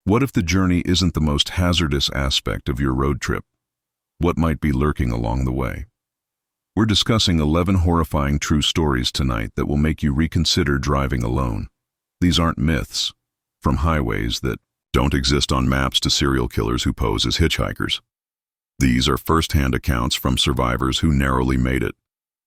What if the journey isn't the most hazardous aspect of your road trip? What might be lurking along the way? We're discussing 11 horrifying true stories tonight that will make you reconsider driving alone. These aren't myths, from highways that don't exist on maps to serial killers who pose as hitchhikers. These are first-hand accounts from survivors who narrowly made it.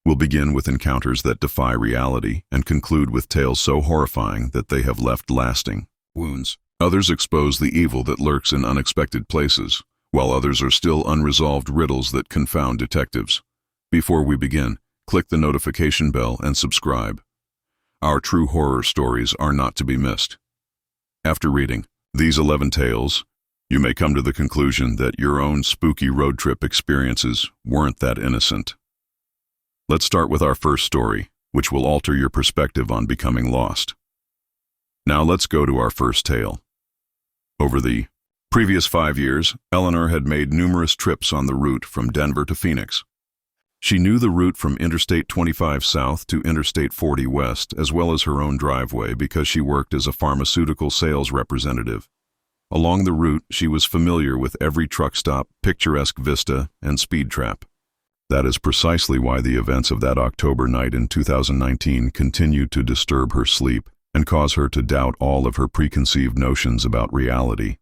We'll begin with encounters that defy reality and conclude with tales so horrifying that they have left lasting wounds. Others expose the evil that lurks in unexpected places, while others are still unresolved riddles that confound detectives. Before we begin, click the notification bell and subscribe. Our true horror stories are not to be missed. After reading these 11 tales, you may come to the conclusion that your own spooky road trip experiences weren't that innocent. Let's start with our first story, which will alter your perspective on becoming lost. Now let's go to our first tale. Over the previous 5 years, Eleanor had made numerous trips on the route from Denver to Phoenix. She knew the route from Interstate 25 South to Interstate 40 West, as well as her own driveway, because she worked as a pharmaceutical sales representative. Along the route, she was familiar with every truck stop, picturesque vista, and speed trap. That is precisely why the events of that October night in 2019 continued to disturb her sleep and cause her to doubt all of her preconceived notions about reality.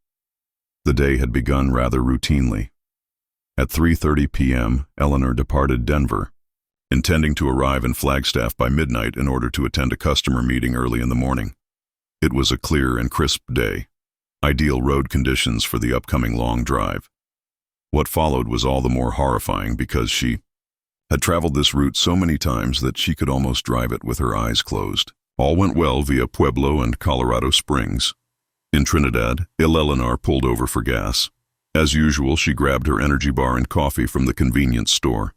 The day had begun rather routinely. At 3:30 p.m., Eleanor departed Denver, intending to arrive in Flagstaff by midnight in order to attend a customer meeting early in the morning. It was a clear and crisp day, ideal road conditions for the upcoming long drive. What followed was all the more horrifying because she had traveled this route so many times that she could almost drive it with her eyes closed. All went well via Pueblo and Colorado Springs. In Trinidad, Eleanor pulled over for gas. As usual, she grabbed her energy bar and coffee from the convenience store.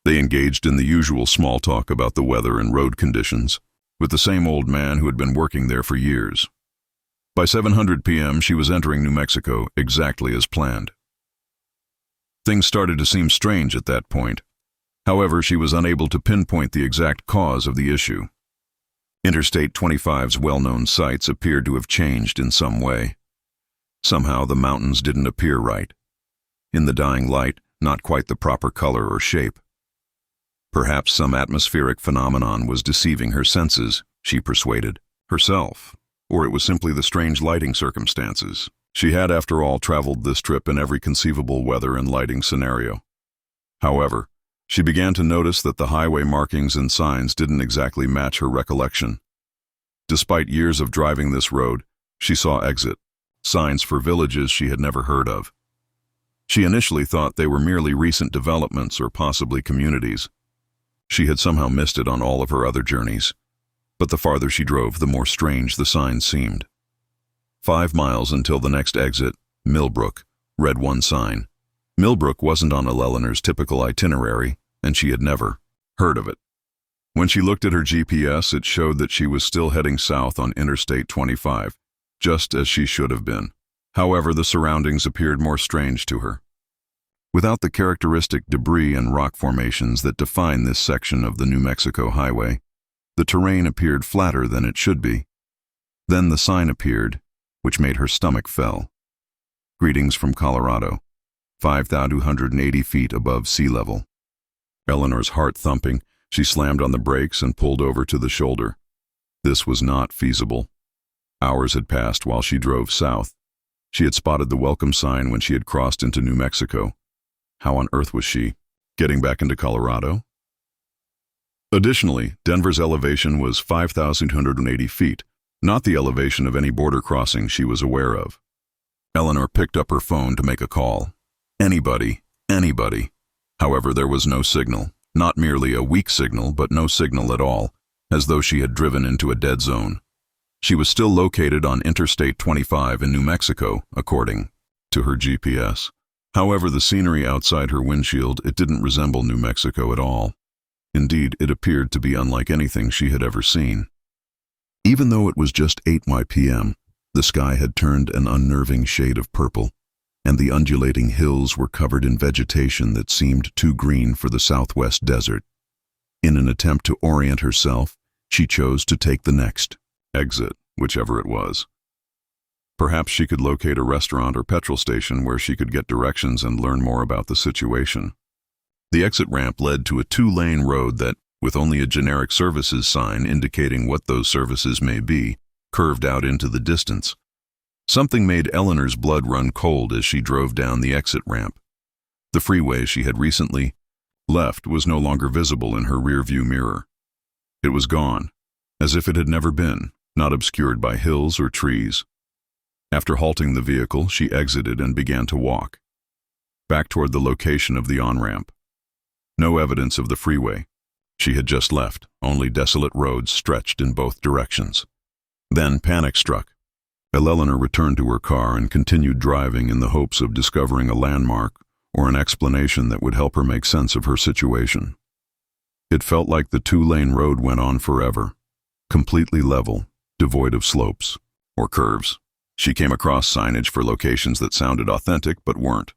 They engaged in the usual small talk about the weather and road conditions, with the same old man who had been working there for years. By 7:00 p.m., she was entering New Mexico exactly as planned. Things started to seem strange at that point. However, she was unable to pinpoint the exact cause of the issue. Interstate 25's well-known sights appeared to have changed in some way. Somehow, the mountains didn't appear right. In the dying light, not quite the proper color or shape. Perhaps some atmospheric phenomenon was deceiving her senses, she persuaded herself, or it was simply the strange lighting circumstances. She had, after all, traveled this trip in every conceivable weather and lighting scenario. However, she began to notice that the highway markings and signs didn't exactly match her recollection. Despite years of driving this road, she saw exit signs for villages she had never heard of. She initially thought they were merely recent developments or possibly communities. She had somehow missed it on all of her other journeys, but the farther she drove, the more strange the signs seemed. 5 miles until the next exit, Millbrook, read one sign. Millbrook wasn't on Eleanor's typical itinerary, and she had never heard of it. When she looked at her GPS, it showed that she was still heading south on Interstate 25, just as she should have been. However, the surroundings appeared more strange to her. Without the characteristic debris and rock formations that define this section of the New Mexico highway, the terrain appeared flatter than it should be. Then the sign appeared, which made her stomach fell. Greetings from Colorado, 5,280 feet above sea level. Eleanor's heart thumping, she slammed on the brakes and pulled over to the shoulder. This was not feasible. Hours had passed while she drove south. She had spotted the welcome sign when she had crossed into New Mexico. How on earth was she getting back into Colorado? Additionally, Denver's elevation was 5,280 feet, not the elevation of any border crossing she was aware of. Eleanor picked up her phone to make a call. Anybody. However, there was no signal, not merely a weak signal, but no signal at all, as though she had driven into a dead zone. She was still located on Interstate 25 in New Mexico, according to her GPS. However, the scenery outside her windshield, it didn't resemble New Mexico at all. Indeed, it appeared to be unlike anything she had ever seen. Even though it was just 8 p.m., the sky had turned an unnerving shade of purple, and the undulating hills were covered in vegetation that seemed too green for the Southwest desert. In an attempt to orient herself, she chose to take the next exit, whichever it was. Perhaps she could locate a restaurant or petrol station where she could get directions and learn more about the situation. The exit ramp led to a two-lane road that, with only a generic services sign indicating what those services may be, curved out into the distance. Something made Eleanor's blood run cold as she drove down the exit ramp. The freeway she had recently left was no longer visible in her rearview mirror. It was gone, as if it had never been, not obscured by hills or trees. After halting the vehicle, she exited and began to walk back toward the location of the on-ramp. No evidence of the freeway. She had just left, only desolate roads stretched in both directions. Then panic struck. Eleanor returned to her car and continued driving in the hopes of discovering a landmark or an explanation that would help her make sense of her situation. It felt like the two-lane road went on forever, completely level, devoid of slopes or curves. She came across signage for locations that sounded authentic but weren't.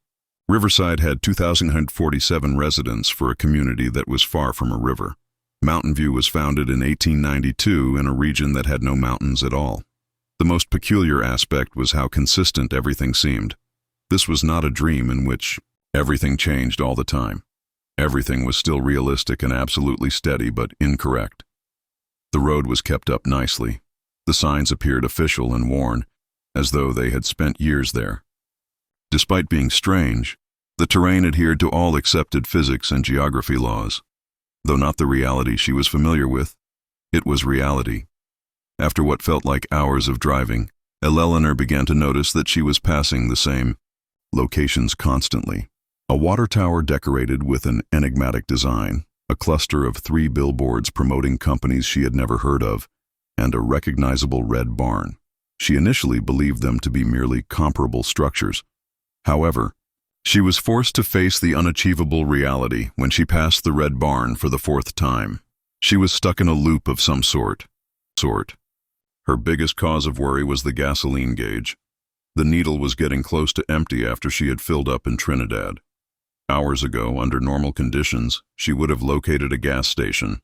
Riverside had 2,147 residents for a community that was far from a river. Mountain View was founded in 1892 in a region that had no mountains at all. The most peculiar aspect was how consistent everything seemed. This was not a dream in which everything changed all the time. Everything was still realistic and absolutely steady but incorrect. The road was kept up nicely. The signs appeared official and worn, as though they had spent years there. Despite being strange, the terrain adhered to all accepted physics and geography laws. Though not the reality she was familiar with, it was reality. After what felt like hours of driving, Eleanor began to notice that she was passing the same locations constantly. A water tower decorated with an enigmatic design, a cluster of 3 billboards promoting companies she had never heard of, and a recognizable red barn. She initially believed them to be merely comparable structures. However, she was forced to face the unachievable reality when she passed the red barn for the 4th time. She was stuck in a loop of some sort. Her biggest cause of worry was the gasoline gauge. The needle was getting close to empty after she had filled up in Trinidad. Hours ago, under normal conditions, she would have located a gas station.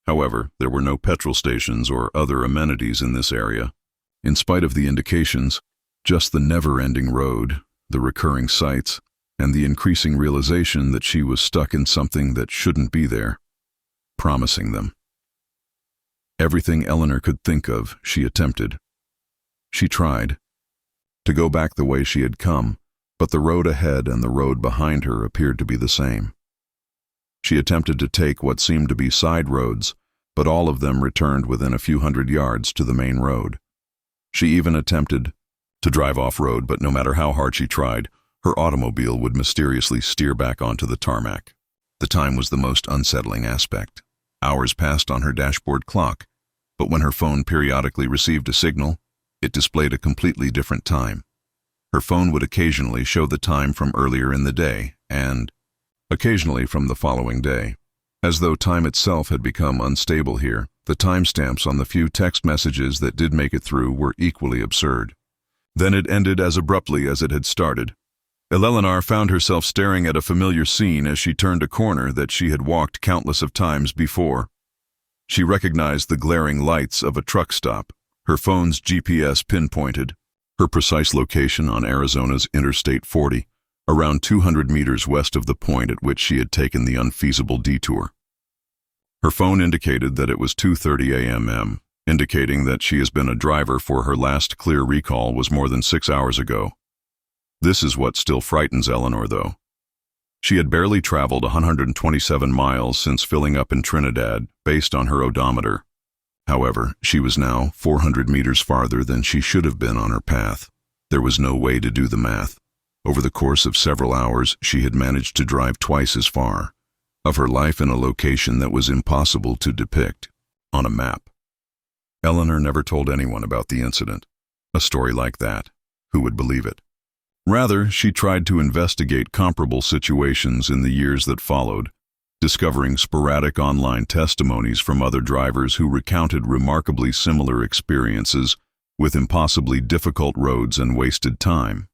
However, there were no petrol stations or other amenities in this area. In spite of the indications, just the never-ending road, the recurring sights, and the increasing realization that she was stuck in something that shouldn't be there, promising them. Everything Eleanor could think of, she attempted. She tried to go back the way she had come, but the road ahead and the road behind her appeared to be the same. She attempted to take what seemed to be side roads, but all of them returned within a few hundred yards to the main road. She even attempted to drive off-road, but no matter how hard she tried, her automobile would mysteriously steer back onto the tarmac. The time was the most unsettling aspect. Hours passed on her dashboard clock, but when her phone periodically received a signal, it displayed a completely different time. Her phone would occasionally show the time from earlier in the day, and occasionally from the following day. As though time itself had become unstable here, the timestamps on the few text messages that did make it through were equally absurd. Then it ended as abruptly as it had started. Eleanor found herself staring at a familiar scene as she turned a corner that she had walked countless of times before. She recognized the glaring lights of a truck stop, her phone's GPS pinpointed, her precise location on Arizona's Interstate 40, around 200 meters west of the point at which she had taken the unfeasible detour. Her phone indicated that it was 2:30 a.m., indicating that she has been a driver for her last clear recall was more than 6 hours ago. This is what still frightens Eleanor, though. She had barely traveled 127 miles since filling up in Trinidad, based on her odometer. However, she was now 400 meters farther than she should have been on her path. There was no way to do the math. Over the course of several hours, she had managed to drive twice as far, of her life in a location that was impossible to depict on a map. Eleanor never told anyone about the incident. A story like that, who would believe it? Rather, she tried to investigate comparable situations in the years that followed, discovering sporadic online testimonies from other drivers who recounted remarkably similar experiences with impossibly difficult roads and wasted time.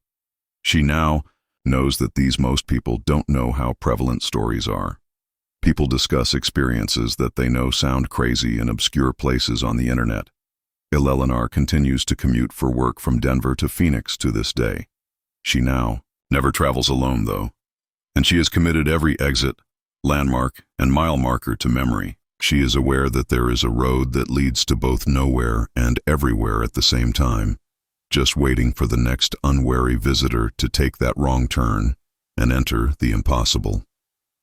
She now knows that most people don't know how prevalent stories are. People discuss experiences that they know sound crazy in obscure places on the internet. Eleanor continues to commute for work from Denver to Phoenix to this day. She now never travels alone, though, and she has committed every exit, landmark, and mile marker to memory. She is aware that there is a road that leads to both nowhere and everywhere at the same time, just waiting for the next unwary visitor to take that wrong turn and enter the impossible.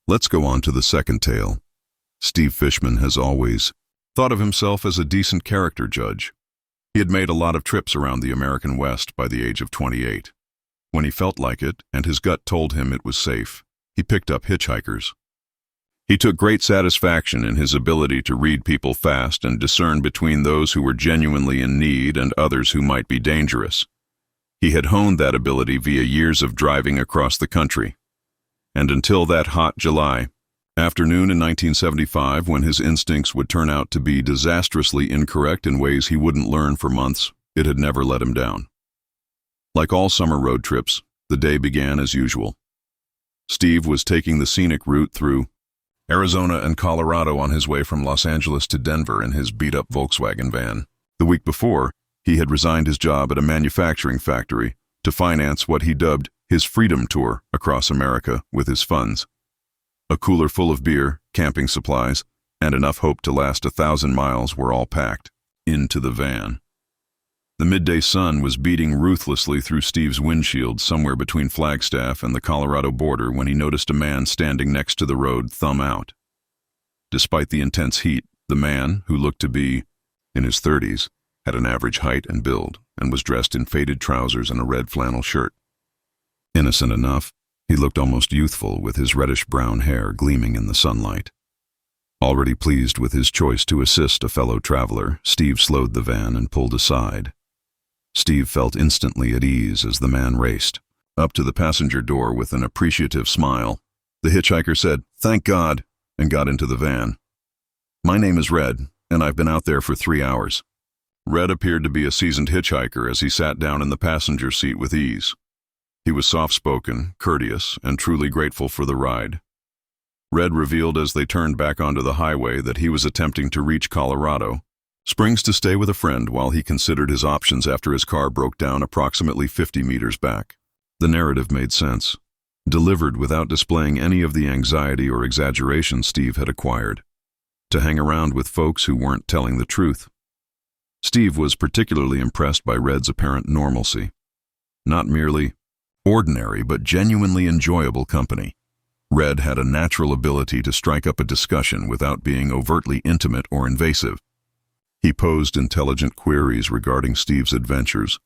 Let's go on to the second tale. Steve Fishman has always thought of himself as a decent character judge. He had made a lot of trips around the American West by the age of 28. When he felt like it, and his gut told him it was safe, he picked up hitchhikers. He took great satisfaction in his ability to read people fast and discern between those who were genuinely in need and others who might be dangerous. He had honed that ability via years of driving across the country. And until that hot July afternoon in 1975, when his instincts would turn out to be disastrously incorrect in ways he wouldn't learn for months, it had never let him down. Like all summer road trips, the day began as usual. Steve was taking the scenic route through Arizona and Colorado on his way from Los Angeles to Denver in his beat-up Volkswagen van. The week before, he had resigned his job at a manufacturing factory to finance what he dubbed his freedom tour across America with his funds. A cooler full of beer, camping supplies, and enough hope to last 1,000 miles were all packed into the van. The midday sun was beating ruthlessly through Steve's windshield somewhere between Flagstaff and the Colorado border when he noticed a man standing next to the road, thumb out. Despite the intense heat, the man, who looked to be in his 30s, had an average height and build and was dressed in faded trousers and a red flannel shirt. Innocent enough, he looked almost youthful with his reddish-brown hair gleaming in the sunlight. Already pleased with his choice to assist a fellow traveler, Steve slowed the van and pulled aside. Steve felt instantly at ease as the man raced up to the passenger door with an appreciative smile. The hitchhiker said, "Thank God," and got into the van. "My name is Red, and I've been out there for 3 hours." Red appeared to be a seasoned hitchhiker as he sat down in the passenger seat with ease. He was soft-spoken, courteous, and truly grateful for the ride. Red revealed as they turned back onto the highway that he was attempting to reach Colorado Springs to stay with a friend while he considered his options after his car broke down approximately 50 meters back. The narrative made sense, delivered without displaying any of the anxiety or exaggeration Steve had acquired. To hang around with folks who weren't telling the truth. Steve was particularly impressed by Red's apparent normalcy. Not merely ordinary, but genuinely enjoyable company. Red had a natural ability to strike up a discussion without being overtly intimate or invasive. He posed intelligent queries regarding Steve's adventures,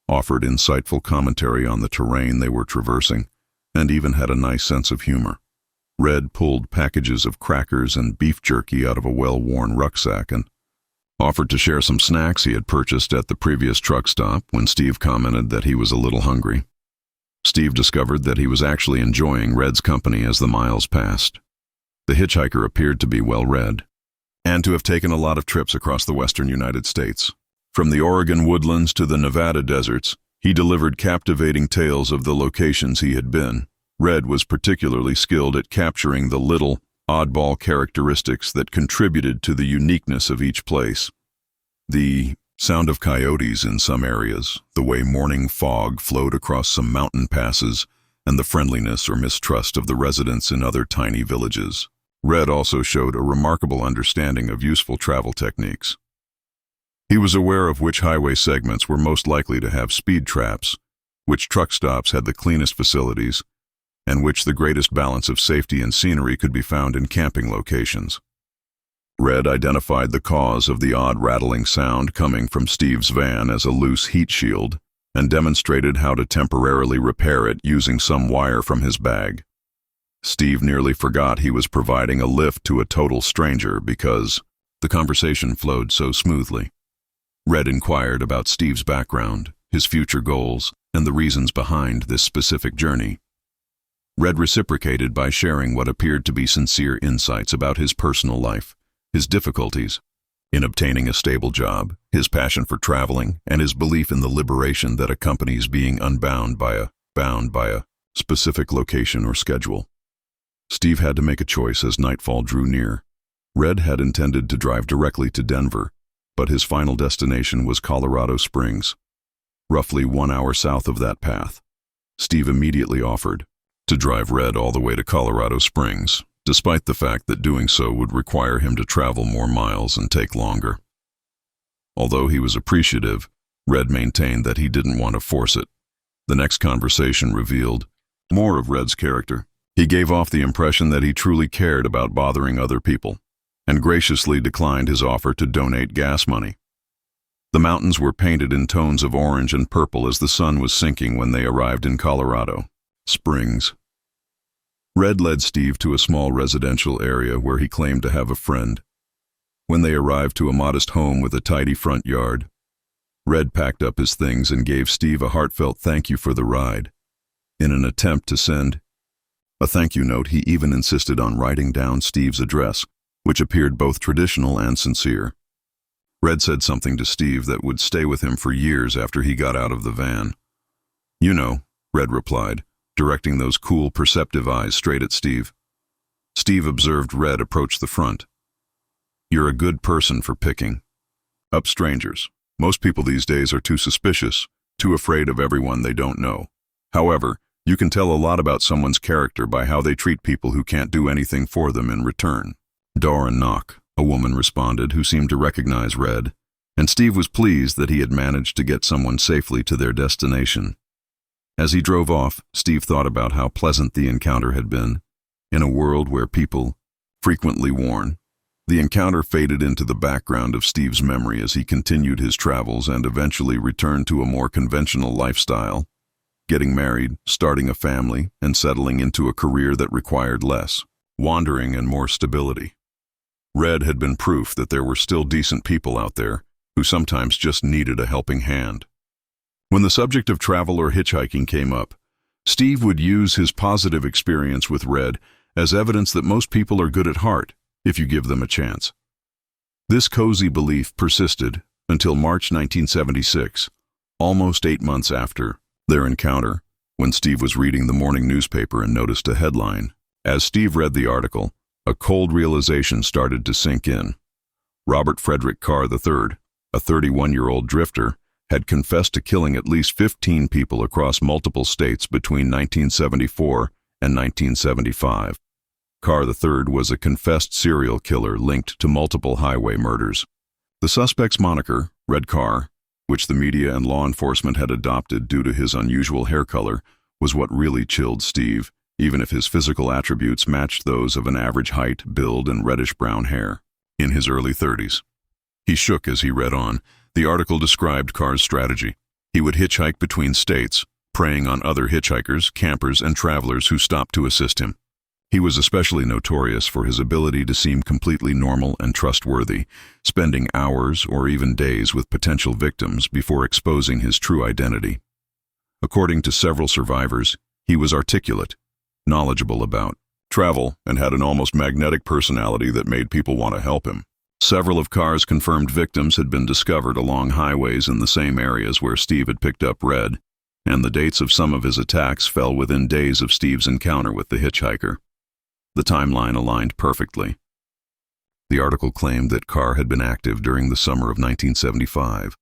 offered insightful commentary on the terrain they were traversing, and even had a nice sense of humor. Red pulled packages of crackers and beef jerky out of a well-worn rucksack and offered to share some snacks he had purchased at the previous truck stop when Steve commented that he was a little hungry. Steve discovered that he was actually enjoying Red's company as the miles passed. The hitchhiker appeared to be well-read, and to have taken a lot of trips across the western United States. From the Oregon woodlands to the Nevada deserts, he delivered captivating tales of the locations he had been. Red was particularly skilled at capturing the little, oddball characteristics that contributed to the uniqueness of each place. The sound of coyotes in some areas, the way morning fog flowed across some mountain passes, and the friendliness or mistrust of the residents in other tiny villages. Red also showed a remarkable understanding of useful travel techniques. He was aware of which highway segments were most likely to have speed traps, which truck stops had the cleanest facilities, and which the greatest balance of safety and scenery could be found in camping locations. Red identified the cause of the odd rattling sound coming from Steve's van as a loose heat shield and demonstrated how to temporarily repair it using some wire from his bag. Steve nearly forgot he was providing a lift to a total stranger because the conversation flowed so smoothly. Red inquired about Steve's background, his future goals, and the reasons behind this specific journey. Red reciprocated by sharing what appeared to be sincere insights about his personal life, his difficulties in obtaining a stable job, his passion for traveling, and his belief in the liberation that accompanies being bound by a specific location or schedule. Steve had to make a choice as nightfall drew near. Red had intended to drive directly to Denver, but his final destination was Colorado Springs, roughly 1 hour south of that path. Steve immediately offered to drive Red all the way to Colorado Springs, despite the fact that doing so would require him to travel more miles and take longer. Although he was appreciative, Red maintained that he didn't want to force it. The next conversation revealed more of Red's character. He gave off the impression that he truly cared about bothering other people, and graciously declined his offer to donate gas money. The mountains were painted in tones of orange and purple as the sun was sinking when they arrived in Colorado Springs. Red led Steve to a small residential area where he claimed to have a friend. When they arrived to a modest home with a tidy front yard, Red packed up his things and gave Steve a heartfelt thank you for the ride. In an attempt to send a thank you note, he even insisted on writing down Steve's address, which appeared both traditional and sincere. Red said something to Steve that would stay with him for years after he got out of the van. "You know," Red replied, directing those cool, perceptive eyes straight at Steve. Steve observed Red approach the front. "You're a good person for picking up strangers. Most people these days are too suspicious, too afraid of everyone they don't know. However, you can tell a lot about someone's character by how they treat people who can't do anything for them in return." "Door and knock," a woman responded who seemed to recognize Red, and Steve was pleased that he had managed to get someone safely to their destination. As he drove off, Steve thought about how pleasant the encounter had been. In a world where people frequently warn, the encounter faded into the background of Steve's memory as he continued his travels and eventually returned to a more conventional lifestyle, getting married, starting a family, and settling into a career that required less wandering and more stability. Red had been proof that there were still decent people out there who sometimes just needed a helping hand. When the subject of travel or hitchhiking came up, Steve would use his positive experience with Red as evidence that most people are good at heart if you give them a chance. This cozy belief persisted until March 1976, almost 8 months after their encounter, when Steve was reading the morning newspaper and noticed a headline. As Steve read the article, a cold realization started to sink in. Robert Frederick Carr III, a 31-year-old drifter, had confessed to killing at least 15 people across multiple states between 1974 and 1975. Carr III was a confessed serial killer linked to multiple highway murders. The suspect's moniker, Red Carr, which the media and law enforcement had adopted due to his unusual hair color, was what really chilled Steve, even if his physical attributes matched those of an average height, build, and reddish-brown hair. In his early 30s. He shook as he read on. The article described Carr's strategy. He would hitchhike between states, preying on other hitchhikers, campers, and travelers who stopped to assist him. He was especially notorious for his ability to seem completely normal and trustworthy, spending hours or even days with potential victims before exposing his true identity. According to several survivors, he was articulate, knowledgeable about travel, and had an almost magnetic personality that made people want to help him. Several of Carr's confirmed victims had been discovered along highways in the same areas where Steve had picked up Red, and the dates of some of his attacks fell within days of Steve's encounter with the hitchhiker. The timeline aligned perfectly. The article claimed that Carr had been active during the summer of 1975,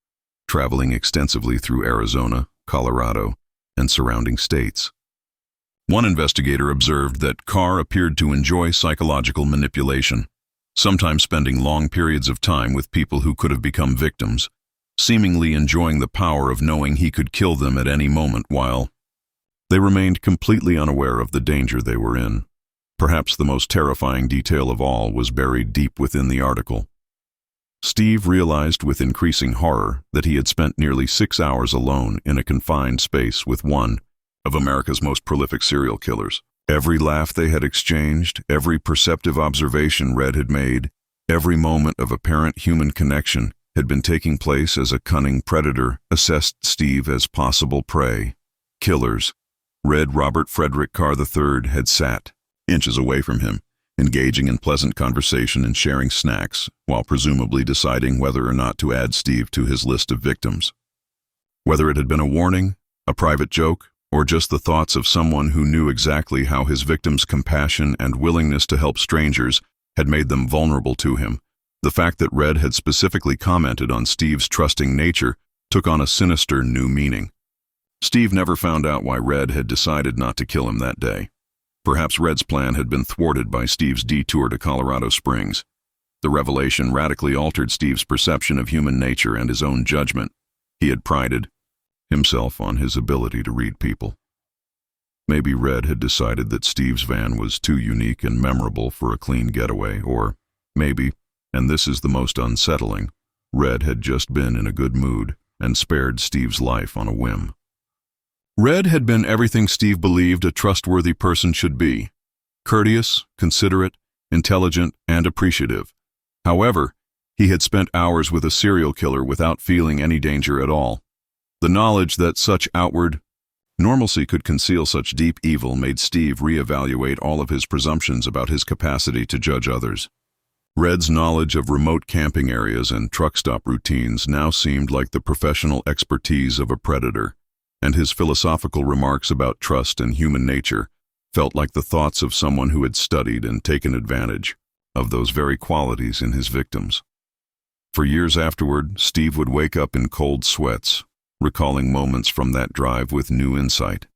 traveling extensively through Arizona, Colorado, and surrounding states. One investigator observed that Carr appeared to enjoy psychological manipulation, sometimes spending long periods of time with people who could have become victims, seemingly enjoying the power of knowing he could kill them at any moment while they remained completely unaware of the danger they were in. Perhaps the most terrifying detail of all was buried deep within the article. Steve realized with increasing horror that he had spent nearly 6 hours alone in a confined space with one of America's most prolific serial killers. Every laugh they had exchanged, every perceptive observation Red had made, every moment of apparent human connection had been taking place as a cunning predator assessed Steve as possible prey. Killers. Red Robert Frederick Carr III had sat inches away from him, engaging in pleasant conversation and sharing snacks, while presumably deciding whether or not to add Steve to his list of victims. Whether it had been a warning, a private joke, or just the thoughts of someone who knew exactly how his victims' compassion and willingness to help strangers had made them vulnerable to him, The fact that Red had specifically commented on Steve's trusting nature took on a sinister new meaning. Steve never found out why Red had decided not to kill him that day. Perhaps Red's plan had been thwarted by Steve's detour to Colorado Springs. The revelation radically altered Steve's perception of human nature and his own judgment. He had prided himself on his ability to read people. Maybe Red had decided that Steve's van was too unique and memorable for a clean getaway, or maybe, and this is the most unsettling, Red had just been in a good mood and spared Steve's life on a whim. Red had been everything Steve believed a trustworthy person should be: courteous, considerate, intelligent, and appreciative. However, he had spent hours with a serial killer without feeling any danger at all. The knowledge that such outward normalcy could conceal such deep evil made Steve reevaluate all of his presumptions about his capacity to judge others. Red's knowledge of remote camping areas and truck stop routines now seemed like the professional expertise of a predator, and his philosophical remarks about trust and human nature felt like the thoughts of someone who had studied and taken advantage of those very qualities in his victims. For years afterward, Steve would wake up in cold sweats, recalling moments from that drive with new insight.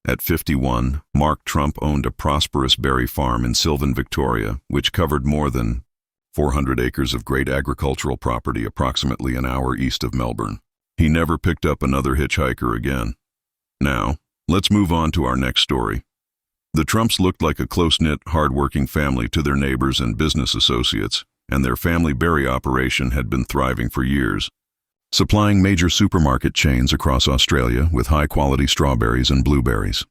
At 51, Mark Trump owned a prosperous berry farm in Sylvan, Victoria, which covered more than 400 acres of great agricultural property approximately an hour east of Melbourne. He never picked up another hitchhiker again. Now, let's move on to our next story. The Trumps looked like a close-knit, hard-working family to their neighbors and business associates, and their family berry operation had been thriving for years, supplying major supermarket chains across Australia with high-quality strawberries and blueberries.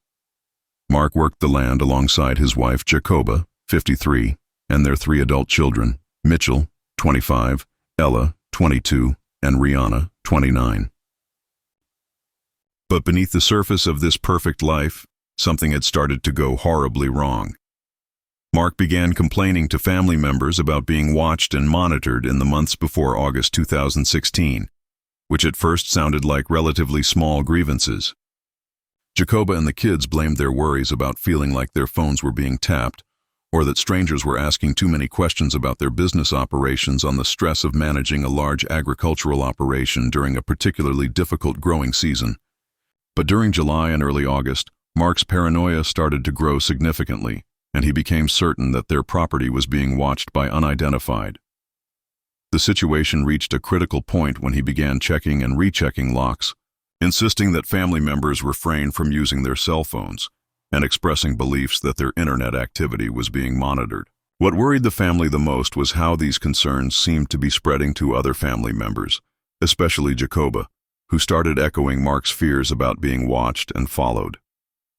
Mark worked the land alongside his wife Jacoba, 53, and their 3 adult children, Mitchell, 25, Ella, 22, and Rihanna, 29. But beneath the surface of this perfect life, something had started to go horribly wrong. Mark began complaining to family members about being watched and monitored in the months before August 2016, which at first sounded like relatively small grievances. Jacoba and the kids blamed their worries about feeling like their phones were being tapped, or that strangers were asking too many questions about their business operations on the stress of managing a large agricultural operation during a particularly difficult growing season. But during July and early August, Mark's paranoia started to grow significantly, and he became certain that their property was being watched by unidentified. The situation reached a critical point when he began checking and rechecking locks, insisting that family members refrain from using their cell phones, and expressing beliefs that their internet activity was being monitored. What worried the family the most was how these concerns seemed to be spreading to other family members, especially Jacoba, who started echoing Mark's fears about being watched and followed.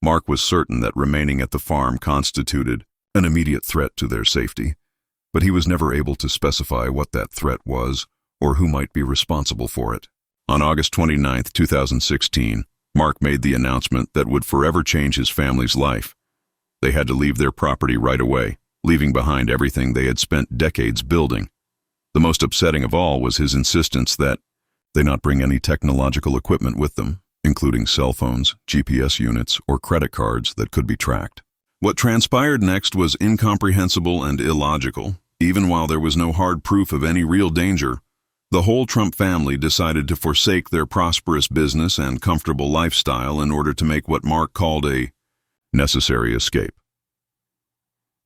Mark was certain that remaining at the farm constituted an immediate threat to their safety, but he was never able to specify what that threat was or who might be responsible for it. On August 29, 2016, Mark made the announcement that would forever change his family's life. They had to leave their property right away, leaving behind everything they had spent decades building. The most upsetting of all was his insistence that they not bring any technological equipment with them, including cell phones, GPS units, or credit cards that could be tracked. What transpired next was incomprehensible and illogical. Even while there was no hard proof of any real danger, the whole Trump family decided to forsake their prosperous business and comfortable lifestyle in order to make what Mark called a necessary escape.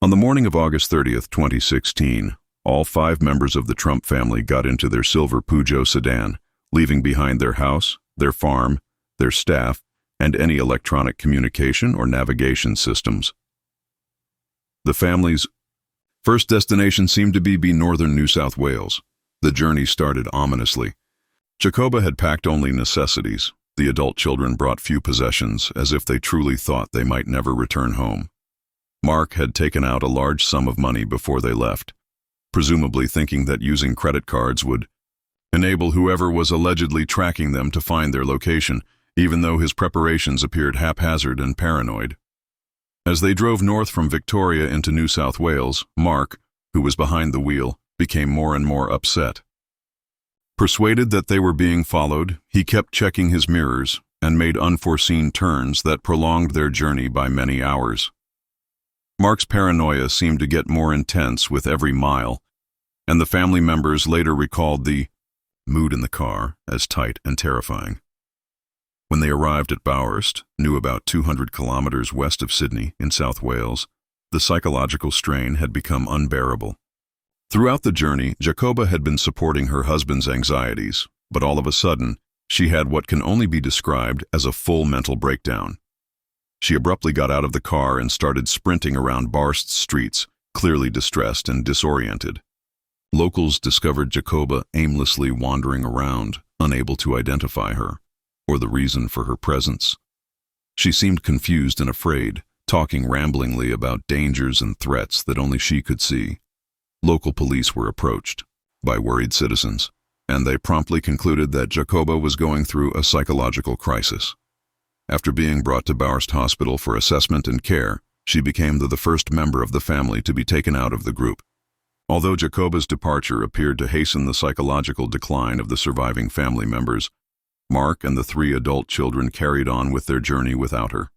On the morning of August 30th, 2016, all 5 members of the Trump family got into their silver Peugeot sedan, leaving behind their house, their farm, their staff, and any electronic communication or navigation systems. The family's first destination seemed to be northern New South Wales. The journey started ominously. Jacoba had packed only necessities. The adult children brought few possessions, as if they truly thought they might never return home. Mark had taken out a large sum of money before they left, presumably thinking that using credit cards would enable whoever was allegedly tracking them to find their location, even though his preparations appeared haphazard and paranoid. As they drove north from Victoria into New South Wales, Mark, who was behind the wheel, became more and more upset. Persuaded that they were being followed, he kept checking his mirrors and made unforeseen turns that prolonged their journey by many hours. Mark's paranoia seemed to get more intense with every mile, and the family members later recalled the mood in the car as tight and terrifying. When they arrived at Bowerst, new about 200 kilometers west of Sydney in South Wales, the psychological strain had become unbearable. Throughout the journey, Jacoba had been supporting her husband's anxieties, but all of a sudden, she had what can only be described as a full mental breakdown. She abruptly got out of the car and started sprinting around Bowerst's streets, clearly distressed and disoriented. Locals discovered Jacoba aimlessly wandering around, unable to identify her, or the reason for her presence. She seemed confused and afraid, talking ramblingly about dangers and threats that only she could see. Local police were approached by worried citizens, and they promptly concluded that Jacoba was going through a psychological crisis. After being brought to Bowerst Hospital for assessment and care, she became the first member of the family to be taken out of the group. Although Jacoba's departure appeared to hasten the psychological decline of the surviving family members, Mark and the 3 adult children carried on with their journey without her.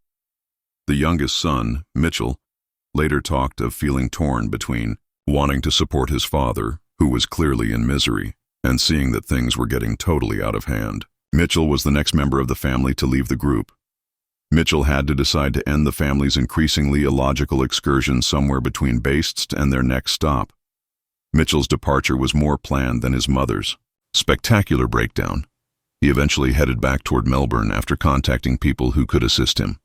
The youngest son, Mitchell, later talked of feeling torn between wanting to support his father, who was clearly in misery, and seeing that things were getting totally out of hand. Mitchell was the next member of the family to leave the group. Mitchell had to decide to end the family's increasingly illogical excursion somewhere between Bowerst and their next stop. Mitchell's departure was more planned than his mother's. Spectacular breakdown. He eventually headed back toward Melbourne after contacting people who could assist him.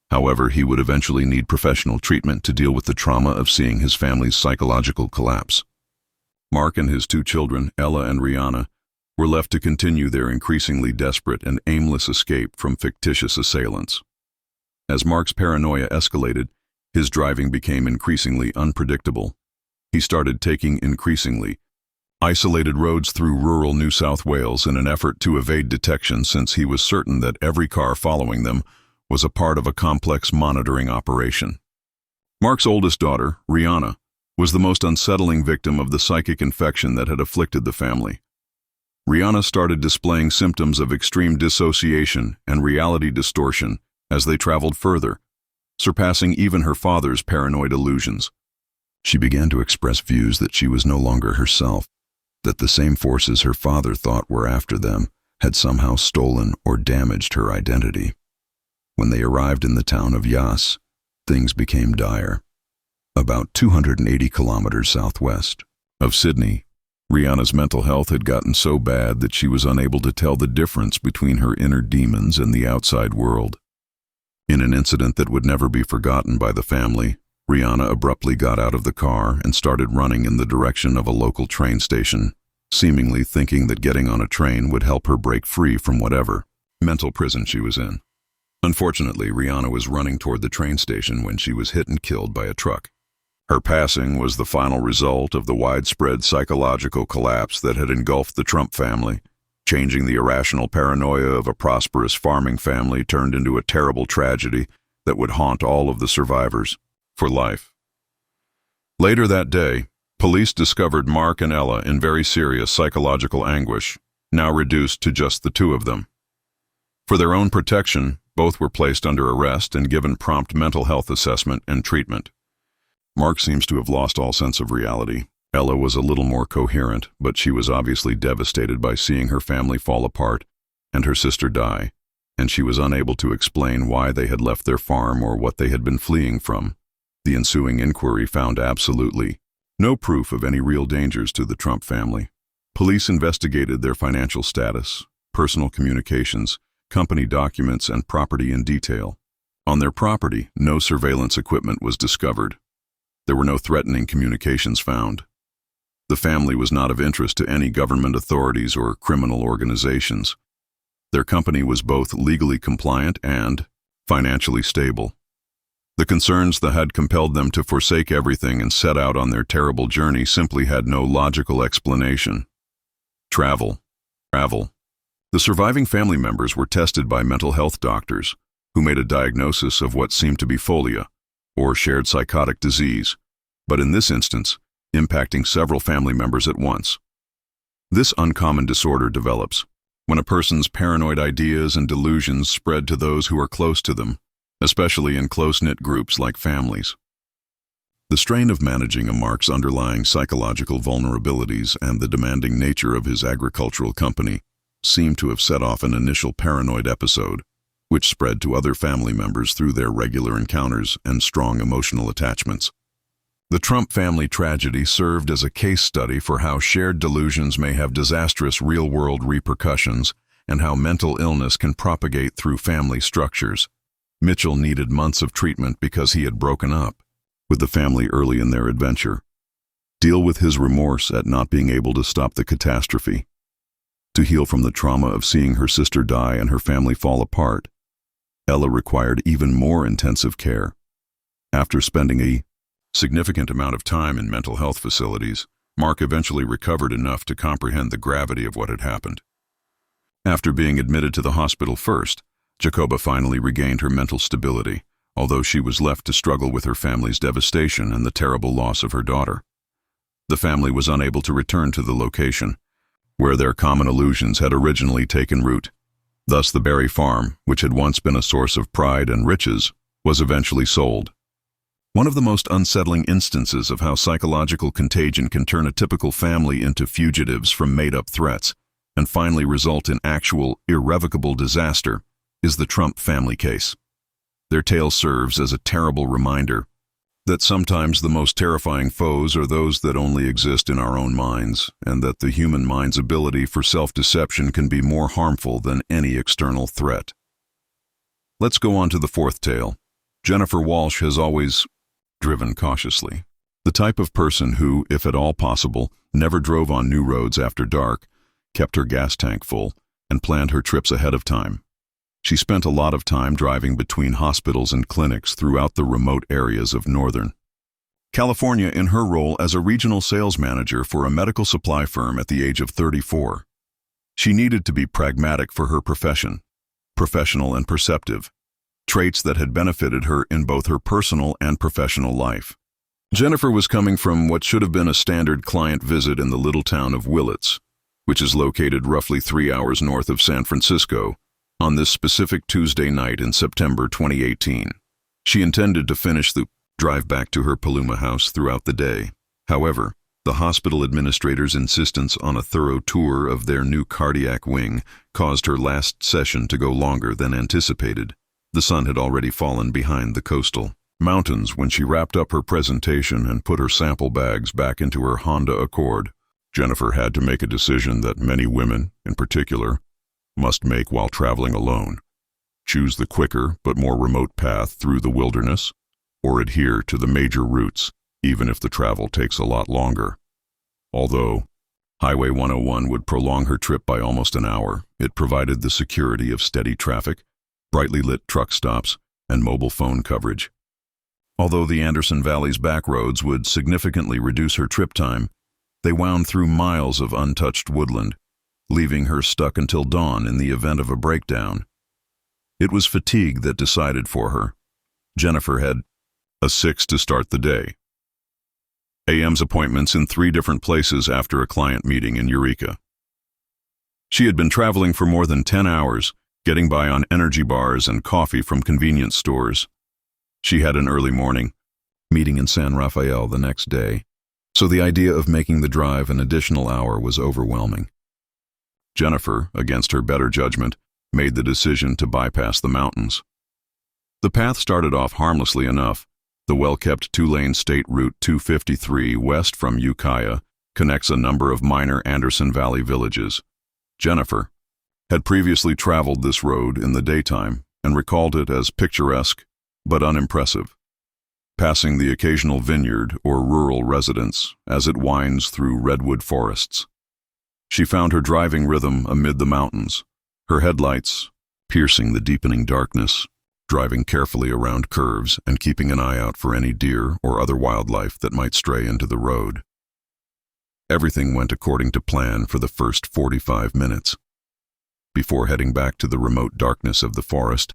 However, he would eventually need professional treatment to deal with the trauma of seeing his family's psychological collapse. Mark and his 2 children, Ella and Rihanna, were left to continue their increasingly desperate and aimless escape from fictitious assailants. As Mark's paranoia escalated, his driving became increasingly unpredictable. He started taking increasingly isolated roads through rural New South Wales in an effort to evade detection, since he was certain that every car following them was a part of a complex monitoring operation. Mark's oldest daughter, Rihanna, was the most unsettling victim of the psychic infection that had afflicted the family. Rihanna started displaying symptoms of extreme dissociation and reality distortion as they traveled further, surpassing even her father's paranoid illusions. She began to express views that she was no longer herself, that the same forces her father thought were after them had somehow stolen or damaged her identity. When they arrived in the town of Yass, things became dire. About 280 kilometers southwest of Sydney, Rihanna's mental health had gotten so bad that she was unable to tell the difference between her inner demons and the outside world. In an incident that would never be forgotten by the family, Rihanna abruptly got out of the car and started running in the direction of a local train station, seemingly thinking that getting on a train would help her break free from whatever mental prison she was in. Unfortunately, Rihanna was running toward the train station when she was hit and killed by a truck. Her passing was the final result of the widespread psychological collapse that had engulfed the Trump family, changing the irrational paranoia of a prosperous farming family turned into a terrible tragedy that would haunt all of the survivors for life. Later that day, police discovered Mark and Ella in very serious psychological anguish, now reduced to just the 2 of them. For their own protection, both were placed under arrest and given prompt mental health assessment and treatment. Mark seems to have lost all sense of reality. Ella was a little more coherent, but she was obviously devastated by seeing her family fall apart and her sister die, and she was unable to explain why they had left their farm or what they had been fleeing from. The ensuing inquiry found absolutely no proof of any real dangers to the Trump family. Police investigated their financial status, personal communications, company documents, and property in detail. On their property, no surveillance equipment was discovered. There were no threatening communications found. The family was not of interest to any government authorities or criminal organizations. Their company was both legally compliant and financially stable. The concerns that had compelled them to forsake everything and set out on their terrible journey simply had no logical explanation. Travel. The surviving family members were tested by mental health doctors, who made a diagnosis of what seemed to be folia, or shared psychotic disease, but in this instance, impacting several family members at once. This uncommon disorder develops when a person's paranoid ideas and delusions spread to those who are close to them, especially in close-knit groups like families. The strain of managing a Mark's underlying psychological vulnerabilities and the demanding nature of his agricultural company seemed to have set off an initial paranoid episode, which spread to other family members through their regular encounters and strong emotional attachments. The Trump family tragedy served as a case study for how shared delusions may have disastrous real-world repercussions and how mental illness can propagate through family structures. Mitchell needed months of treatment because he had broken up with the family early in their adventure, deal with his remorse at not being able to stop the catastrophe, to heal from the trauma of seeing her sister die and her family fall apart. Ella required even more intensive care. After spending a significant amount of time in mental health facilities, Mark eventually recovered enough to comprehend the gravity of what had happened. After being admitted to the hospital first, Jacoba finally regained her mental stability, although she was left to struggle with her family's devastation and the terrible loss of her daughter. The family was unable to return to the location where their common illusions had originally taken root. Thus the Berry farm, which had once been a source of pride and riches, was eventually sold. One of the most unsettling instances of how psychological contagion can turn a typical family into fugitives from made-up threats and finally result in actual, irrevocable disaster is the Trump family case. Their tale serves as a terrible reminder that sometimes the most terrifying foes are those that only exist in our own minds, and that the human mind's ability for self-deception can be more harmful than any external threat. Let's go on to the fourth tale. Jennifer Walsh has always driven cautiously. The type of person who, if at all possible, never drove on new roads after dark, kept her gas tank full, and planned her trips ahead of time. She spent a lot of time driving between hospitals and clinics throughout the remote areas of Northern California in her role as a regional sales manager for a medical supply firm at the age of 34. She needed to be pragmatic for her profession, professional and perceptive, traits that had benefited her in both her personal and professional life. Jennifer was coming from what should have been a standard client visit in the little town of Willits, which is located roughly 3 hours north of San Francisco, on this specific Tuesday night in September 2018. She intended to finish the drive back to her Paloma house throughout the day. However, the hospital administrator's insistence on a thorough tour of their new cardiac wing caused her last session to go longer than anticipated. The sun had already fallen behind the coastal mountains when she wrapped up her presentation and put her sample bags back into her Honda Accord. Jennifer had to make a decision that many women, in particular, must make while traveling alone. Choose the quicker but more remote path through the wilderness, or adhere to the major routes, even if the travel takes a lot longer. Although Highway 101 would prolong her trip by almost an hour, it provided the security of steady traffic, brightly lit truck stops, and mobile phone coverage. Although the Anderson Valley's back roads would significantly reduce her trip time, they wound through miles of untouched woodland, leaving her stuck until dawn in the event of a breakdown. It was fatigue that decided for her. Jennifer had a 6 to start the day. AM's appointments in 3 different places after a client meeting in Eureka. She had been traveling for more than 10 hours, getting by on energy bars and coffee from convenience stores. She had an early morning meeting in San Rafael the next day, so the idea of making the drive an additional hour was overwhelming. Jennifer, against her better judgment, made the decision to bypass the mountains. The path started off harmlessly enough. The well-kept 2-lane State Route 253 west from Ukiah connects a number of minor Anderson Valley villages. Jennifer had previously traveled this road in the daytime and recalled it as picturesque but unimpressive, passing the occasional vineyard or rural residence as it winds through redwood forests. She found her driving rhythm amid the mountains, her headlights piercing the deepening darkness, driving carefully around curves and keeping an eye out for any deer or other wildlife that might stray into the road. Everything went according to plan for the first 45 minutes. Before heading back to the remote darkness of the forest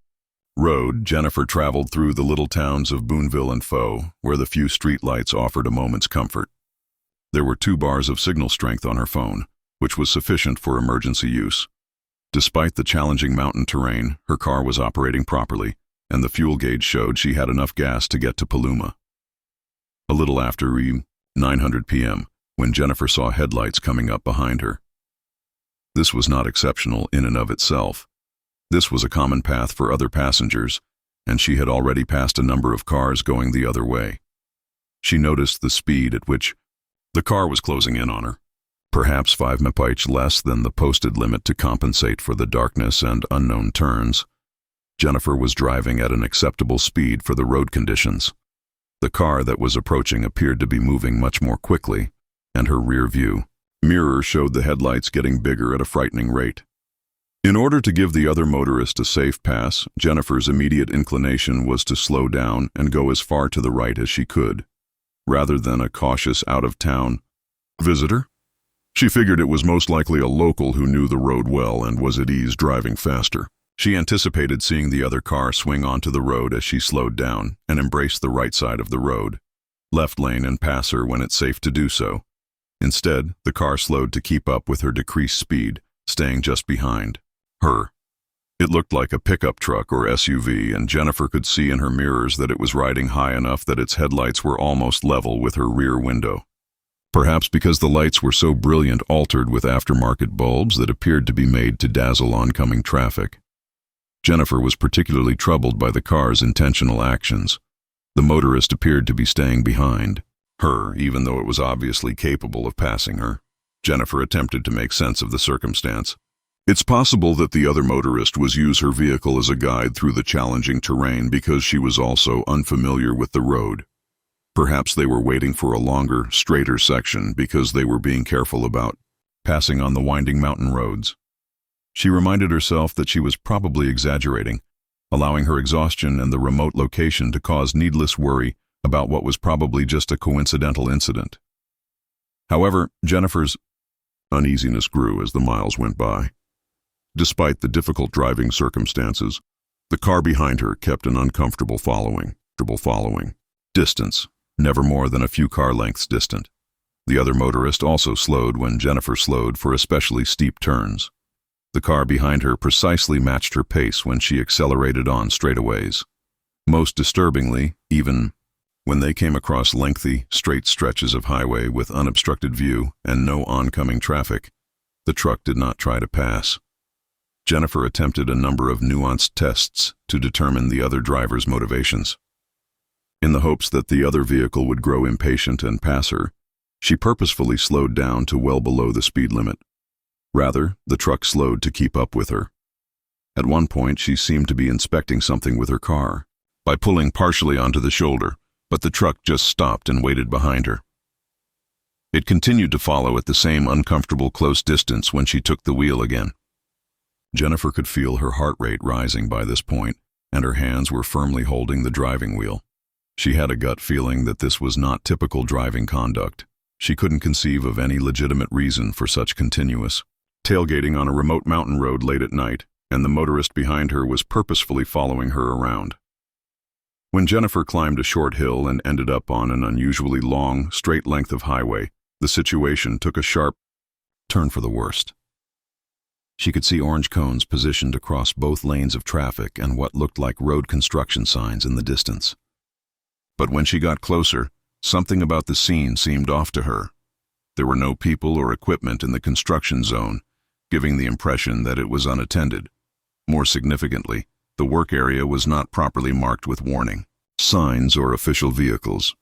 road, Jennifer traveled through the little towns of Boonville and Faux, where the few streetlights offered a moment's comfort. There were 2 bars of signal strength on her phone, which was sufficient for emergency use. Despite the challenging mountain terrain, her car was operating properly, and the fuel gauge showed she had enough gas to get to Paloma. A little after 900 p.m., when Jennifer saw headlights coming up behind her. This was not exceptional in and of itself. This was a common path for other passengers, and she had already passed a number of cars going the other way. She noticed the speed at which the car was closing in on her, perhaps 5 mph less than the posted limit to compensate for the darkness and unknown turns. Jennifer was driving at an acceptable speed for the road conditions. The car that was approaching appeared to be moving much more quickly, and her rear view mirror showed the headlights getting bigger at a frightening rate. In order to give the other motorist a safe pass, Jennifer's immediate inclination was to slow down and go as far to the right as she could, rather than a cautious out-of-town visitor. She figured it was most likely a local who knew the road well and was at ease driving faster. She anticipated seeing the other car swing onto the road as she slowed down and embraced the right side of the road, left lane and pass her when it's safe to do so. Instead, the car slowed to keep up with her decreased speed, staying just behind her. It looked like a pickup truck or SUV, and Jennifer could see in her mirrors that it was riding high enough that its headlights were almost level with her rear window. Perhaps because the lights were so brilliant, altered with aftermarket bulbs that appeared to be made to dazzle oncoming traffic. Jennifer was particularly troubled by the car's intentional actions. The motorist appeared to be staying behind her, even though it was obviously capable of passing her. Jennifer attempted to make sense of the circumstance. It's possible that the other motorist was using her vehicle as a guide through the challenging terrain because she was also unfamiliar with the road. Perhaps they were waiting for a longer, straighter section because they were being careful about passing on the winding mountain roads. She reminded herself that she was probably exaggerating, allowing her exhaustion and the remote location to cause needless worry about what was probably just a coincidental incident. However, Jennifer's uneasiness grew as the miles went by. Despite the difficult driving circumstances, the car behind her kept an uncomfortable following distance, never more than a few car lengths distant. The other motorist also slowed when Jennifer slowed for especially steep turns. The car behind her precisely matched her pace when she accelerated on straightaways. Most disturbingly, even when they came across lengthy, straight stretches of highway with unobstructed view and no oncoming traffic, the truck did not try to pass. Jennifer attempted a number of nuanced tests to determine the other driver's motivations. In the hopes that the other vehicle would grow impatient and pass her, she purposefully slowed down to well below the speed limit. Rather, the truck slowed to keep up with her. At one point, she seemed to be inspecting something with her car by pulling partially onto the shoulder, but the truck just stopped and waited behind her. It continued to follow at the same uncomfortable close distance when she took the wheel again. Jennifer could feel her heart rate rising by this point, and her hands were firmly holding the driving wheel. She had a gut feeling that this was not typical driving conduct. She couldn't conceive of any legitimate reason for such continuous tailgating on a remote mountain road late at night, and the motorist behind her was purposefully following her around. When Jennifer climbed a short hill and ended up on an unusually long, straight length of highway, the situation took a sharp turn for the worst. She could see orange cones positioned across both lanes of traffic and what looked like road construction signs in the distance. But when she got closer, something about the scene seemed off to her. There were no people or equipment in the construction zone, giving the impression that it was unattended. More significantly, the work area was not properly marked with warning signs or official vehicles.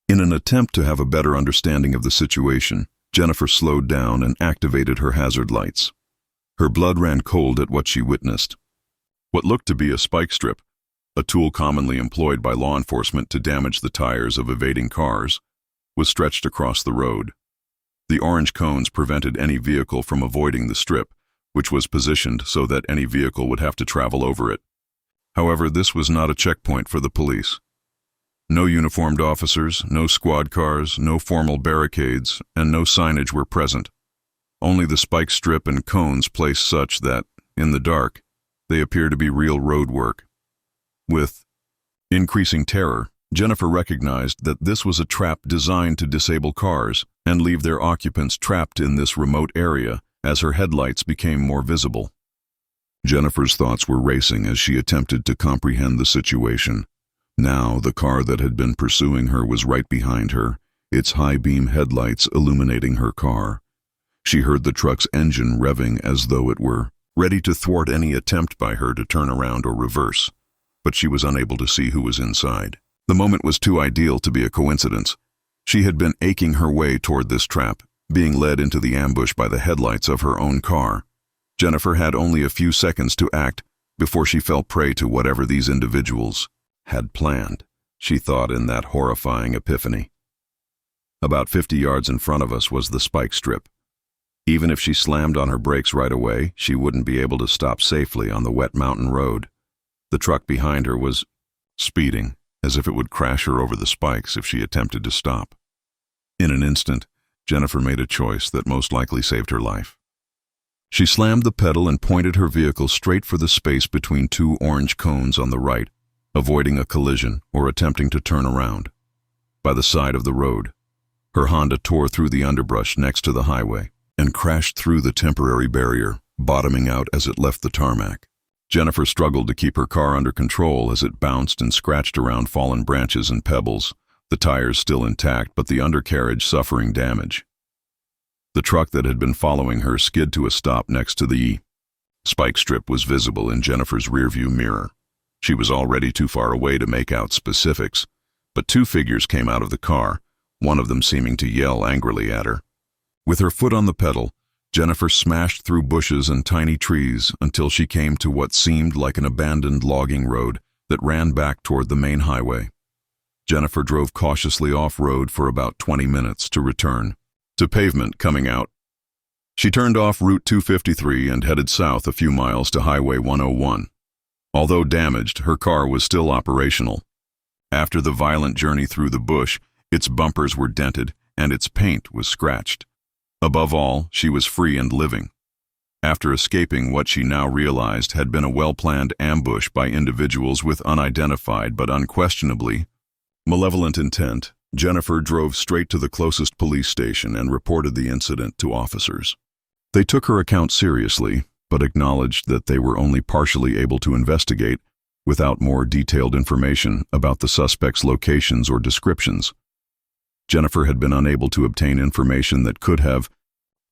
In an attempt to have a better understanding of the situation, Jennifer slowed down and activated her hazard lights. Her blood ran cold at what she witnessed. What looked to be a spike strip, a tool commonly employed by law enforcement to damage the tires of evading cars, was stretched across the road. The orange cones prevented any vehicle from avoiding the strip, which was positioned so that any vehicle would have to travel over it. However, this was not a checkpoint for the police. No uniformed officers, no squad cars, no formal barricades, and no signage were present. Only the spike strip and cones placed such that, in the dark, they appear to be real road work. With increasing terror, Jennifer recognized that this was a trap designed to disable cars and leave their occupants trapped in this remote area as her headlights became more visible. Jennifer's thoughts were racing as she attempted to comprehend the situation. Now the car that had been pursuing her was right behind her, its high-beam headlights illuminating her car. She heard the truck's engine revving as though it were ready to thwart any attempt by her to turn around or reverse, but she was unable to see who was inside. The moment was too ideal to be a coincidence. She had been aching her way toward this trap, being led into the ambush by the headlights of her own car. Jennifer had only a few seconds to act before she fell prey to whatever these individuals had planned, she thought in that horrifying epiphany. About 50 yards in front of us was the spike strip. Even if she slammed on her brakes right away, she wouldn't be able to stop safely on the wet mountain road. The truck behind her was speeding, as if it would crash her over the spikes if she attempted to stop. In an instant, Jennifer made a choice that most likely saved her life. She slammed the pedal and pointed her vehicle straight for the space between two orange cones on the right, avoiding a collision or attempting to turn around. By the side of the road, her Honda tore through the underbrush next to the highway and crashed through the temporary barrier, bottoming out as it left the tarmac. Jennifer struggled to keep her car under control as it bounced and scratched around fallen branches and pebbles, the tires still intact but the undercarriage suffering damage. The truck that had been following her skid to a stop next to the spike strip was visible in Jennifer's rearview mirror. She was already too far away to make out specifics, but two figures came out of the car, one of them seeming to yell angrily at her. With her foot on the pedal, Jennifer smashed through bushes and tiny trees until she came to what seemed like an abandoned logging road that ran back toward the main highway. Jennifer drove cautiously off-road for about 20 minutes to return to pavement coming out. She turned off Route 253 and headed south a few miles to Highway 101. Although damaged, her car was still operational. After the violent journey through the bush, its bumpers were dented and its paint was scratched. Above all, she was free and living. After escaping what she now realized had been a well-planned ambush by individuals with unidentified but unquestionably malevolent intent, Jennifer drove straight to the closest police station and reported the incident to officers. They took her account seriously, but acknowledged that they were only partially able to investigate without more detailed information about the suspects' locations or descriptions. Jennifer had been unable to obtain information that could have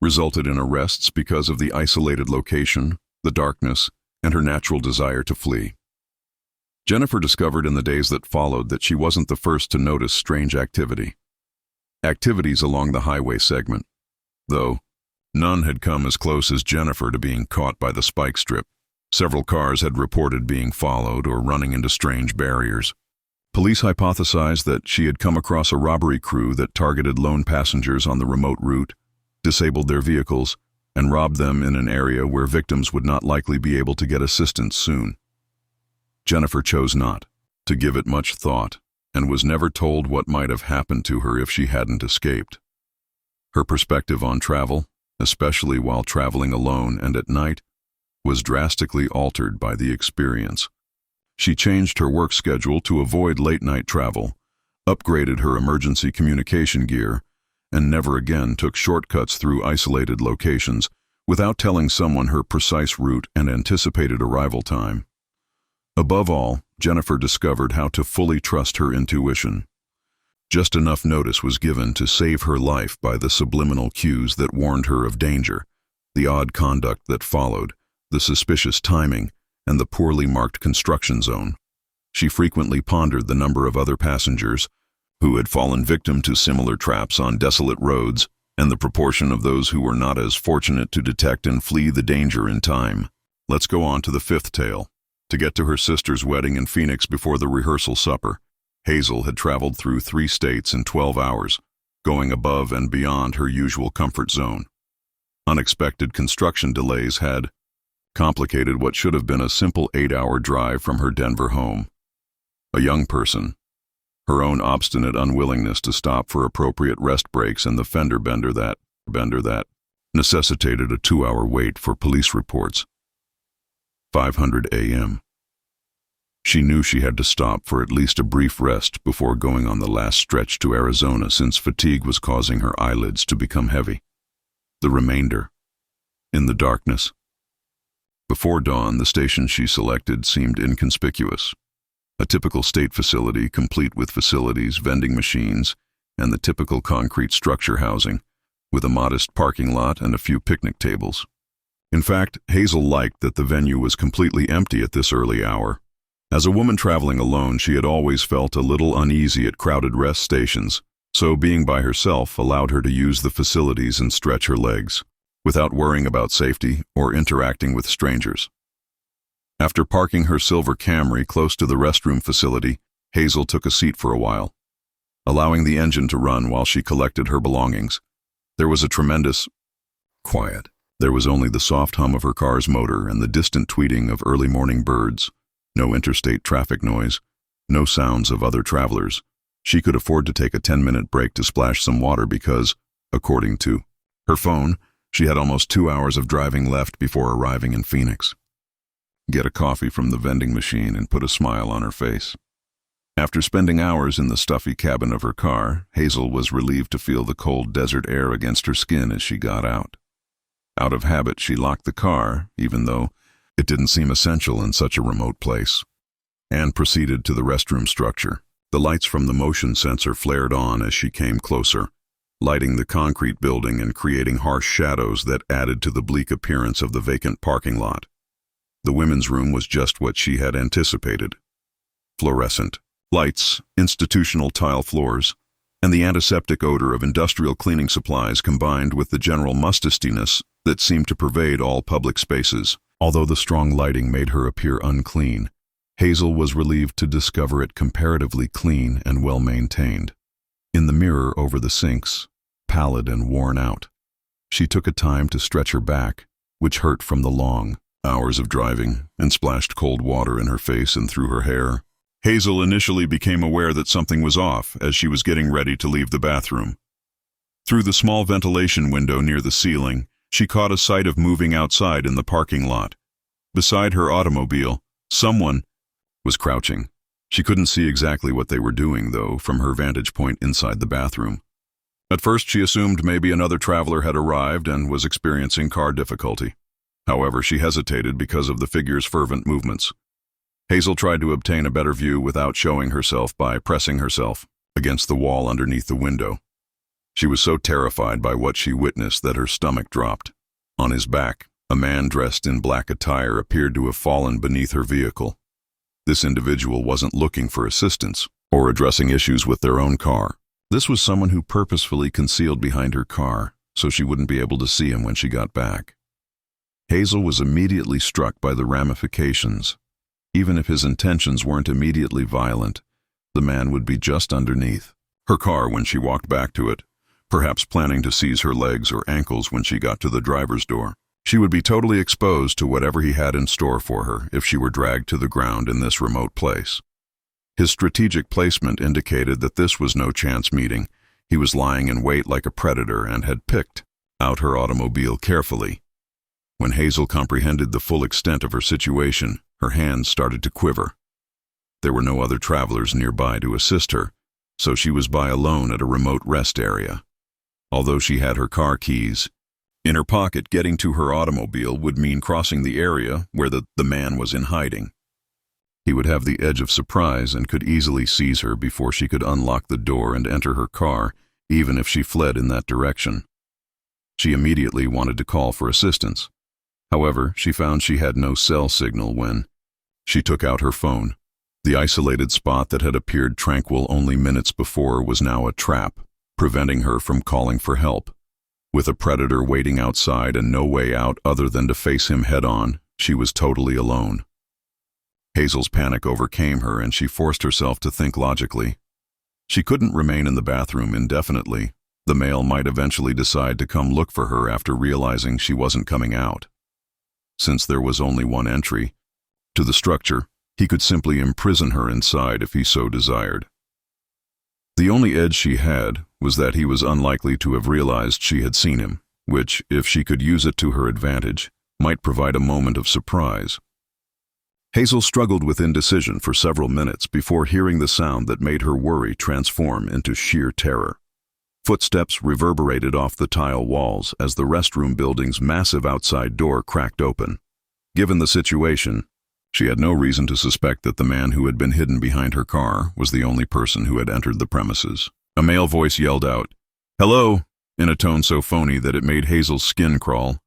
resulted in arrests because of the isolated location, the darkness, and her natural desire to flee. Jennifer discovered in the days that followed that she wasn't the first to notice strange activities along the highway segment, though none had come as close as Jennifer to being caught by the spike strip. Several cars had reported being followed or running into strange barriers. Police hypothesized that she had come across a robbery crew that targeted lone passengers on the remote route, disabled their vehicles, and robbed them in an area where victims would not likely be able to get assistance soon. Jennifer chose not to give it much thought and was never told what might have happened to her if she hadn't escaped. Her perspective on travel, especially while traveling alone and at night, was drastically altered by the experience. She changed her work schedule to avoid late-night travel, upgraded her emergency communication gear, and never again took shortcuts through isolated locations without telling someone her precise route and anticipated arrival time. Above all, Jennifer discovered how to fully trust her intuition. Just enough notice was given to save her life by the subliminal cues that warned her of danger, the odd conduct that followed, the suspicious timing, and the poorly marked construction zone. She frequently pondered the number of other passengers who had fallen victim to similar traps on desolate roads, and the proportion of those who were not as fortunate to detect and flee the danger in time. Let's go on to the fifth tale. To get to her sister's wedding in Phoenix before the rehearsal supper, Hazel had traveled through 3 states in 12 hours, going above and beyond her usual comfort zone. Unexpected construction delays had complicated what should have been a simple 8-hour drive from her Denver home. A young person, her own obstinate unwillingness to stop for appropriate rest breaks and the fender bender that necessitated a 2-hour wait for police reports. 5:00 a.m. She knew she had to stop for at least a brief rest before going on the last stretch to Arizona since fatigue was causing her eyelids to become heavy. The remainder, in the darkness. Before dawn, the station she selected seemed inconspicuous. A typical state facility, complete with facilities, vending machines, and the typical concrete structure housing, with a modest parking lot and a few picnic tables. In fact, Hazel liked that the venue was completely empty at this early hour. As a woman traveling alone, she had always felt a little uneasy at crowded rest stations, so being by herself allowed her to use the facilities and stretch her legs, without worrying about safety or interacting with strangers. After parking her silver Camry close to the restroom facility, Hazel took a seat for a while, allowing the engine to run while she collected her belongings. There was a tremendous quiet. There was only the soft hum of her car's motor and the distant tweeting of early morning birds. No interstate traffic noise, no sounds of other travelers. She could afford to take a 10-minute break to splash some water because, according to her phone, she had almost 2 hours of driving left before arriving in Phoenix. Get a coffee from the vending machine and put a smile on her face. After spending hours in the stuffy cabin of her car, Hazel was relieved to feel the cold desert air against her skin as she got out. Out of habit, she locked the car, even though it didn't seem essential in such a remote place, and proceeded to the restroom structure. The lights from the motion sensor flared on as she came closer, lighting the concrete building and creating harsh shadows that added to the bleak appearance of the vacant parking lot. The women's room was just what she had anticipated. Fluorescent lights, institutional tile floors, and the antiseptic odor of industrial cleaning supplies combined with the general mustiness that seemed to pervade all public spaces. Although the strong lighting made her appear unclean, Hazel was relieved to discover it comparatively clean and well-maintained. In the mirror over the sinks, pallid and worn out, she took a time to stretch her back, which hurt from the long hours of driving, and splashed cold water in her face and through her hair. Hazel initially became aware that something was off as she was getting ready to leave the bathroom. Through the small ventilation window near the ceiling, she caught a sight of moving outside in the parking lot. Beside her automobile, someone was crouching. She couldn't see exactly what they were doing, though, from her vantage point inside the bathroom. At first, she assumed maybe another traveler had arrived and was experiencing car difficulty. However, she hesitated because of the figure's fervent movements. Hazel tried to obtain a better view without showing herself by pressing herself against the wall underneath the window. She was so terrified by what she witnessed that her stomach dropped. On his back, a man dressed in black attire appeared to have fallen beneath her vehicle. This individual wasn't looking for assistance or addressing issues with their own car. This was someone who purposefully concealed behind her car so she wouldn't be able to see him when she got back. Hazel was immediately struck by the ramifications. Even if his intentions weren't immediately violent, the man would be just underneath her car when she walked back to it, perhaps planning to seize her legs or ankles when she got to the driver's door. She would be totally exposed to whatever he had in store for her if she were dragged to the ground in this remote place. His strategic placement indicated that this was no chance meeting. He was lying in wait like a predator and had picked out her automobile carefully. When Hazel comprehended the full extent of her situation, her hands started to quiver. There were no other travelers nearby to assist her, so she was by alone at a remote rest area. Although she had her car keys in her pocket, getting to her automobile would mean crossing the area where the man was in hiding. He would have the edge of surprise and could easily seize her before she could unlock the door and enter her car, even if she fled in that direction. She immediately wanted to call for assistance. However, she found she had no cell signal when she took out her phone. The isolated spot that had appeared tranquil only minutes before was now a trap, preventing her from calling for help. With a predator waiting outside and no way out other than to face him head-on, she was totally alone. Hazel's panic overcame her and she forced herself to think logically. She couldn't remain in the bathroom indefinitely. The male might eventually decide to come look for her after realizing she wasn't coming out. Since there was only one entry to the structure, he could simply imprison her inside if he so desired. The only edge she had was that he was unlikely to have realized she had seen him, which, if she could use it to her advantage, might provide a moment of surprise. Hazel struggled with indecision for several minutes before hearing the sound that made her worry transform into sheer terror. Footsteps reverberated off the tile walls as the restroom building's massive outside door cracked open. Given the situation, She had no reason to suspect that the man who had been hidden behind her car was the only person who had entered the premises. A male voice yelled out, "Hello," in a tone so phony that it made Hazel's skin crawl.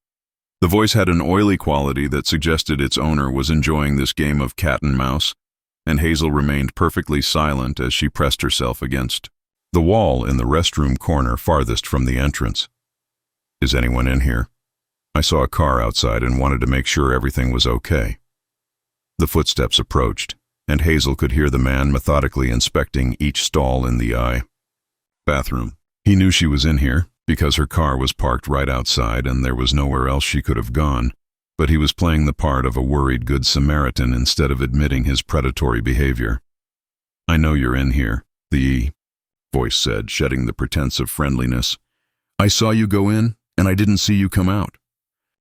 The voice had an oily quality that suggested its owner was enjoying this game of cat and mouse, and Hazel remained perfectly silent as she pressed herself against the wall in the restroom corner farthest from the entrance. "Is anyone in here? I saw a car outside and wanted to make sure everything was okay." The footsteps approached, and Hazel could hear the man methodically inspecting each stall in the bathroom. He knew she was in here because her car was parked right outside and there was nowhere else she could have gone, but he was playing the part of a worried Good Samaritan instead of admitting his predatory behavior. "I know you're in here," the voice said, shedding the pretense of friendliness. "I saw you go in, and I didn't see you come out."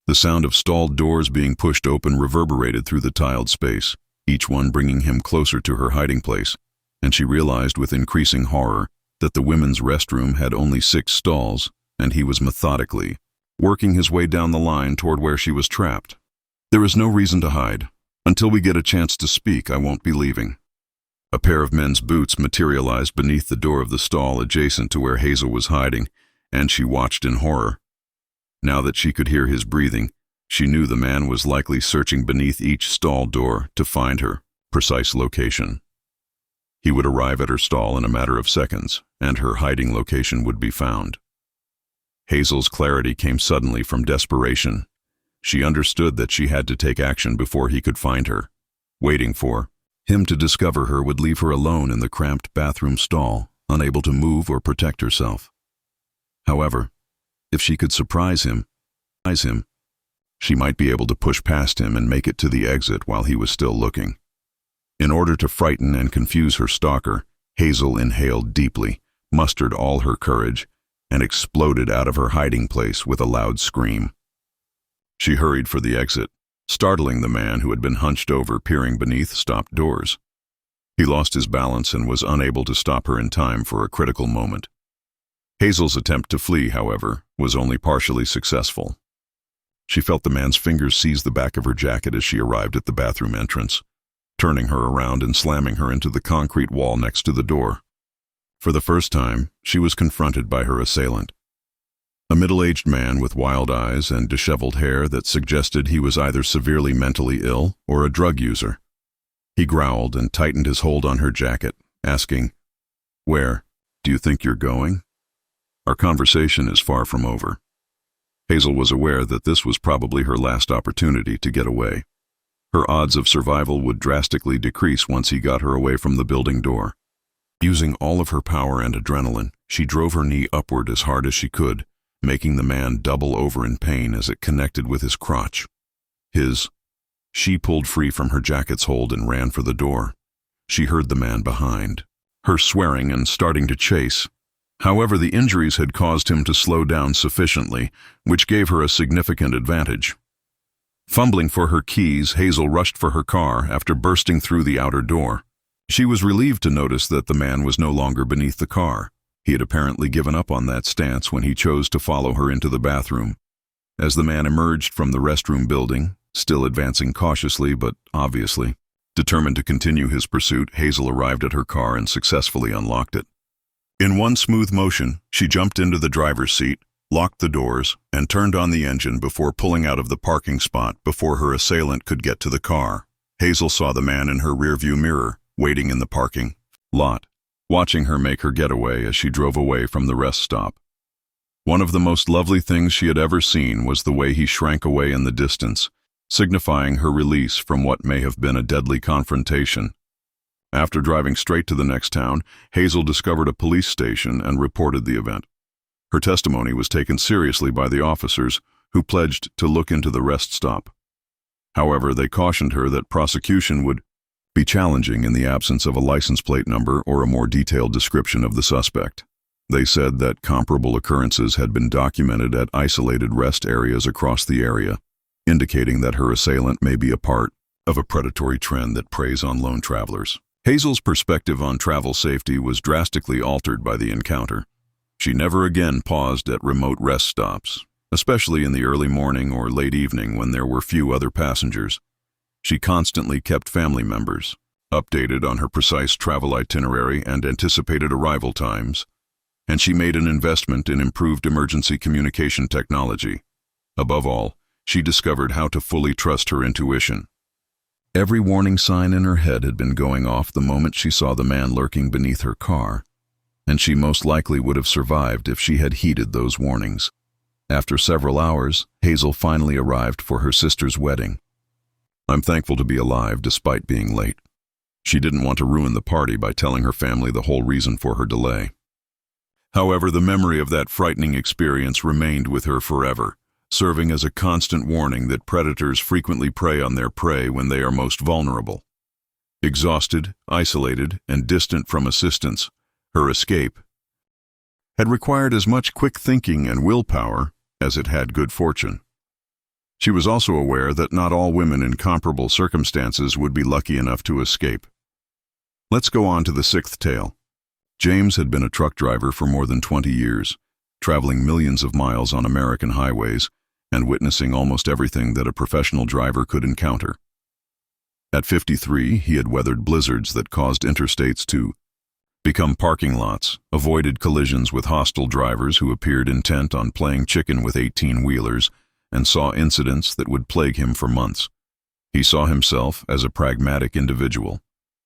The sound of stalled doors being pushed open reverberated through the tiled space, each one bringing him closer to her hiding place, and she realized with increasing horror that the women's restroom had only 6 stalls, and he was methodically working his way down the line toward where she was trapped. "There is no reason to hide. Until we get a chance to speak, I won't be leaving." A pair of men's boots materialized beneath the door of the stall adjacent to where Hazel was hiding, and she watched in horror. Now that she could hear his breathing, she knew the man was likely searching beneath each stall door to find her precise location. He would arrive at her stall in a matter of seconds, and her hiding location would be found. Hazel's clarity came suddenly from desperation. She understood that she had to take action before he could find her. Waiting for him to discover her would leave her alone in the cramped bathroom stall, unable to move or protect herself. However, if she could surprise him, she might be able to push past him and make it to the exit while he was still looking. In order to frighten and confuse her stalker, Hazel inhaled deeply, mustered all her courage, and exploded out of her hiding place with a loud scream. She hurried for the exit, startling the man who had been hunched over peering beneath stopped doors. He lost his balance and was unable to stop her in time for a critical moment. Hazel's attempt to flee, however, was only partially successful. She felt the man's fingers seize the back of her jacket as she arrived at the bathroom entrance, turning her around and slamming her into the concrete wall next to the door. For the first time, she was confronted by her assailant. A middle-aged man with wild eyes and disheveled hair that suggested he was either severely mentally ill or a drug user. He growled and tightened his hold on her jacket, asking, "Where do you think you're going? Our conversation is far from over." Hazel was aware that this was probably her last opportunity to get away. Her odds of survival would drastically decrease once he got her away from the building door. Using all of her power and adrenaline, she drove her knee upward as hard as she could, making the man double over in pain as it connected with his crotch. She pulled free from her jacket's hold and ran for the door. She heard the man behind her swearing and starting to chase. However, the injuries had caused him to slow down sufficiently, which gave her a significant advantage. Fumbling for her keys, Hazel rushed for her car after bursting through the outer door. She was relieved to notice that the man was no longer beneath the car. He had apparently given up on that stance when he chose to follow her into the bathroom. As the man emerged from the restroom building, still advancing cautiously but obviously determined to continue his pursuit, Hazel arrived at her car and successfully unlocked it. In one smooth motion, she jumped into the driver's seat, locked the doors, and turned on the engine before pulling out of the parking spot before her assailant could get to the car. Hazel saw the man in her rearview mirror, waiting in the parking lot, watching her make her getaway as she drove away from the rest stop. One of the most lovely things she had ever seen was the way he shrank away in the distance, signifying her release from what may have been a deadly confrontation. After driving straight to the next town, Hazel discovered a police station and reported the event. Her testimony was taken seriously by the officers, who pledged to look into the rest stop. However, they cautioned her that prosecution would be challenging in the absence of a license plate number or a more detailed description of the suspect. They said that comparable occurrences had been documented at isolated rest areas across the area, indicating that her assailant may be a part of a predatory trend that preys on lone travelers. Hazel's perspective on travel safety was drastically altered by the encounter. She never again paused at remote rest stops, especially in the early morning or late evening when there were few other passengers. She constantly kept family members updated on her precise travel itinerary and anticipated arrival times, and she made an investment in improved emergency communication technology. Above all, she discovered how to fully trust her intuition. Every warning sign in her head had been going off the moment she saw the man lurking beneath her car, and she most likely would have survived if she had heeded those warnings. After several hours, Hazel finally arrived for her sister's wedding. "I'm thankful to be alive despite being late." She didn't want to ruin the party by telling her family the whole reason for her delay. However, the memory of that frightening experience remained with her forever, serving as a constant warning that predators frequently prey on their prey when they are most vulnerable. Exhausted, isolated, and distant from assistance, her escape had required as much quick thinking and willpower as it had good fortune. She was also aware that not all women in comparable circumstances would be lucky enough to escape. Let's go on to the sixth tale. James had been a truck driver for more than 20 years, traveling millions of miles on American highways and witnessing almost everything that a professional driver could encounter. At 53, he had weathered blizzards that caused interstates to become parking lots, avoided collisions with hostile drivers who appeared intent on playing chicken with 18-wheelers, and saw incidents that would plague him for months. He saw himself as a pragmatic individual,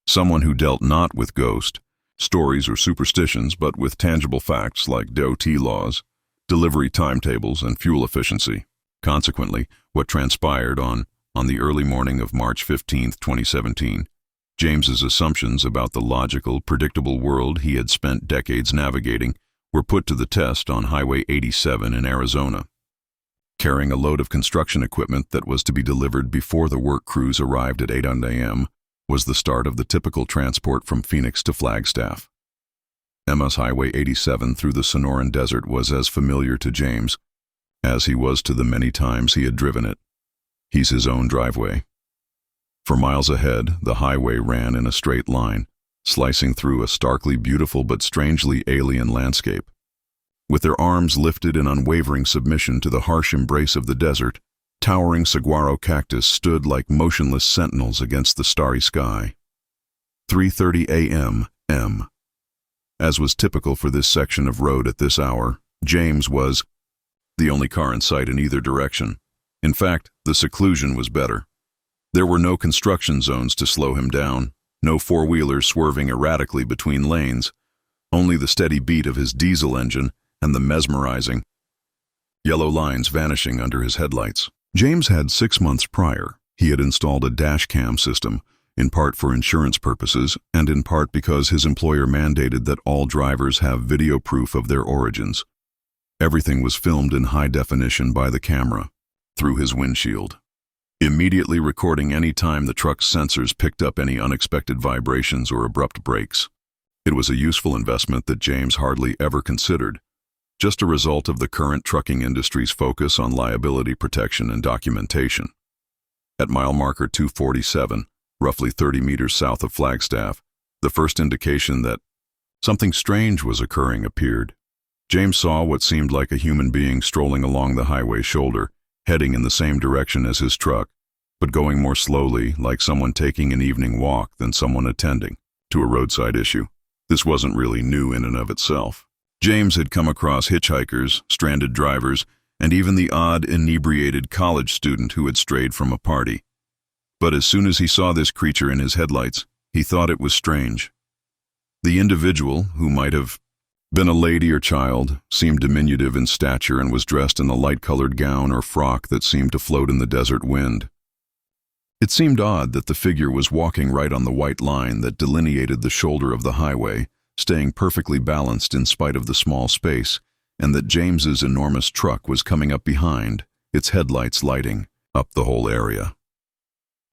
someone who dealt not with ghost stories or superstitions, but with tangible facts like DOT laws, delivery timetables, and fuel efficiency. Consequently, what transpired on the early morning of March 15, 2017, James's assumptions about the logical, predictable world he had spent decades navigating were put to the test on Highway 87 in Arizona. Carrying a load of construction equipment that was to be delivered before the work crews arrived at 8 a.m. was the start of the typical transport from Phoenix to Flagstaff. Emma's Highway 87 through the Sonoran Desert was as familiar to James as he was to the many times he had driven it. He's his own driveway. For miles ahead, the highway ran in a straight line, slicing through a starkly beautiful but strangely alien landscape. With their arms lifted in unwavering submission to the harsh embrace of the desert, towering saguaro cactus stood like motionless sentinels against the starry sky. 3:30 a.m. As was typical for this section of road at this hour, James was the only car in sight in either direction. In fact, the seclusion was better. There were no construction zones to slow him down, no four-wheelers swerving erratically between lanes, only the steady beat of his diesel engine and the mesmerizing yellow lines vanishing under his headlights. James had 6 months prior. He had installed a dash cam system, in part for insurance purposes and in part because his employer mandated that all drivers have video proof of their origins. Everything was filmed in high definition by the camera, through his windshield, immediately recording any time the truck's sensors picked up any unexpected vibrations or abrupt brakes. It was a useful investment that James hardly ever considered, just a result of the current trucking industry's focus on liability protection and documentation. At mile marker 247, roughly 30 meters south of Flagstaff, the first indication that something strange was occurring appeared. James saw what seemed like a human being strolling along the highway shoulder, heading in the same direction as his truck, but going more slowly, like someone taking an evening walk than someone attending to a roadside issue. This wasn't really new in and of itself. James had come across hitchhikers, stranded drivers, and even the odd, inebriated college student who had strayed from a party. But as soon as he saw this creature in his headlights, he thought it was strange. The individual, who might have been a lady or child, seemed diminutive in stature and was dressed in a light-colored gown or frock that seemed to float in the desert wind. It seemed odd that the figure was walking right on the white line that delineated the shoulder of the highway, staying perfectly balanced in spite of the small space, and that James's enormous truck was coming up behind, its headlights lighting up the whole area.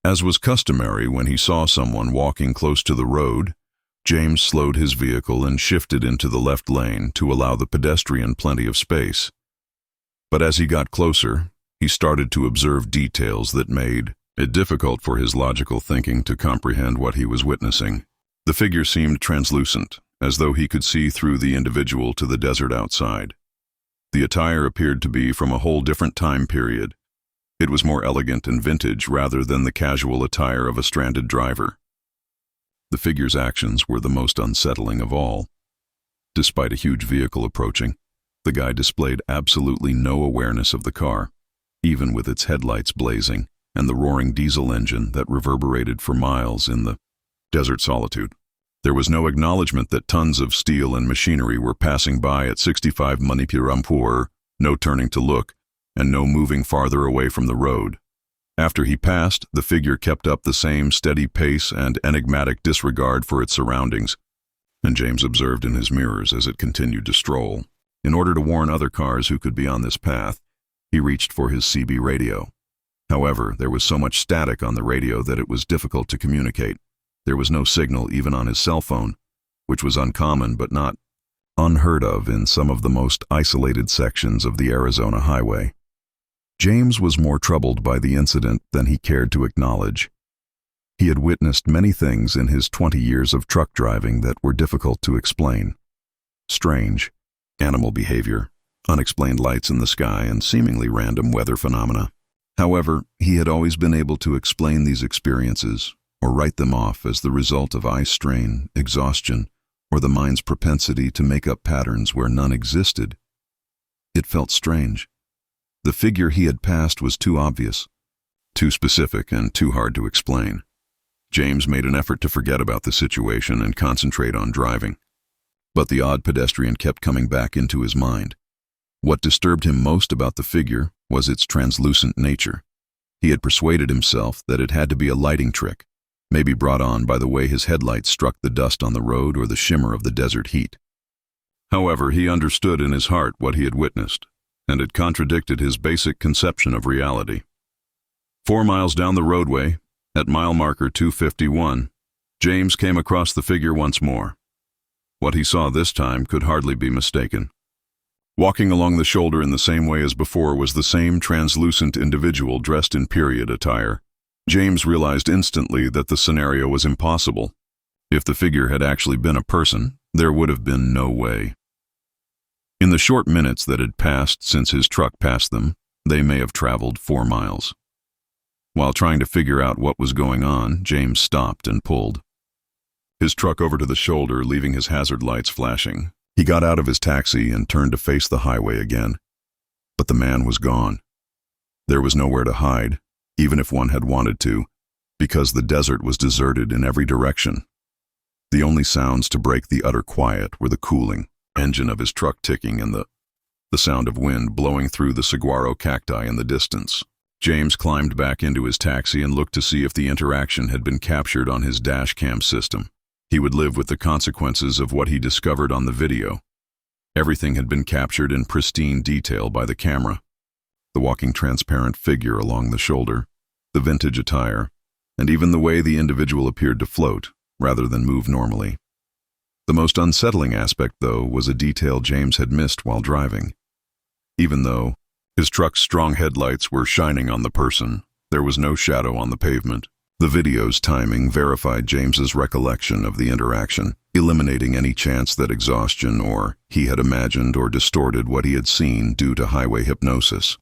As was customary when he saw someone walking close to the road, James slowed his vehicle and shifted into the left lane to allow the pedestrian plenty of space. But as he got closer, he started to observe details that made it difficult for his logical thinking to comprehend what he was witnessing. The figure seemed translucent, as though he could see through the individual to the desert outside. The attire appeared to be from a whole different time period. It was more elegant and vintage rather than the casual attire of a stranded driver. The figure's actions were the most unsettling of all. Despite a huge vehicle approaching, the guy displayed absolutely no awareness of the car, even with its headlights blazing and the roaring diesel engine that reverberated for miles in the desert solitude. There was no acknowledgement that tons of steel and machinery were passing by at 65 km/h, no turning to look, and no moving farther away from the road. After he passed, the figure kept up the same steady pace and enigmatic disregard for its surroundings, and James observed in his mirrors as it continued to stroll. In order to warn other cars who could be on this path, he reached for his CB radio. However, there was so much static on the radio that it was difficult to communicate. There was no signal even on his cell phone, which was uncommon but not unheard of in some of the most isolated sections of the Arizona highway. James was more troubled by the incident than he cared to acknowledge. He had witnessed many things in his 20 years of truck driving that were difficult to explain. Strange, animal behavior, unexplained lights in the sky, and seemingly random weather phenomena. However, he had always been able to explain these experiences or write them off as the result of eye strain, exhaustion, or the mind's propensity to make up patterns where none existed. It felt strange. The figure he had passed was too obvious, too specific, and too hard to explain. James made an effort to forget about the situation and concentrate on driving. But the odd pedestrian kept coming back into his mind. What disturbed him most about the figure was its translucent nature. He had persuaded himself that it had to be a lighting trick, maybe brought on by the way his headlights struck the dust on the road or the shimmer of the desert heat. However, he understood in his heart what he had witnessed, and it contradicted his basic conception of reality. 4 miles down the roadway, at mile marker 251, James came across the figure once more. What he saw this time could hardly be mistaken. Walking along the shoulder in the same way as before was the same translucent individual dressed in period attire. James realized instantly that the scenario was impossible. If the figure had actually been a person, there would have been no way. In the short minutes that had passed since his truck passed them, they may have traveled 4 miles. While trying to figure out what was going on, James stopped and pulled his truck over to the shoulder, leaving his hazard lights flashing. He got out of his taxi and turned to face the highway again. But the man was gone. There was nowhere to hide, even if one had wanted to, because the desert was deserted in every direction. The only sounds to break the utter quiet were the cooling engine of his truck ticking and the sound of wind blowing through the saguaro cacti in the distance. James climbed back into his taxi and looked to see if the interaction had been captured on his dash cam system. He would live with the consequences of what he discovered on the video. Everything had been captured in pristine detail by the camera. The walking transparent figure along the shoulder, the vintage attire, and even the way the individual appeared to float, rather than move normally. The most unsettling aspect, though, was a detail James had missed while driving. Even though his truck's strong headlights were shining on the person, there was no shadow on the pavement. The video's timing verified James's recollection of the interaction, eliminating any chance that exhaustion or he had imagined or distorted what he had seen due to highway hypnosis.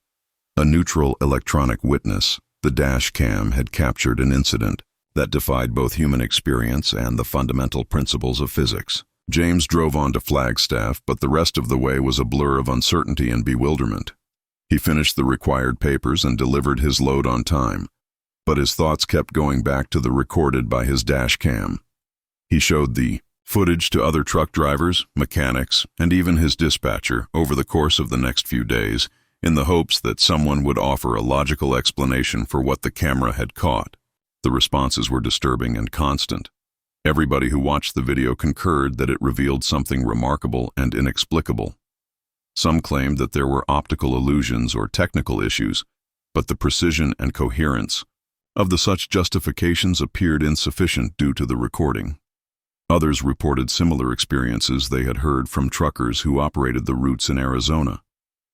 A neutral electronic witness, the dash cam had captured an incident that defied both human experience and the fundamental principles of physics. James drove on to Flagstaff, but the rest of the way was a blur of uncertainty and bewilderment. He finished the required papers and delivered his load on time, but his thoughts kept going back to the recorded by his dash cam. He showed the footage to other truck drivers, mechanics, and even his dispatcher over the course of the next few days, in the hopes that someone would offer a logical explanation for what the camera had caught. The responses were disturbing and constant. Everybody who watched the video concurred that it revealed something remarkable and inexplicable. Some claimed that there were optical illusions or technical issues, but the precision and coherence of such justifications appeared insufficient due to the recording. Others reported similar experiences they had heard from truckers who operated the routes in Arizona,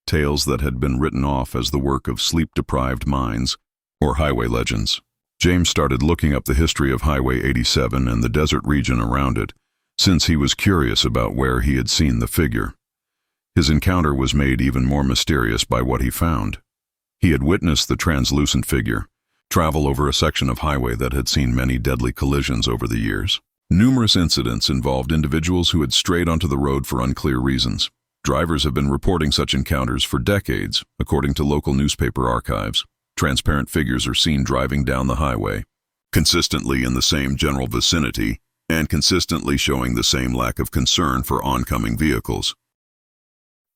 tales that had been written off as the work of sleep-deprived minds or highway legends. James started looking up the history of Highway 87 and the desert region around it, since he was curious about where he had seen the figure. His encounter was made even more mysterious by what he found. He had witnessed the translucent figure travel over a section of highway that had seen many deadly collisions over the years. Numerous incidents involved individuals who had strayed onto the road for unclear reasons. Drivers have been reporting such encounters for decades, according to local newspaper archives. Transparent figures are seen driving down the highway, consistently in the same general vicinity, and consistently showing the same lack of concern for oncoming vehicles.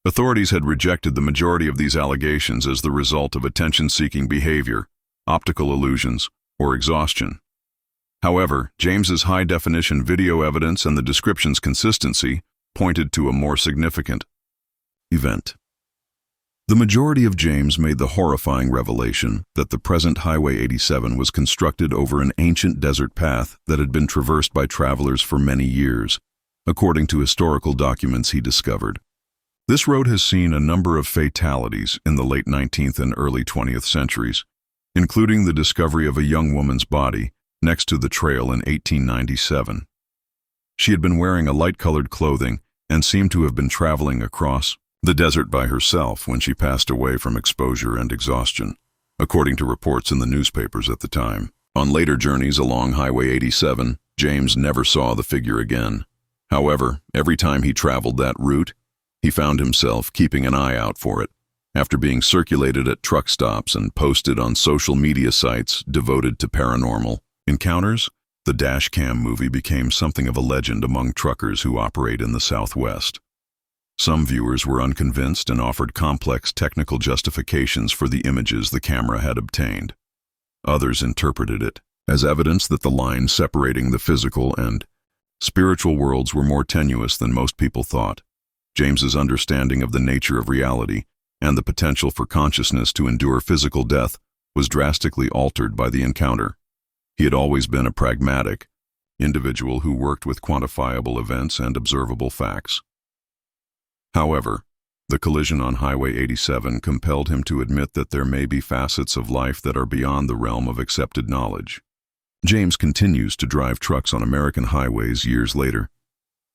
Authorities had rejected the majority of these allegations as the result of attention-seeking behavior, optical illusions, or exhaustion. However, James's high-definition video evidence and the description's consistency pointed to a more significant event. The majority of James made the horrifying revelation that the present Highway 87 was constructed over an ancient desert path that had been traversed by travelers for many years, according to historical documents he discovered. This road has seen a number of fatalities in the late 19th and early 20th centuries, including the discovery of a young woman's body next to the trail in 1897. She had been wearing a light-colored clothing and seemed to have been traveling across the desert by herself when she passed away from exposure and exhaustion, according to reports in the newspapers at the time. On later journeys along Highway 87, James never saw the figure again. However, every time he traveled that route, he found himself keeping an eye out for it. After being circulated at truck stops and posted on social media sites devoted to paranormal encounters, the Dashcam movie became something of a legend among truckers who operate in the Southwest. Some viewers were unconvinced and offered complex technical justifications for the images the camera had obtained. Others interpreted it as evidence that the lines separating the physical and spiritual worlds were more tenuous than most people thought. James's understanding of the nature of reality and the potential for consciousness to endure physical death was drastically altered by the encounter. He had always been a pragmatic individual who worked with quantifiable events and observable facts. However, the collision on Highway 87 compelled him to admit that there may be facets of life that are beyond the realm of accepted knowledge. James continues to drive trucks on American highways years later,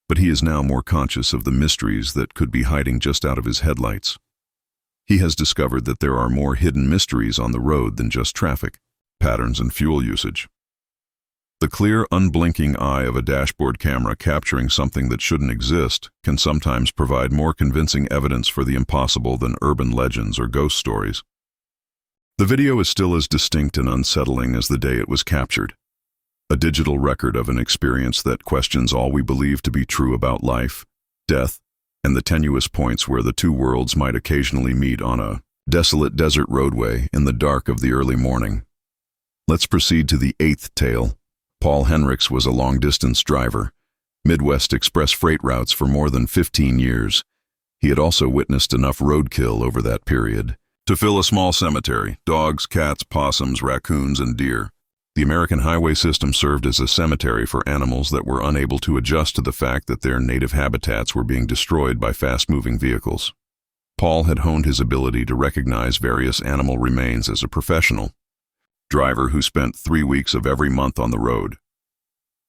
but he is now more conscious of the mysteries that could be hiding just out of his headlights. He has discovered that there are more hidden mysteries on the road than just traffic, patterns, and fuel usage. The clear, unblinking eye of a dashboard camera capturing something that shouldn't exist can sometimes provide more convincing evidence for the impossible than urban legends or ghost stories. The video is still as distinct and unsettling as the day it was captured, a digital record of an experience that questions all we believe to be true about life, death, and the tenuous points where the two worlds might occasionally meet on a desolate desert roadway in the dark of the early morning. Let's proceed to the eighth tale. Paul Henricks was a long-distance driver, Midwest Express freight routes for more than 15 years. He had also witnessed enough roadkill over that period to fill a small cemetery: dogs, cats, possums, raccoons, and deer. The American highway system served as a cemetery for animals that were unable to adjust to the fact that their native habitats were being destroyed by fast-moving vehicles. Paul had honed his ability to recognize various animal remains as a professional driver who spent 3 weeks of every month on the road.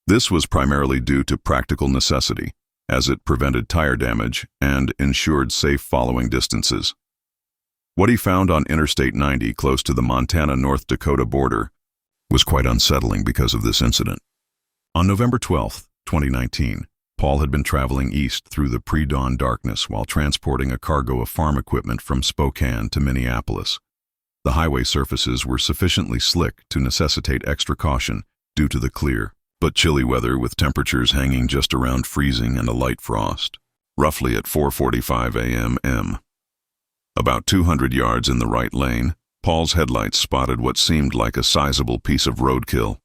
This was primarily due to practical necessity, as it prevented tire damage and ensured safe following distances. What he found on Interstate 90 close to the Montana-North Dakota border was quite unsettling because of this incident. On November 12, 2019, Paul had been traveling east through the pre-dawn darkness while transporting a cargo of farm equipment from Spokane to Minneapolis. The highway surfaces were sufficiently slick to necessitate extra caution due to the clear but chilly weather, with temperatures hanging just around freezing and a light frost, roughly at 4:45 a.m. About 200 yards in the right lane, Paul's headlights spotted what seemed like a sizable piece of roadkill.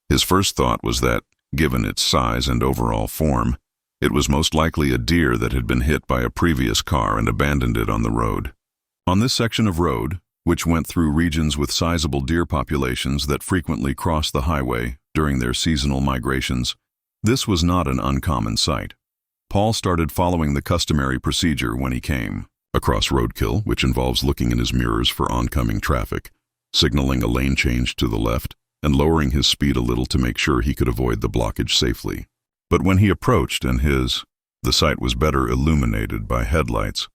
His first thought was that, given its size and overall form, it was most likely a deer that had been hit by a previous car and abandoned it on the road. On this section of road, which went through regions with sizable deer populations that frequently crossed the highway during their seasonal migrations, this was not an uncommon sight. Paul started following the customary procedure when he came across roadkill, which involves looking in his mirrors for oncoming traffic, signaling a lane change to the left, and lowering his speed a little to make sure he could avoid the blockage safely. But when he approached the site was better illuminated by headlights,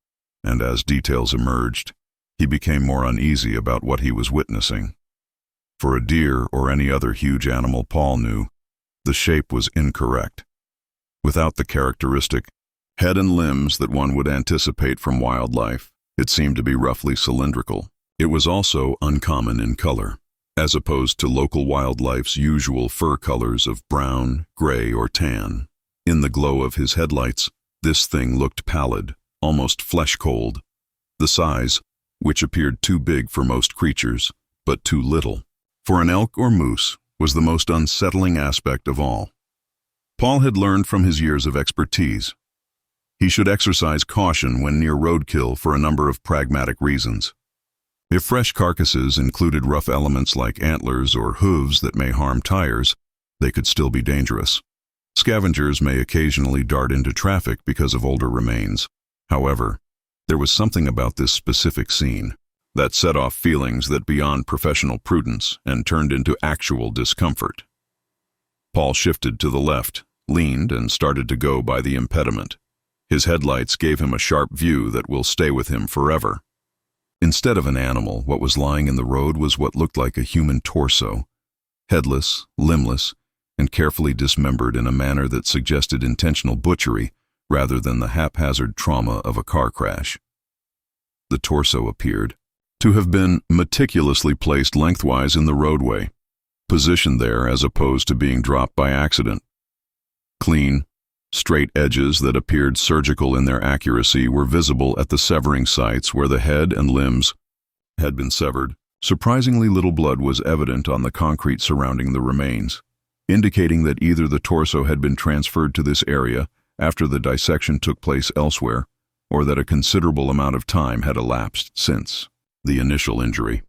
and as details emerged, he became more uneasy about what he was witnessing. For a deer or any other huge animal, Paul knew, the shape was incorrect. Without the characteristic head and limbs that one would anticipate from wildlife, it seemed to be roughly cylindrical. It was also uncommon in color, as opposed to local wildlife's usual fur colors of brown, gray, or tan. In the glow of his headlights, this thing looked pallid, almost flesh-cold. The size, which appeared too big for most creatures, but too little for an elk or moose, was the most unsettling aspect of all. Paul had learned from his years of expertise. He should exercise caution when near roadkill for a number of pragmatic reasons. If fresh carcasses included rough elements like antlers or hooves that may harm tires, they could still be dangerous. Scavengers may occasionally dart into traffic because of older remains. However, there was something about this specific scene that set off feelings that beyond professional prudence and turned into actual discomfort. Paul shifted to the left, leaned, and started to go by the impediment. His headlights gave him a sharp view that will stay with him forever. Instead of an animal, what was lying in the road was what looked like a human torso, headless, limbless, and carefully dismembered in a manner that suggested intentional butchery rather than the haphazard trauma of a car crash. The torso appeared to have been meticulously placed lengthwise in the roadway, positioned there as opposed to being dropped by accident. Clean, straight edges that appeared surgical in their accuracy were visible at the severing sites where the head and limbs had been severed. Surprisingly little blood was evident on the concrete surrounding the remains, indicating that either the torso had been transferred to this area after the dissection took place elsewhere, or that a considerable amount of time had elapsed since the initial injury.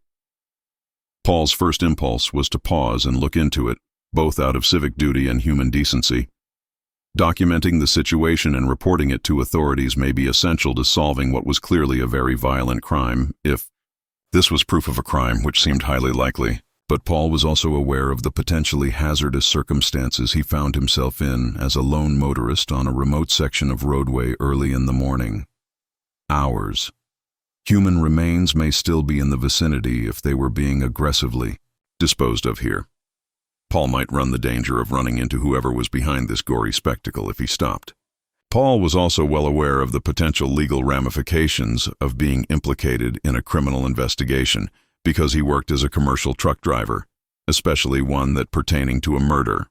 Paul's first impulse was to pause and look into it, both out of civic duty and human decency. Documenting the situation and reporting it to authorities may be essential to solving what was clearly a very violent crime, if this was proof of a crime, which seemed highly likely. But Paul was also aware of the potentially hazardous circumstances he found himself in as a lone motorist on a remote section of roadway early in the morning. Hours. Human remains may still be in the vicinity if they were being aggressively disposed of here. Paul might run the danger of running into whoever was behind this gory spectacle if he stopped. Paul was also well aware of the potential legal ramifications of being implicated in a criminal investigation because he worked as a commercial truck driver, especially one that pertaining to a murder.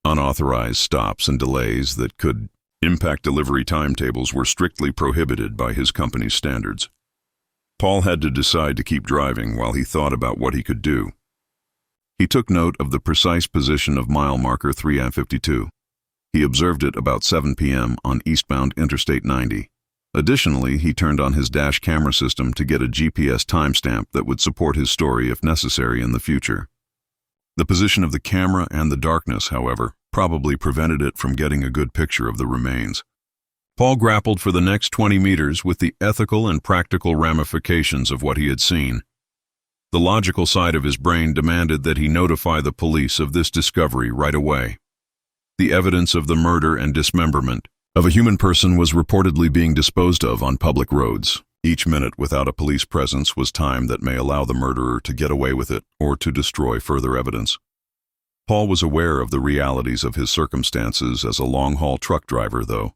Unauthorized stops and delays that could impact delivery timetables were strictly prohibited by his company's standards. Paul had to decide to keep driving while he thought about what he could do. He took note of the precise position of mile marker 352. He observed it about 7 p.m. on eastbound Interstate 90. Additionally, he turned on his dash camera system to get a GPS timestamp that would support his story if necessary in the future. The position of the camera and the darkness, however, probably prevented it from getting a good picture of the remains. Paul grappled for the next 20 meters with the ethical and practical ramifications of what he had seen. The logical side of his brain demanded that he notify the police of this discovery right away. The evidence of the murder and dismemberment of a human person was reportedly being disposed of on public roads. Each minute without a police presence was time that may allow the murderer to get away with it or to destroy further evidence. Paul was aware of the realities of his circumstances as a long-haul truck driver, though.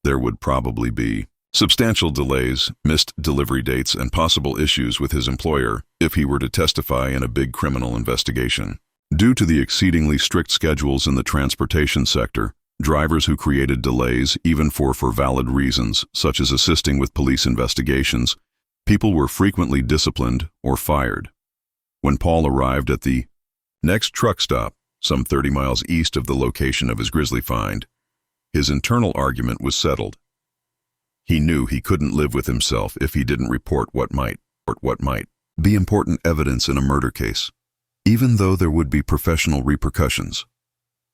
There would probably be substantial delays, missed delivery dates, and possible issues with his employer if he were to testify in a big criminal investigation. Due to the exceedingly strict schedules in the transportation sector, drivers who created delays, even for valid reasons, such as assisting with police investigations, people were frequently disciplined or fired. When Paul arrived at the next truck stop, some 30 miles east of the location of his grisly find, his internal argument was settled. He knew he couldn't live with himself if he didn't report what might be important evidence in a murder case, even though there would be professional repercussions.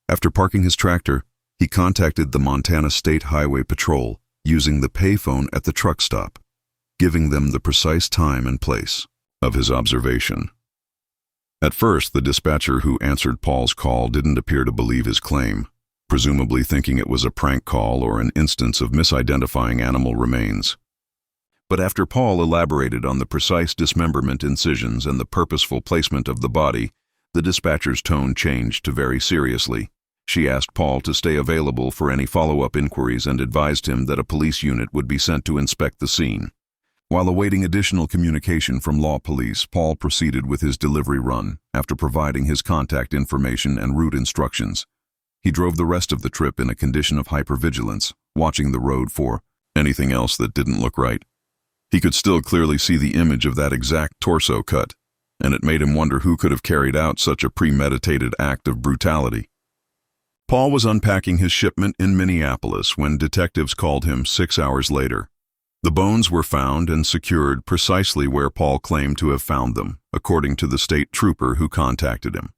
After parking his tractor, he contacted the Montana State Highway Patrol using the payphone at the truck stop, giving them the precise time and place of his observation. At first, the dispatcher who answered Paul's call didn't appear to believe his claim, presumably thinking it was a prank call or an instance of misidentifying animal remains. But after Paul elaborated on the precise dismemberment incisions and the purposeful placement of the body, the dispatcher's tone changed to very seriously. She asked Paul to stay available for any follow-up inquiries and advised him that a police unit would be sent to inspect the scene. While awaiting additional communication from law police, Paul proceeded with his delivery run after providing his contact information and route instructions. He drove the rest of the trip in a condition of hypervigilance, watching the road for anything else that didn't look right. He could still clearly see the image of that exact torso cut, and it made him wonder who could have carried out such a premeditated act of brutality. Paul was unpacking his shipment in Minneapolis when detectives called him 6 hours later. The bones were found and secured precisely where Paul claimed to have found them, according to the state trooper who contacted him.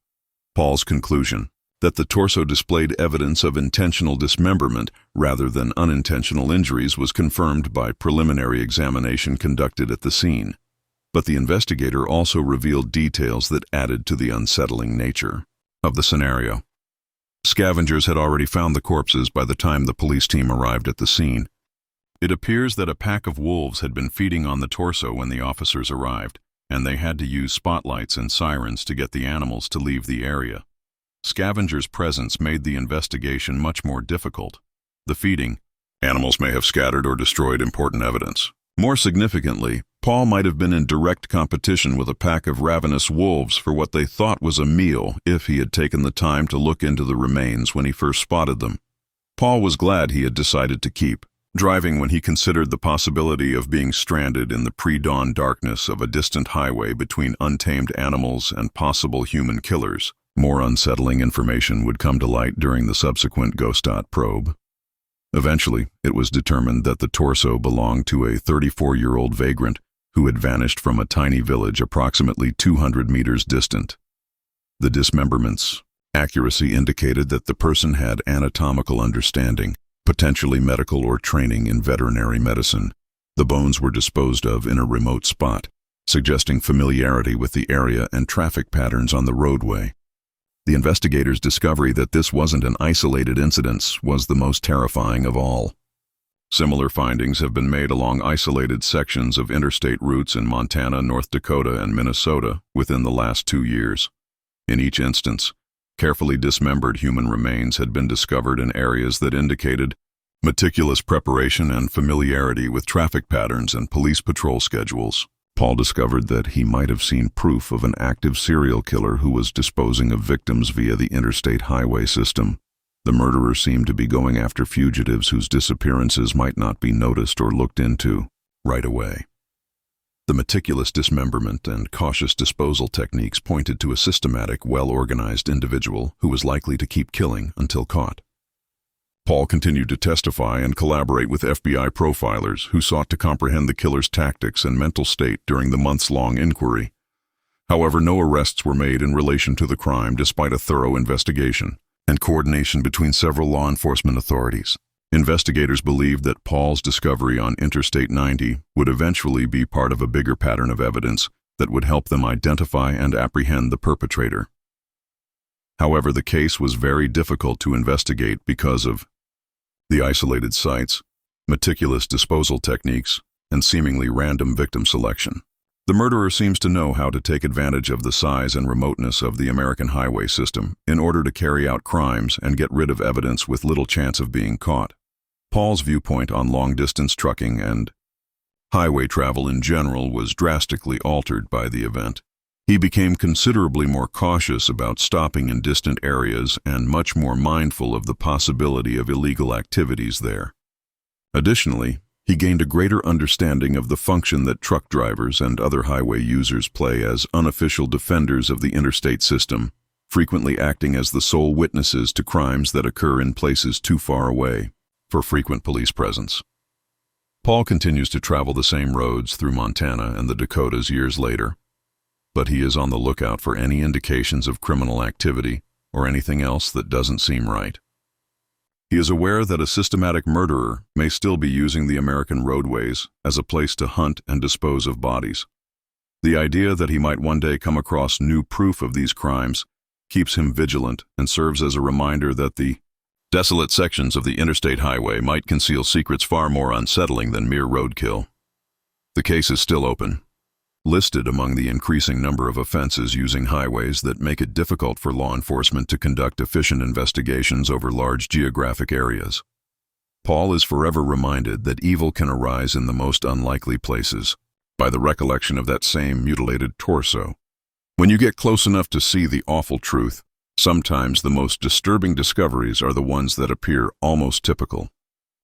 Paul's conclusion, that the torso displayed evidence of intentional dismemberment rather than unintentional injuries, was confirmed by preliminary examination conducted at the scene. But the investigator also revealed details that added to the unsettling nature of the scenario. Scavengers had already found the corpses by the time the police team arrived at the scene. It appears that a pack of wolves had been feeding on the torso when the officers arrived, and they had to use spotlights and sirens to get the animals to leave the area. Scavengers' presence made the investigation much more difficult. The feeding animals may have scattered or destroyed important evidence. More significantly, Paul might have been in direct competition with a pack of ravenous wolves for what they thought was a meal if he had taken the time to look into the remains when he first spotted them. Paul was glad he had decided to keep driving when he considered the possibility of being stranded in the pre-dawn darkness of a distant highway between untamed animals and possible human killers. More unsettling information would come to light during the subsequent Gostat probe. Eventually, it was determined that the torso belonged to a 34-year-old vagrant who had vanished from a tiny village approximately 200 meters distant. The dismemberment's accuracy indicated that the person had anatomical understanding, potentially medical or training in veterinary medicine. The bones were disposed of in a remote spot, suggesting familiarity with the area and traffic patterns on the roadway. The investigators' discovery that this wasn't an isolated incident was the most terrifying of all. Similar findings have been made along isolated sections of interstate routes in Montana, North Dakota, and Minnesota within the last 2 years. In each instance, carefully dismembered human remains had been discovered in areas that indicated meticulous preparation and familiarity with traffic patterns and police patrol schedules. Paul discovered that he might have seen proof of an active serial killer who was disposing of victims via the interstate highway system. The murderer seemed to be going after fugitives whose disappearances might not be noticed or looked into right away. The meticulous dismemberment and cautious disposal techniques pointed to a systematic, well-organized individual who was likely to keep killing until caught. Paul continued to testify and collaborate with FBI profilers who sought to comprehend the killer's tactics and mental state during the months-long inquiry. However, no arrests were made in relation to the crime despite a thorough investigation and coordination between several law enforcement authorities. Investigators believed that Paul's discovery on Interstate 90 would eventually be part of a bigger pattern of evidence that would help them identify and apprehend the perpetrator. However, the case was very difficult to investigate because of the isolated sites, meticulous disposal techniques, and seemingly random victim selection. The murderer seems to know how to take advantage of the size and remoteness of the American highway system in order to carry out crimes and get rid of evidence with little chance of being caught. Paul's viewpoint on long-distance trucking and highway travel in general was drastically altered by the event. He became considerably more cautious about stopping in distant areas and much more mindful of the possibility of illegal activities there. Additionally, he gained a greater understanding of the function that truck drivers and other highway users play as unofficial defenders of the interstate system, frequently acting as the sole witnesses to crimes that occur in places too far away for frequent police presence. Paul continues to travel the same roads through Montana and the Dakotas years later, but he is on the lookout for any indications of criminal activity or anything else that doesn't seem right. He is aware that a systematic murderer may still be using the American roadways as a place to hunt and dispose of bodies. The idea that he might one day come across new proof of these crimes keeps him vigilant and serves as a reminder that the desolate sections of the interstate highway might conceal secrets far more unsettling than mere roadkill. The case is still open, listed among the increasing number of offenses using highways that make it difficult for law enforcement to conduct efficient investigations over large geographic areas. Paul is forever reminded that evil can arise in the most unlikely places, by the recollection of that same mutilated torso. When you get close enough to see the awful truth, sometimes the most disturbing discoveries are the ones that appear almost typical.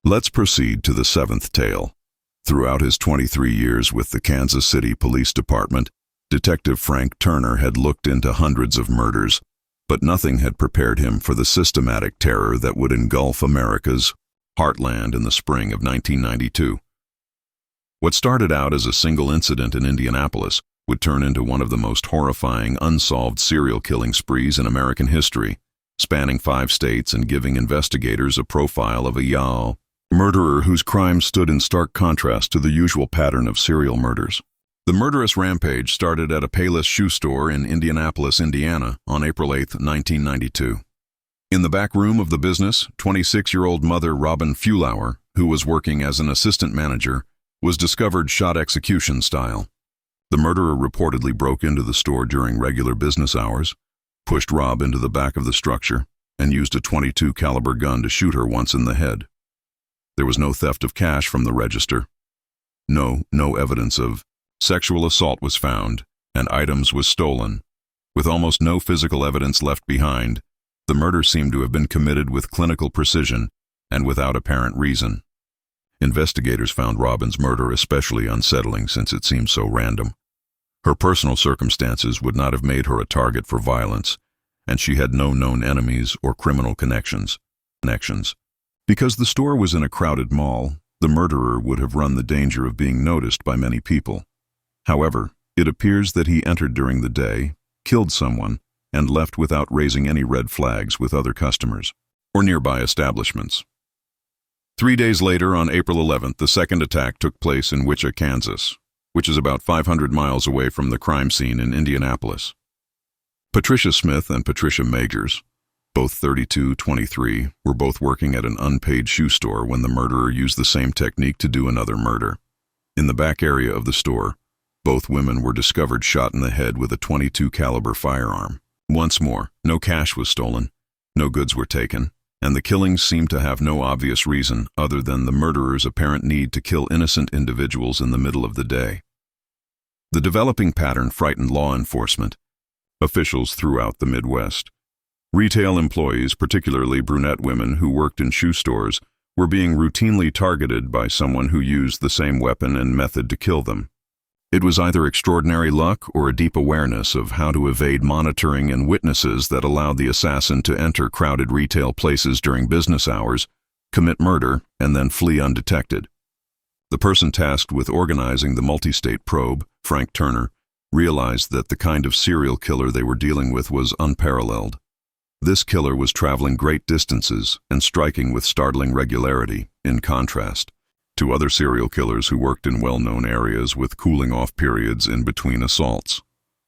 Let's proceed to the seventh tale. Throughout his 23 years with the Kansas City Police Department, Detective Frank Turner had looked into hundreds of murders, but nothing had prepared him for the systematic terror that would engulf America's heartland in the spring of 1992. What started out as a single incident in Indianapolis would turn into one of the most horrifying unsolved serial killing sprees in American history, spanning 5 states and giving investigators a profile of a murderer whose crimes stood in stark contrast to the usual pattern of serial murders. The murderous rampage started at a Payless shoe store in Indianapolis, Indiana, on April 8, 1992. In the back room of the business, 26-year-old mother Robin Fulauer, who was working as an assistant manager, was discovered shot execution style. The murderer reportedly broke into the store during regular business hours, pushed Rob into the back of the structure, and used a .22 caliber gun to shoot her once in the head. There was no theft of cash from the register. No evidence of sexual assault was found, and items was stolen. With almost no physical evidence left behind, the murder seemed to have been committed with clinical precision and without apparent reason. Investigators found Robin's murder especially unsettling since it seemed so random. Her personal circumstances would not have made her a target for violence, and she had no known enemies or criminal connections. Because the store was in a crowded mall, the murderer would have run the danger of being noticed by many people. However, it appears that he entered during the day, killed someone, and left without raising any red flags with other customers or nearby establishments. 3 days later, on April 11th, the second attack took place in Wichita, Kansas, which is about 500 miles away from the crime scene in Indianapolis. Patricia Smith and Patricia Magers, both 32-23, were both working at an unpaid shoe store when the murderer used the same technique to do another murder. In the back area of the store, both women were discovered shot in the head with a .22 caliber firearm. Once more, no cash was stolen, no goods were taken, and the killings seemed to have no obvious reason other than the murderer's apparent need to kill innocent individuals in the middle of the day. The developing pattern frightened law enforcement officials throughout the Midwest. Retail employees, particularly brunette women who worked in shoe stores, were being routinely targeted by someone who used the same weapon and method to kill them. It was either extraordinary luck or a deep awareness of how to evade monitoring and witnesses that allowed the assassin to enter crowded retail places during business hours, commit murder, and then flee undetected. The person tasked with organizing the multi-state probe, Frank Turner, realized that the kind of serial killer they were dealing with was unparalleled. This killer was traveling great distances and striking with startling regularity, in contrast to other serial killers who worked in well-known areas with cooling-off periods in between assaults.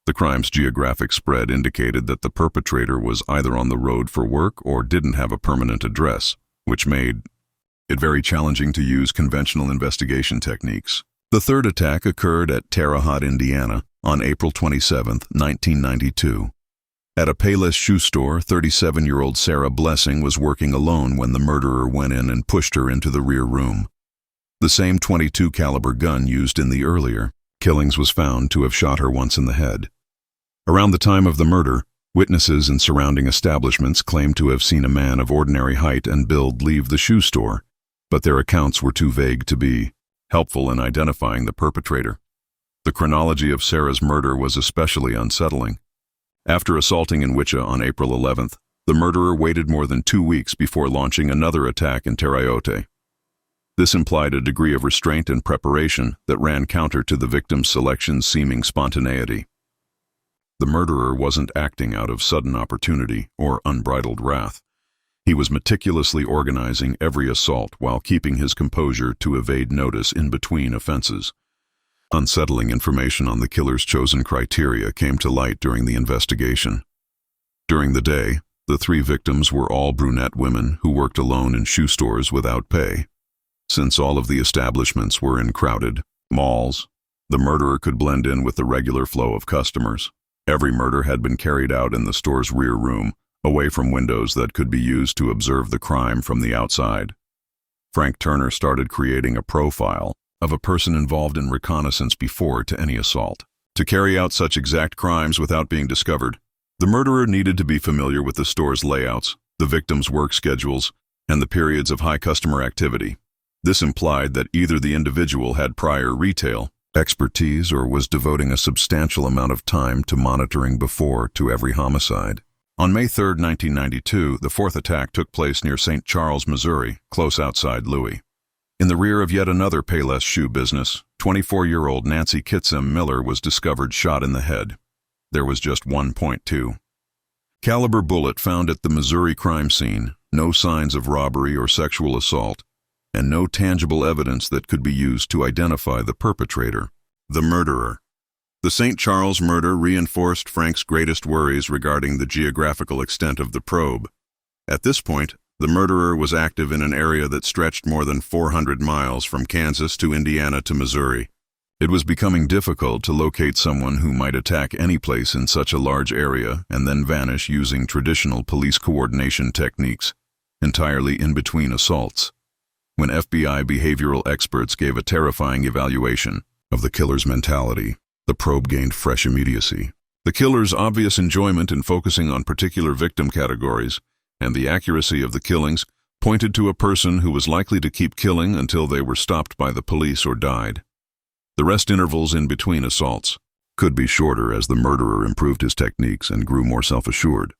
The crime's geographic spread indicated that the perpetrator was either on the road for work or didn't have a permanent address, which made it very challenging to use conventional investigation techniques. The third attack occurred at Terre Haute, Indiana, on April 27, 1992. At a Payless shoe store, 37-year-old Sarah Blessing was working alone when the murderer went in and pushed her into the rear room. The same .22 caliber gun used in the earlier killings was found to have shot her once in the head. Around the time of the murder, witnesses in surrounding establishments claimed to have seen a man of ordinary height and build leave the shoe store, but their accounts were too vague to be helpful in identifying the perpetrator. The chronology of Sarah's murder was especially unsettling. After assaulting in Wichita on April 11th, the murderer waited more than 2 weeks before launching another attack in Terre Haute. This implied a degree of restraint and preparation that ran counter to the victim's selection's seeming spontaneity. The murderer wasn't acting out of sudden opportunity or unbridled wrath. He was meticulously organizing every assault while keeping his composure to evade notice in between offenses. Unsettling information on the killer's chosen criteria came to light during the investigation. During the day, the 3 victims were all brunette women who worked alone in shoe stores without pay. Since all of the establishments were in crowded malls, The murderer could blend in with the regular flow of customers. Every murder had been carried out in the store's rear room, away from windows that could be used to observe the crime from the outside. Frank Turner started creating a profile of a person involved in reconnaissance before to any assault. To carry out such exact crimes without being discovered, the murderer needed to be familiar with the store's layouts, the victim's work schedules, and the periods of high customer activity. This implied that either the individual had prior retail expertise or was devoting a substantial amount of time to monitoring before to every homicide. On May 3, 1992, the fourth attack took place near St. Charles, Missouri, close outside Louis. In the rear of yet another Payless shoe business, 24-year-old Nancy Kitsam Miller was discovered shot in the head. There was just 1.2 caliber bullet found at the Missouri crime scene, no signs of robbery or sexual assault, and no tangible evidence that could be used to identify the perpetrator, the murderer. The St. Charles murder reinforced Frank's greatest worries regarding the geographical extent of the probe. At this point, the murderer was active in an area that stretched more than 400 miles from Kansas to Indiana to Missouri. It was becoming difficult to locate someone who might attack any place in such a large area and then vanish using traditional police coordination techniques, entirely in between assaults. When FBI behavioral experts gave a terrifying evaluation of the killer's mentality, the probe gained fresh immediacy. The killer's obvious enjoyment in focusing on particular victim categories and the accuracy of the killings pointed to a person who was likely to keep killing until they were stopped by the police or died. The rest intervals in between assaults could be shorter as the murderer improved his techniques and grew more self-assured.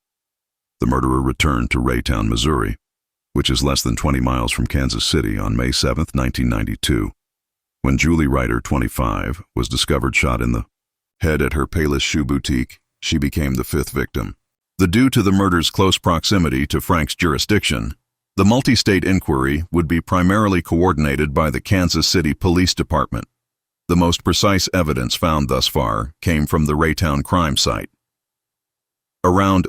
The murderer returned to Raytown, Missouri, which is less than 20 miles from Kansas City, on May 7, 1992. When Julie Ryder, 25, was discovered shot in the head at her Payless shoe boutique, she became the fifth victim. Due to the murder's close proximity to Frank's jurisdiction, the multi-state inquiry would be primarily coordinated by the Kansas City Police Department. The most precise evidence found thus far came from the Raytown crime site. Around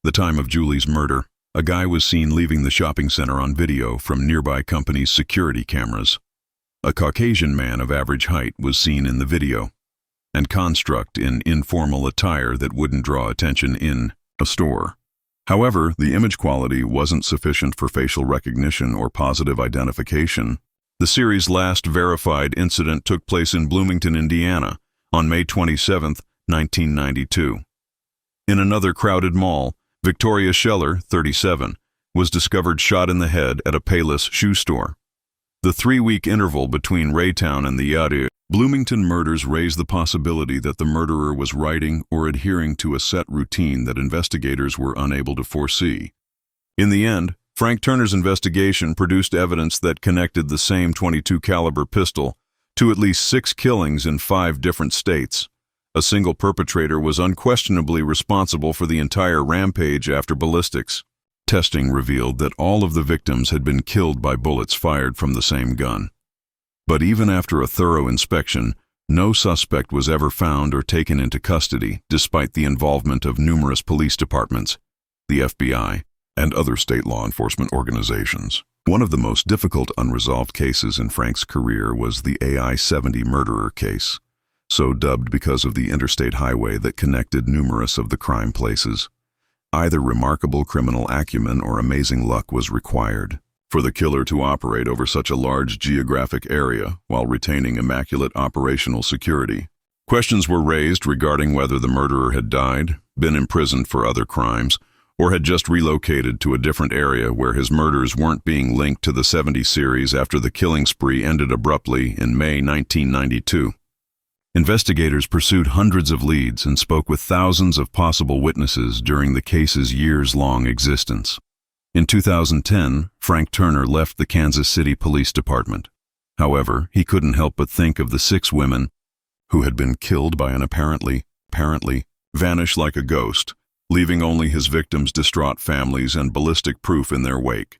the time of Julie's murder, a guy was seen leaving the shopping center on video from nearby companies' security cameras. A Caucasian man of average height was seen in the video, and construct in informal attire that wouldn't draw attention in a store. However, the image quality wasn't sufficient for facial recognition or positive identification. The series' last verified incident took place in Bloomington, Indiana, on May 27, 1992. In another crowded mall, Victoria Scheller, 37, was discovered shot in the head at a Payless shoe store. The 3-week interval between Raytown and the eerie Bloomington murders raised the possibility that the murderer was writing or adhering to a set routine that investigators were unable to foresee. In the end, Frank Turner's investigation produced evidence that connected the same .22 caliber pistol to at least 6 killings in 5 different states. A single perpetrator was unquestionably responsible for the entire rampage after ballistics. Testing revealed that all of the victims had been killed by bullets fired from the same gun. But even after a thorough inspection, no suspect was ever found or taken into custody, despite the involvement of numerous police departments, the FBI, and other state law enforcement organizations. One of the most difficult unresolved cases in Frank's career was the I-70 murderer case, so dubbed because of the interstate highway that connected numerous of the crime places. Either remarkable criminal acumen or amazing luck was required for the killer to operate over such a large geographic area while retaining immaculate operational security. Questions were raised regarding whether the murderer had died, been imprisoned for other crimes, or had just relocated to a different area where his murders weren't being linked to the 70 series after the killing spree ended abruptly in May 1992. Investigators pursued hundreds of leads and spoke with thousands of possible witnesses during the case's years-long existence. In 2010, Frank Turner left the Kansas City Police Department. However, he couldn't help but think of the 6 women who had been killed by an apparently vanish like a ghost, leaving only his victims' distraught families and ballistic proof in their wake.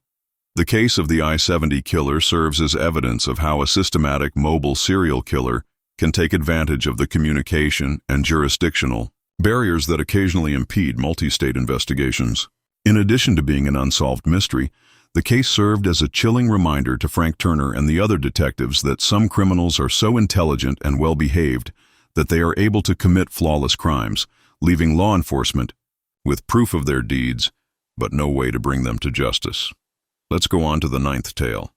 The case of the I-70 killer serves as evidence of how a systematic mobile serial killer can take advantage of the communication and jurisdictional barriers that occasionally impede multi-state investigations. In addition to being an unsolved mystery, The case served as a chilling reminder to Frank Turner and the other detectives that some criminals are so intelligent and well-behaved that they are able to commit flawless crimes, leaving law enforcement with proof of their deeds, but no way to bring them to justice. Let's go on to the ninth tale.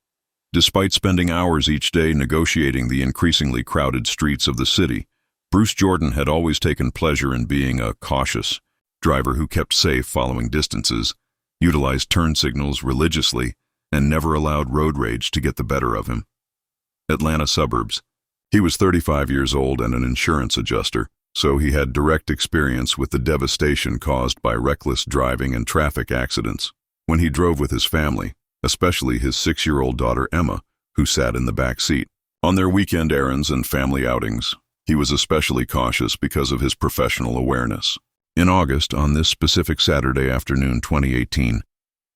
Despite spending hours each day negotiating the increasingly crowded streets of the city, Bruce Jordan had always taken pleasure in being a cautious driver who kept safe following distances, utilized turn signals religiously, and never allowed road rage to get the better of him. Atlanta suburbs. He was 35 years old and an insurance adjuster, so he had direct experience with the devastation caused by reckless driving and traffic accidents. When he drove with his family, especially his 6-year-old daughter Emma, who sat in the back seat, on their weekend errands and family outings, he was especially cautious because of his professional awareness. In August, on this specific Saturday afternoon 2018,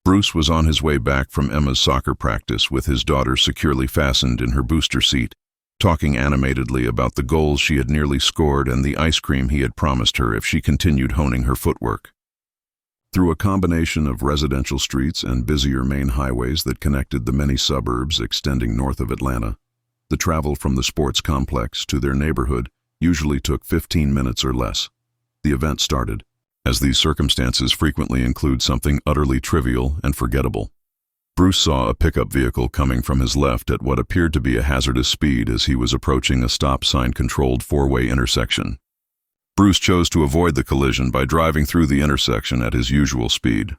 Bruce was on his way back from Emma's soccer practice with his daughter securely fastened in her booster seat, talking animatedly about the goals she had nearly scored and the ice cream he had promised her if she continued honing her footwork. Through a combination of residential streets and busier main highways that connected the many suburbs extending north of Atlanta, the travel from the sports complex to their neighborhood usually took 15 minutes or less. The event started, as these circumstances frequently include something utterly trivial and forgettable. Bruce saw a pickup vehicle coming from his left at what appeared to be a hazardous speed as he was approaching a stop sign-controlled four-way intersection. Bruce chose to avoid the collision by driving through the intersection at his usual speed.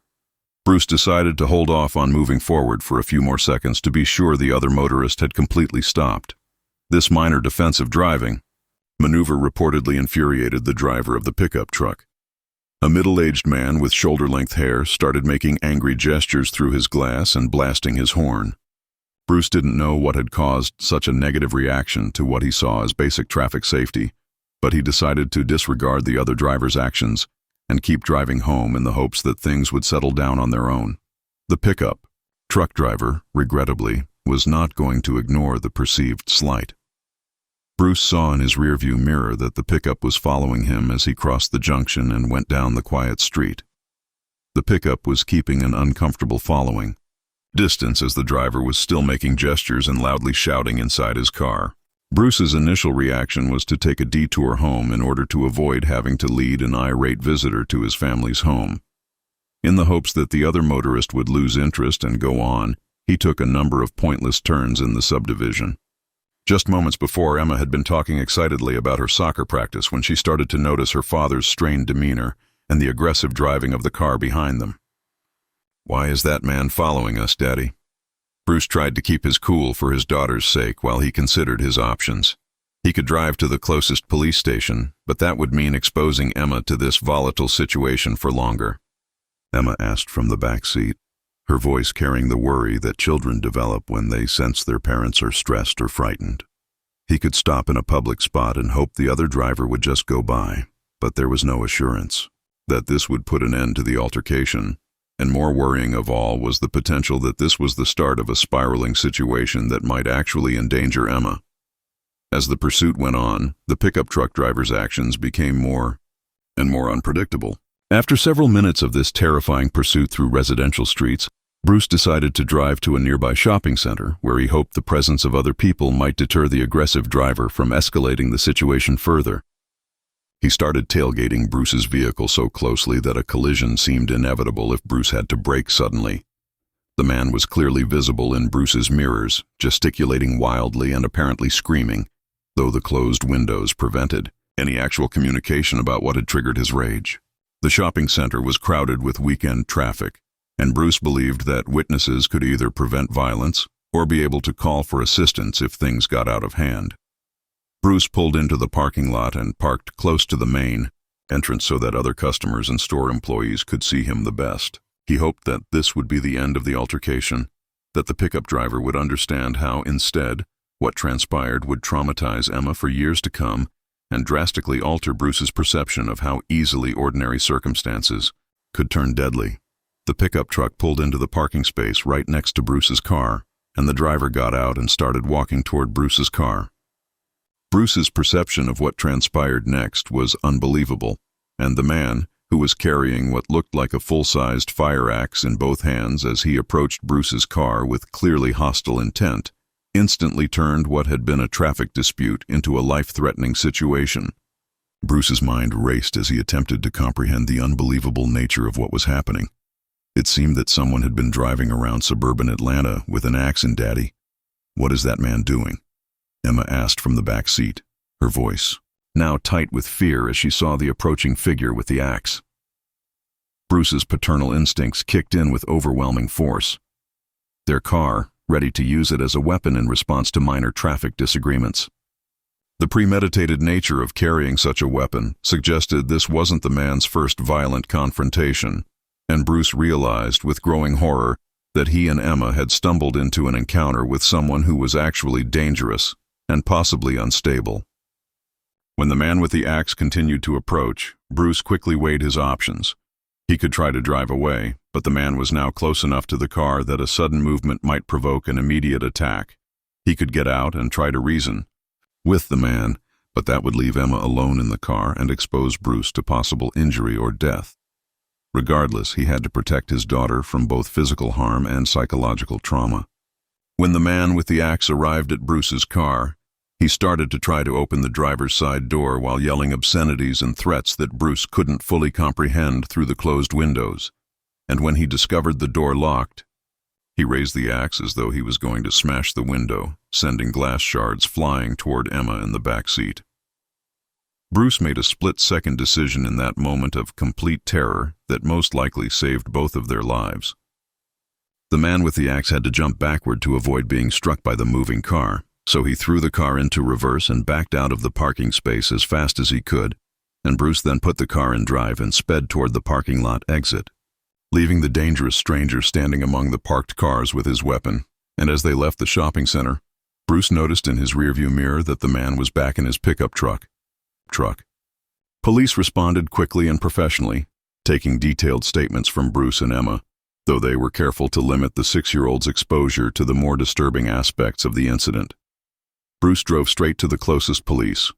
Bruce decided to hold off on moving forward for a few more seconds to be sure the other motorist had completely stopped. This minor defensive driving maneuver reportedly infuriated the driver of the pickup truck. A middle-aged man with shoulder-length hair started making angry gestures through his glass and blasting his horn. Bruce didn't know what had caused such a negative reaction to what he saw as basic traffic safety, but he decided to disregard the other driver's actions and keep driving home in the hopes that things would settle down on their own. The pickup truck driver, regrettably, was not going to ignore the perceived slight. Bruce saw in his rearview mirror that the pickup was following him as he crossed the junction and went down the quiet street. The pickup was keeping an uncomfortable following distance as the driver was still making gestures and loudly shouting inside his car. Bruce's initial reaction was to take a detour home in order to avoid having to lead an irate visitor to his family's home. In the hopes that the other motorist would lose interest and go on, he took a number of pointless turns in the subdivision. Just moments before, Emma had been talking excitedly about her soccer practice when she started to notice her father's strained demeanor and the aggressive driving of the car behind them. "Why is that man following us, Daddy?" Bruce tried to keep his cool for his daughter's sake while he considered his options. He could drive to the closest police station, but that would mean exposing Emma to this volatile situation for longer. Emma asked from the back seat, her voice carrying the worry that children develop when they sense their parents are stressed or frightened. He could stop in a public spot and hope the other driver would just go by, but there was no assurance that this would put an end to the altercation, and more worrying of all was the potential that this was the start of a spiraling situation that might actually endanger Emma. As the pursuit went on, the pickup truck driver's actions became more and more unpredictable. After several minutes of this terrifying pursuit through residential streets, Bruce decided to drive to a nearby shopping center where he hoped the presence of other people might deter the aggressive driver from escalating the situation further. He started tailgating Bruce's vehicle so closely that a collision seemed inevitable if Bruce had to brake suddenly. The man was clearly visible in Bruce's mirrors, gesticulating wildly and apparently screaming, though the closed windows prevented any actual communication about what had triggered his rage. The shopping center was crowded with weekend traffic, and Bruce believed that witnesses could either prevent violence or be able to call for assistance if things got out of hand. Bruce pulled into the parking lot and parked close to the main entrance so that other customers and store employees could see him the best. He hoped that this would be the end of the altercation, that the pickup driver would understand how, instead, what transpired would traumatize Emma for years to come and drastically alter Bruce's perception of how easily ordinary circumstances could turn deadly. The pickup truck pulled into the parking space right next to Bruce's car, and the driver got out and started walking toward Bruce's car. Bruce's perception of what transpired next was unbelievable, and the man, who was carrying what looked like a full-sized fire axe in both hands as he approached Bruce's car with clearly hostile intent, instantly turned what had been a traffic dispute into a life-threatening situation. Bruce's mind raced as he attempted to comprehend the unbelievable nature of what was happening. It seemed that someone had been driving around suburban Atlanta with an axe in daddy. "What is that man doing?" Emma asked from the back seat, her voice now tight with fear as she saw the approaching figure with the axe. Bruce's paternal instincts kicked in with overwhelming force. Their car, ready to use it as a weapon in response to minor traffic disagreements. The premeditated nature of carrying such a weapon suggested this wasn't the man's first violent confrontation, and Bruce realized with growing horror that he and Emma had stumbled into an encounter with someone who was actually dangerous and possibly unstable. When the man with the axe continued to approach, Bruce quickly weighed his options. He could try to drive away, but the man was now close enough to the car that a sudden movement might provoke an immediate attack. He could get out and try to reason with the man, but that would leave Emma alone in the car and expose Bruce to possible injury or death. Regardless, he had to protect his daughter from both physical harm and psychological trauma. When the man with the axe arrived at Bruce's car, he started to try to open the driver's side door while yelling obscenities and threats that Bruce couldn't fully comprehend through the closed windows. And when he discovered the door locked, he raised the axe as though he was going to smash the window, sending glass shards flying toward Emma in the back seat. Bruce made a split-second decision in that moment of complete terror that most likely saved both of their lives. The man with the axe had to jump backward to avoid being struck by the moving car, so he threw the car into reverse and backed out of the parking space as fast as he could, and Bruce then put the car in drive and sped toward the parking lot exit, leaving the dangerous stranger standing among the parked cars with his weapon. And as they left the shopping center, Bruce noticed in his rearview mirror that the man was back in his pickup truck. Police responded quickly and professionally, taking detailed statements from Bruce and Emma, though they were careful to limit the 6-year-old's exposure to the more disturbing aspects of the incident. Bruce drove straight to the closest police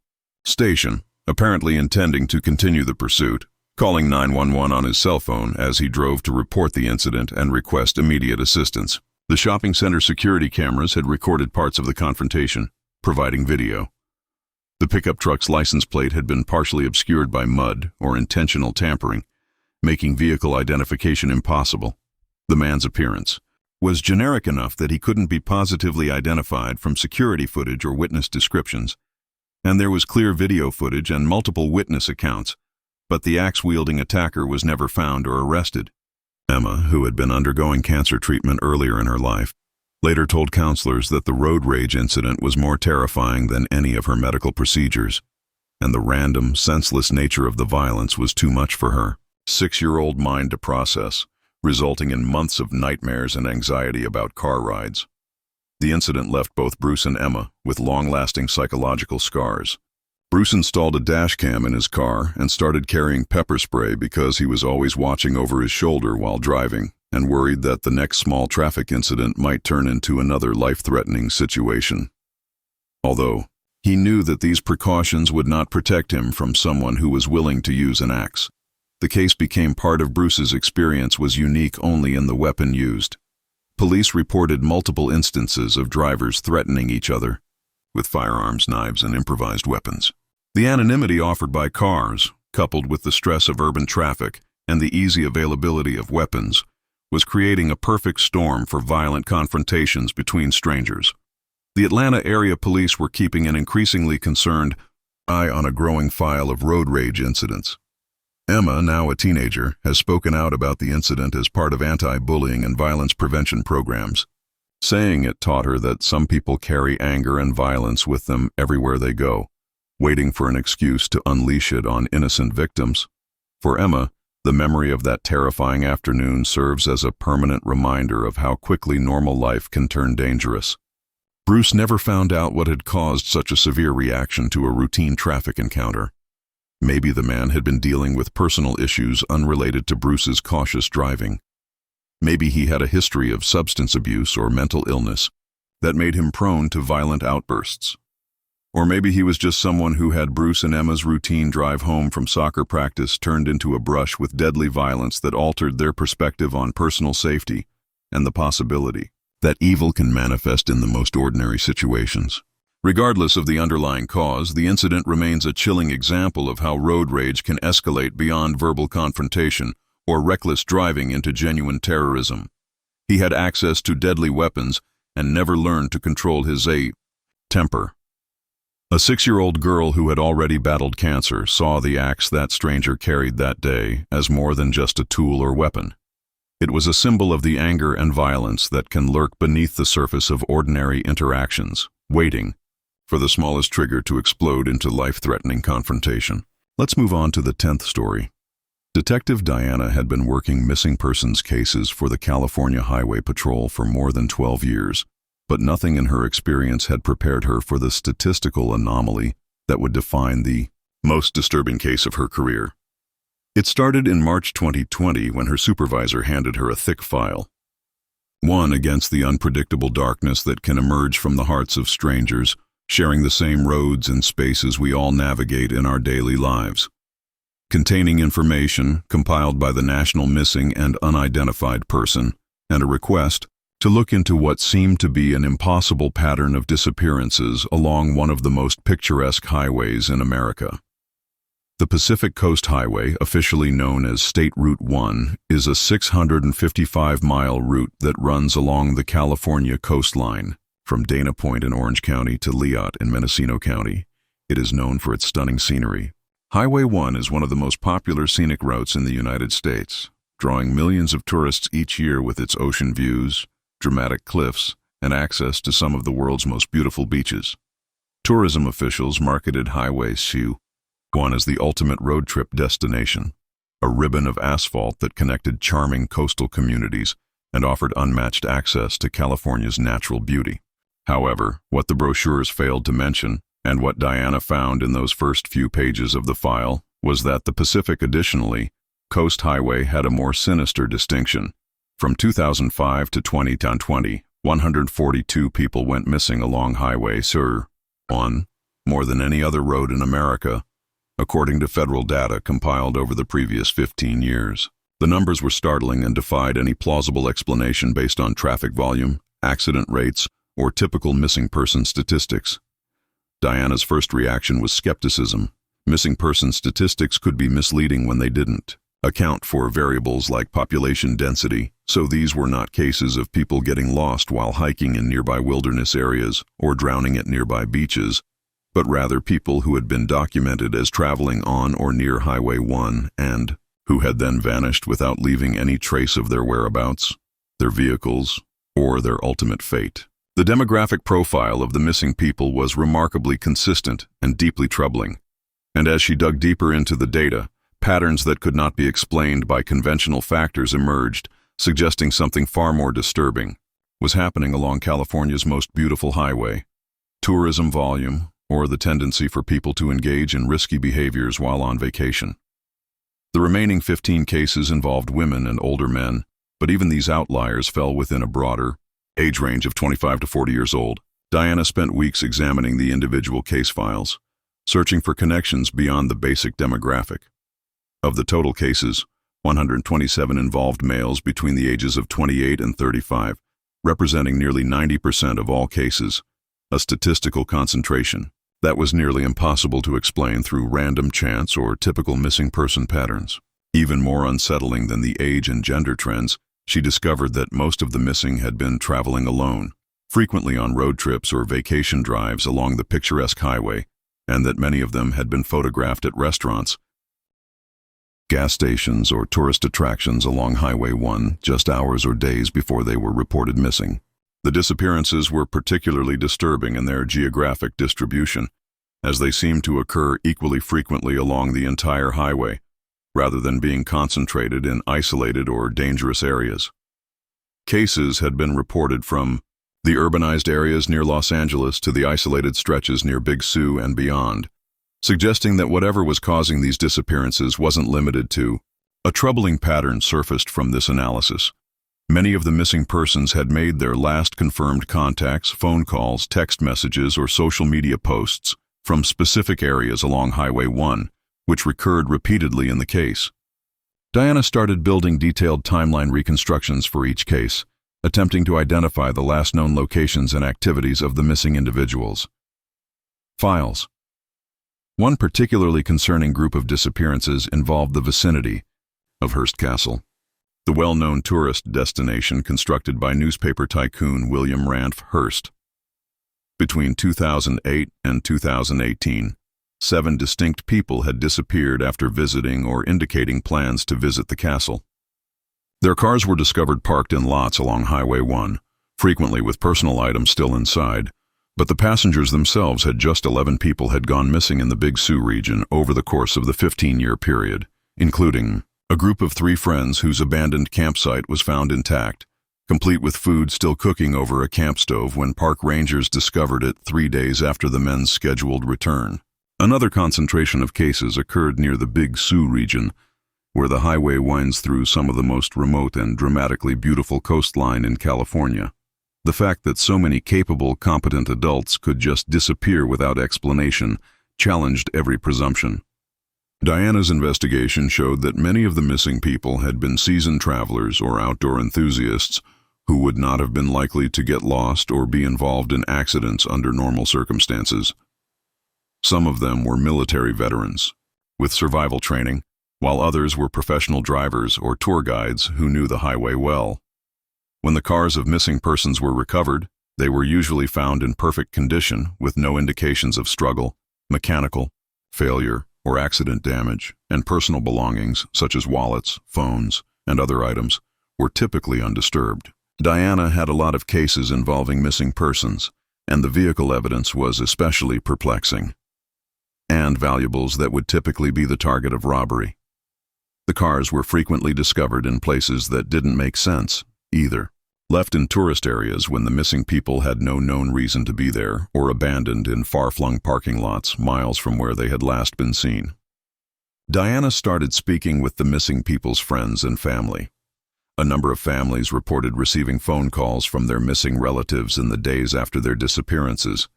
station, apparently intending to continue the pursuit, calling 911 on his cell phone as he drove to report the incident and request immediate assistance. The shopping center security cameras had recorded parts of the confrontation, providing video. The pickup truck's license plate had been partially obscured by mud or intentional tampering, making vehicle identification impossible. The man's appearance was generic enough that he couldn't be positively identified from security footage or witness descriptions, and there was clear video footage and multiple witness accounts, but the axe-wielding attacker was never found or arrested. Emma, who had been undergoing cancer treatment earlier in her life, later told counselors that the road rage incident was more terrifying than any of her medical procedures, and the random, senseless nature of the violence was too much for her 6-year-old mind to process, resulting in months of nightmares and anxiety about car rides. The incident left both Bruce and Emma with long-lasting psychological scars. Bruce installed a dash cam in his car and started carrying pepper spray because he was always watching over his shoulder while driving and worried that the next small traffic incident might turn into another life-threatening situation. Although he knew that these precautions would not protect him from someone who was willing to use an axe, the case became part of Bruce's experience was unique only in the weapon used. Police reported multiple instances of drivers threatening each other with firearms, knives, and improvised weapons. The anonymity offered by cars, coupled with the stress of urban traffic and the easy availability of weapons, was creating a perfect storm for violent confrontations between strangers. The Atlanta area police were keeping an increasingly concerned eye on a growing file of road rage incidents. Emma, now a teenager, has spoken out about the incident as part of anti-bullying and violence prevention programs, saying it taught her that some people carry anger and violence with them everywhere they go, waiting for an excuse to unleash it on innocent victims. For Emma, the memory of that terrifying afternoon serves as a permanent reminder of how quickly normal life can turn dangerous. Bruce never found out what had caused such a severe reaction to a routine traffic encounter. Maybe the man had been dealing with personal issues unrelated to Bruce's cautious driving. Maybe he had a history of substance abuse or mental illness that made him prone to violent outbursts. Or maybe he was just someone who had Bruce and Emma's routine drive home from soccer practice turned into a brush with deadly violence that altered their perspective on personal safety and the possibility that evil can manifest in the most ordinary situations. Regardless of the underlying cause, the incident remains a chilling example of how road rage can escalate beyond verbal confrontation or reckless driving into genuine terrorism. He had access to deadly weapons and never learned to control his temper. A 6-year-old girl who had already battled cancer saw the axe that stranger carried that day as more than just a tool or weapon. It was a symbol of the anger and violence that can lurk beneath the surface of ordinary interactions, waiting for the smallest trigger to explode into life-threatening confrontation. Let's move on to the 10th story. Detective Diana had been working missing persons cases for the California Highway Patrol for more than 12 years, but nothing in her experience had prepared her for the statistical anomaly that would define the most disturbing case of her career. It started in March 2020 when her supervisor handed her a thick file. One against the unpredictable darkness that can emerge from the hearts of strangers, sharing the same roads and spaces we all navigate in our daily lives. Containing information compiled by the National Missing and Unidentified Person, and a request to look into what seemed to be an impossible pattern of disappearances along one of the most picturesque highways in America. The Pacific Coast Highway, officially known as State Route 1, is a 655-mile route that runs along the California coastline, from Dana Point in Orange County to Leot in Mendocino County. It is known for its stunning scenery. Highway 1 is one of the most popular scenic routes in the United States, drawing millions of tourists each year with its ocean views, dramatic cliffs, and access to some of the world's most beautiful beaches. Tourism officials marketed Highway 1 as the ultimate road trip destination, a ribbon of asphalt that connected charming coastal communities and offered unmatched access to California's natural beauty. However, what the brochures failed to mention, and what Diana found in those first few pages of the file, was that the Pacific Coast Highway had a more sinister distinction. From 2005 to 2020, 142 people went missing along Highway 1, more than any other road in America, according to federal data compiled over the previous 15 years. The numbers were startling and defied any plausible explanation based on traffic volume, accident rates, or typical missing person statistics. Diana's first reaction was skepticism. Missing person statistics could be misleading when they didn't account for variables like population density, so these were not cases of people getting lost while hiking in nearby wilderness areas or drowning at nearby beaches, but rather people who had been documented as traveling on or near Highway 1 and who had then vanished without leaving any trace of their whereabouts, their vehicles, or their ultimate fate. The demographic profile of the missing people was remarkably consistent and deeply troubling, and as she dug deeper into the data, patterns that could not be explained by conventional factors emerged, suggesting something far more disturbing was happening along California's most beautiful highway. Tourism volume, or the tendency for people to engage in risky behaviors while on vacation. The remaining 15 cases involved women and older men, but even these outliers fell within a broader age range of 25 to 40 years old. Diana spent weeks examining the individual case files, searching for connections beyond the basic demographic. Of the total cases, 127 involved males between the ages of 28 and 35, representing nearly 90% of all cases, a statistical concentration that was nearly impossible to explain through random chance or typical missing person patterns. Even more unsettling than the age and gender trends, she discovered that most of the missing had been traveling alone, frequently on road trips or vacation drives along the picturesque highway, and that many of them had been photographed at restaurants, gas stations, or tourist attractions along Highway 1 just hours or days before they were reported missing. The disappearances were particularly disturbing in their geographic distribution, as they seemed to occur equally frequently along the entire highway, rather than being concentrated in isolated or dangerous areas. Cases had been reported from the urbanized areas near Los Angeles to the isolated stretches near Big Sur and beyond, suggesting that whatever was causing these disappearances wasn't limited to. A troubling pattern surfaced from this analysis. Many of the missing persons had made their last confirmed contacts, phone calls, text messages, or social media posts from specific areas along Highway 1, which recurred repeatedly in the case. Diana started building detailed timeline reconstructions for each case, attempting to identify the last known locations and activities of the missing individuals. Files. One particularly concerning group of disappearances involved the vicinity of Hearst Castle, the well-known tourist destination constructed by newspaper tycoon William Ranf Hearst. Between 2008 and 2018, 7 distinct people had disappeared after visiting or indicating plans to visit the castle. Their cars were discovered parked in lots along Highway 1, frequently with personal items still inside, but the passengers themselves had just 11 people had gone missing in the Big Sioux region over the course of the 15-year period, including a group of 3 friends whose abandoned campsite was found intact, complete with food still cooking over a camp stove when park rangers discovered it 3 days after the men's scheduled return. Another concentration of cases occurred near the Big Sioux region, where the highway winds through some of the most remote and dramatically beautiful coastline in California. The fact that so many capable, competent adults could just disappear without explanation challenged every presumption. Diana's investigation showed that many of the missing people had been seasoned travelers or outdoor enthusiasts who would not have been likely to get lost or be involved in accidents under normal circumstances. Some of them were military veterans, with survival training, while others were professional drivers or tour guides who knew the highway well. When the cars of missing persons were recovered, they were usually found in perfect condition with no indications of struggle, mechanical failure, or accident damage, and personal belongings, such as wallets, phones, and other items, were typically undisturbed. Diana had a lot of cases involving missing persons, and the vehicle evidence was especially perplexing, and valuables that would typically be the target of robbery. The cars were frequently discovered in places that didn't make sense, either. Left in tourist areas when the missing people had no known reason to be there, or abandoned in far-flung parking lots miles from where they had last been seen. Diana started speaking with the missing people's friends and family. A number of families reported receiving phone calls from their missing relatives in the days after their disappearances,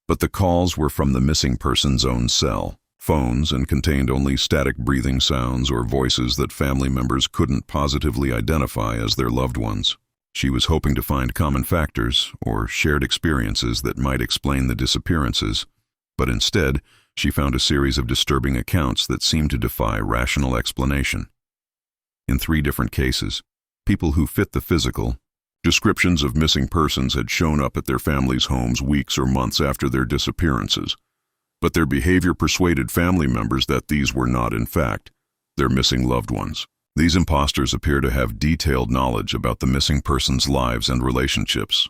but the calls were from the missing person's own cell phones and contained only static breathing sounds or voices that family members couldn't positively identify as their loved ones. She was hoping to find common factors or shared experiences that might explain the disappearances, but instead, she found a series of disturbing accounts that seemed to defy rational explanation. In 3 different cases, people who fit the physical descriptions of missing persons had shown up at their families' homes weeks or months after their disappearances, but their behavior persuaded family members that these were not, in fact, their missing loved ones. These imposters appear to have detailed knowledge about the missing person's lives and relationships,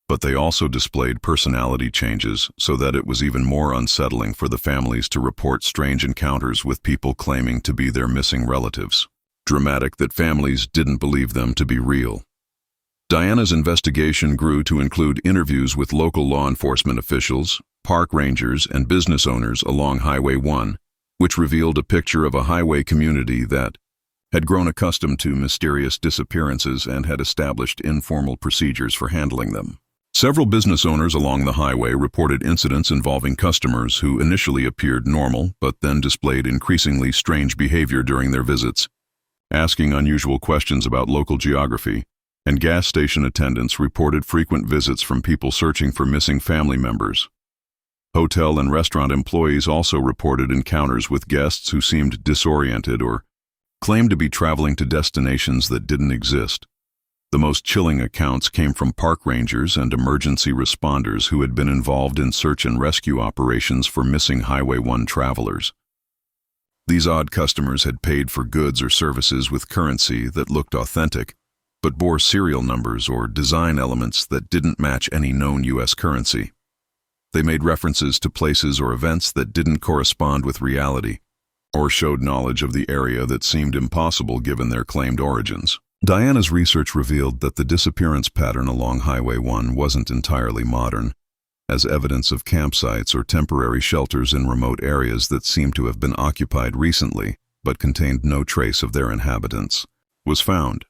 but they also displayed personality changes so that it was even more unsettling for the families to report strange encounters with people claiming to be their missing relatives. Dramatic that families didn't believe them to be real. Diana's investigation grew to include interviews with local law enforcement officials, park rangers, and business owners along Highway 1, which revealed a picture of a highway community that had grown accustomed to mysterious disappearances and had established informal procedures for handling them. Several business owners along the highway reported incidents involving customers who initially appeared normal but then displayed increasingly strange behavior during their visits, asking unusual questions about local geography, and gas station attendants reported frequent visits from people searching for missing family members. Hotel and restaurant employees also reported encounters with guests who seemed disoriented or claimed to be traveling to destinations that didn't exist. The most chilling accounts came from park rangers and emergency responders who had been involved in search and rescue operations for missing Highway 1 travelers. These odd customers had paid for goods or services with currency that looked authentic, but bore serial numbers or design elements that didn't match any known U.S. currency. They made references to places or events that didn't correspond with reality, or showed knowledge of the area that seemed impossible given their claimed origins. Diana's research revealed that the disappearance pattern along Highway 1 wasn't entirely modern, as evidence of campsites or temporary shelters in remote areas that seemed to have been occupied recently but contained no trace of their inhabitants was found.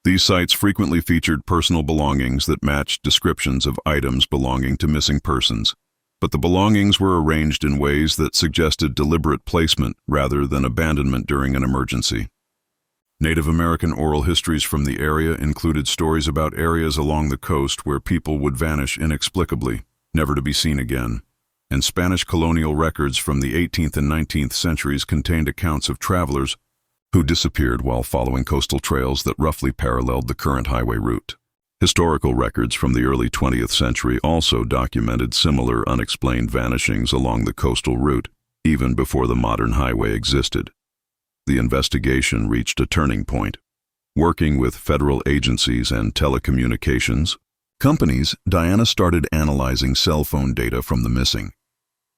These sites frequently featured personal belongings that matched descriptions of items belonging to missing persons, but the belongings were arranged in ways that suggested deliberate placement rather than abandonment during an emergency. Native American oral histories from the area included stories about areas along the coast where people would vanish inexplicably, never to be seen again. And Spanish colonial records from the 18th and 19th centuries contained accounts of travelers who disappeared while following coastal trails that roughly paralleled the current highway route. Historical records from the early 20th century also documented similar unexplained vanishings along the coastal route, even before the modern highway existed. The investigation reached a turning point. Working with federal agencies and telecommunications companies, Diana started analyzing cell phone data from the missing.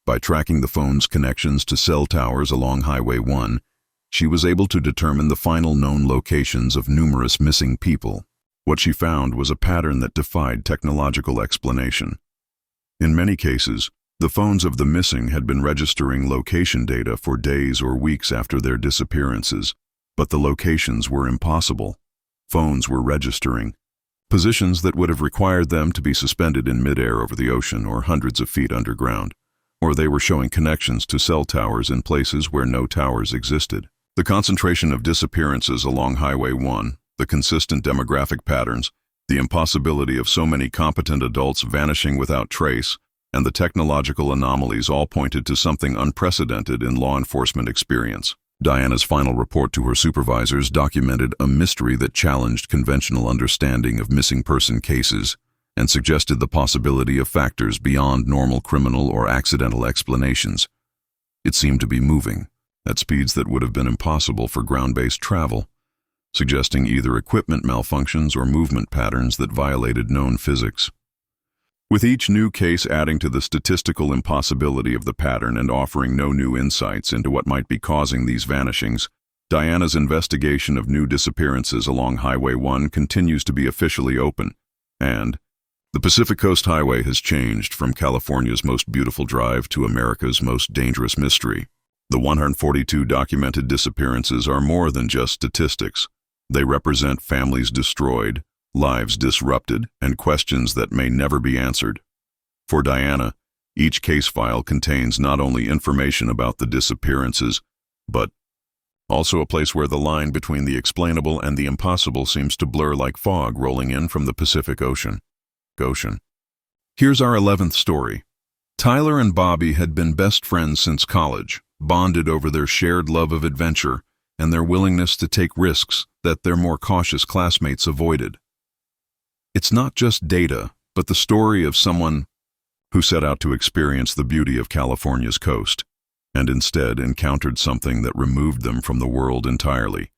By tracking the phone's connections to cell towers along Highway 1, she was able to determine the final known locations of numerous missing people. What she found was a pattern that defied technological explanation. In many cases, the phones of the missing had been registering location data for days or weeks after their disappearances, but the locations were impossible. Phones were registering positions that would have required them to be suspended in midair over the ocean or hundreds of feet underground, or they were showing connections to cell towers in places where no towers existed. The concentration of disappearances along Highway 1, the consistent demographic patterns, the impossibility of so many competent adults vanishing without trace, and the technological anomalies all pointed to something unprecedented in law enforcement experience. Diana's final report to her supervisors documented a mystery that challenged conventional understanding of missing person cases and suggested the possibility of factors beyond normal criminal or accidental explanations. It seemed to be moving at speeds that would have been impossible for ground-based travel, suggesting either equipment malfunctions or movement patterns that violated known physics. With each new case adding to the statistical impossibility of the pattern and offering no new insights into what might be causing these vanishings, Diana's investigation of new disappearances along Highway 1 continues to be officially open, and the Pacific Coast Highway has changed from California's most beautiful drive to America's most dangerous mystery. The 142 documented disappearances are more than just statistics. They represent families destroyed, lives disrupted, and questions that may never be answered. For Diana, each case file contains not only information about the disappearances, but also a place where the line between the explainable and the impossible seems to blur like fog rolling in from the Pacific Ocean. Here's our 11th story. Tyler and Bobby had been best friends since college, bonded over their shared love of adventure and their willingness to take risks that their more cautious classmates avoided. It's not just data, but the story of someone who set out to experience the beauty of California's coast, and instead encountered something that removed them from the world entirely,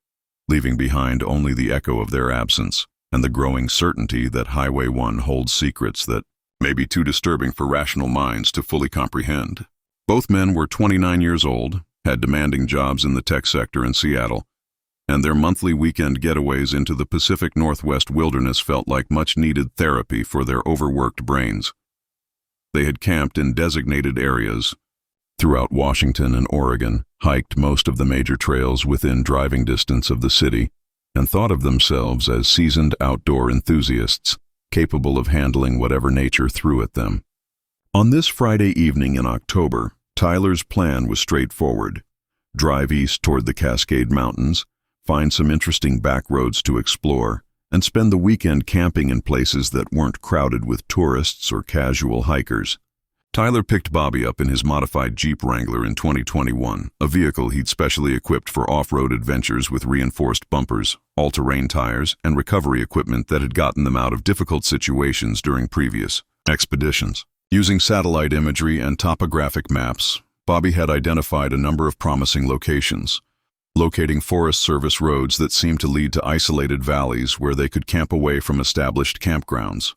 leaving behind only the echo of their absence and the growing certainty that Highway 1 holds secrets that may be too disturbing for rational minds to fully comprehend. Both men were 29 years old, had demanding jobs in the tech sector in Seattle, and their monthly weekend getaways into the Pacific Northwest wilderness felt like much-needed therapy for their overworked brains. They had camped in designated areas throughout Washington and Oregon, hiked most of the major trails within driving distance of the city, and thought of themselves as seasoned outdoor enthusiasts, capable of handling whatever nature threw at them. On this Friday evening in October, Tyler's plan was straightforward: drive east toward the Cascade Mountains, find some interesting back roads to explore, and spend the weekend camping in places that weren't crowded with tourists or casual hikers. Tyler picked Bobby up in his modified Jeep Wrangler in 2021, a vehicle he'd specially equipped for off-road adventures with reinforced bumpers, all-terrain tires, and recovery equipment that had gotten them out of difficult situations during previous expeditions. Using satellite imagery and topographic maps, Bobby had identified a number of promising locations, locating Forest Service roads that seemed to lead to isolated valleys where they could camp away from established campgrounds.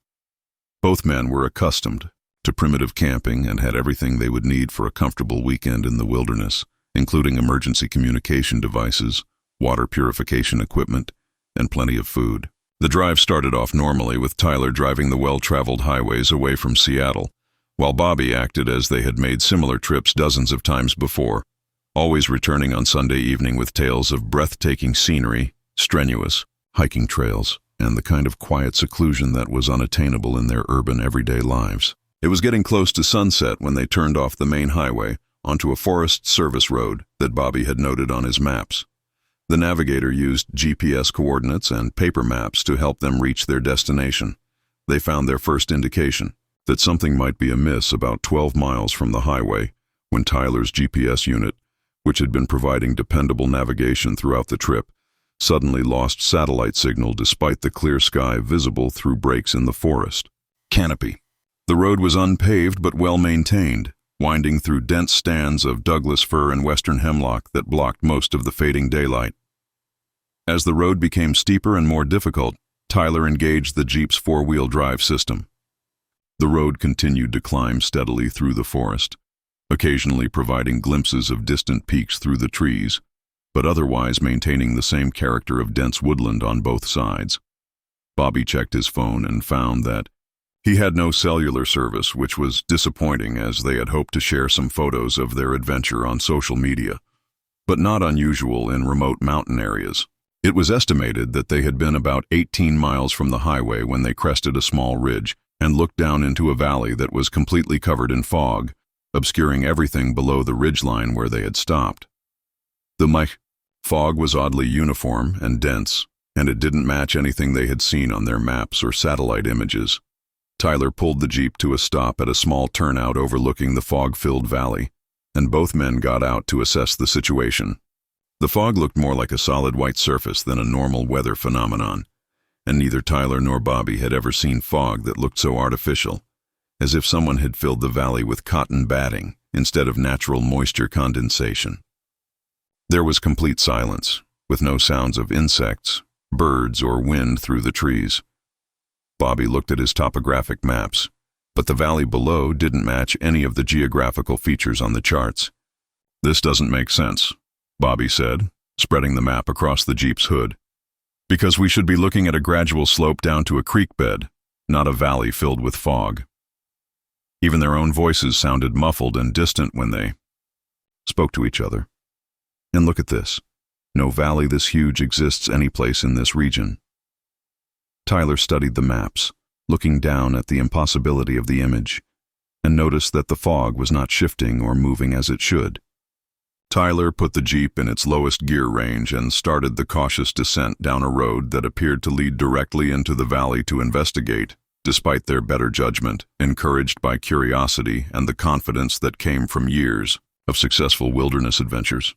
Both men were accustomed to primitive camping and had everything they would need for a comfortable weekend in the wilderness, including emergency communication devices, water purification equipment, and plenty of food. The drive started off normally, with Tyler driving the well-traveled highways away from Seattle, while Bobby acted as they had made similar trips dozens of times before, always returning on Sunday evening with tales of breathtaking scenery, strenuous hiking trails, and the kind of quiet seclusion that was unattainable in their urban everyday lives. It was getting close to sunset when they turned off the main highway onto a Forest Service road that Bobby had noted on his maps. The navigator used GPS coordinates and paper maps to help them reach their destination. They found their first indication that something might be amiss about 12 miles from the highway when Tyler's GPS unit, which had been providing dependable navigation throughout the trip, suddenly lost satellite signal despite the clear sky visible through breaks in the forest canopy. The road was unpaved but well maintained, winding through dense stands of Douglas fir and western hemlock that blocked most of the fading daylight. As the road became steeper and more difficult, Tyler engaged the Jeep's four-wheel drive system. The road continued to climb steadily through the forest, occasionally providing glimpses of distant peaks through the trees, but otherwise maintaining the same character of dense woodland on both sides. Bobby checked his phone and found that he had no cellular service, which was disappointing as they had hoped to share some photos of their adventure on social media, but not unusual in remote mountain areas. It was estimated that they had been about 18 miles from the highway when they crested a small ridge and looked down into a valley that was completely covered in fog, obscuring everything below the ridgeline where they had stopped. The fog was oddly uniform and dense, and it didn't match anything they had seen on their maps or satellite images. Tyler pulled the Jeep to a stop at a small turnout overlooking the fog-filled valley, and both men got out to assess the situation. The fog looked more like a solid white surface than a normal weather phenomenon, and neither Tyler nor Bobby had ever seen fog that looked so artificial, as if someone had filled the valley with cotton batting instead of natural moisture condensation. There was complete silence, with no sounds of insects, birds, or wind through the trees. Bobby looked at his topographic maps, but the valley below didn't match any of the geographical features on the charts. "This doesn't make sense," Bobby said, spreading the map across the Jeep's hood, "because we should be looking at a gradual slope down to a creek bed, not a valley filled with fog." Even their own voices sounded muffled and distant when they spoke to each other. "And look at this. No valley this huge exists anyplace in this region." Tyler studied the maps, looking down at the impossibility of the image, and noticed that the fog was not shifting or moving as it should. Tyler put the Jeep in its lowest gear range and started the cautious descent down a road that appeared to lead directly into the valley to investigate, despite their better judgment, encouraged by curiosity and the confidence that came from years of successful wilderness adventures.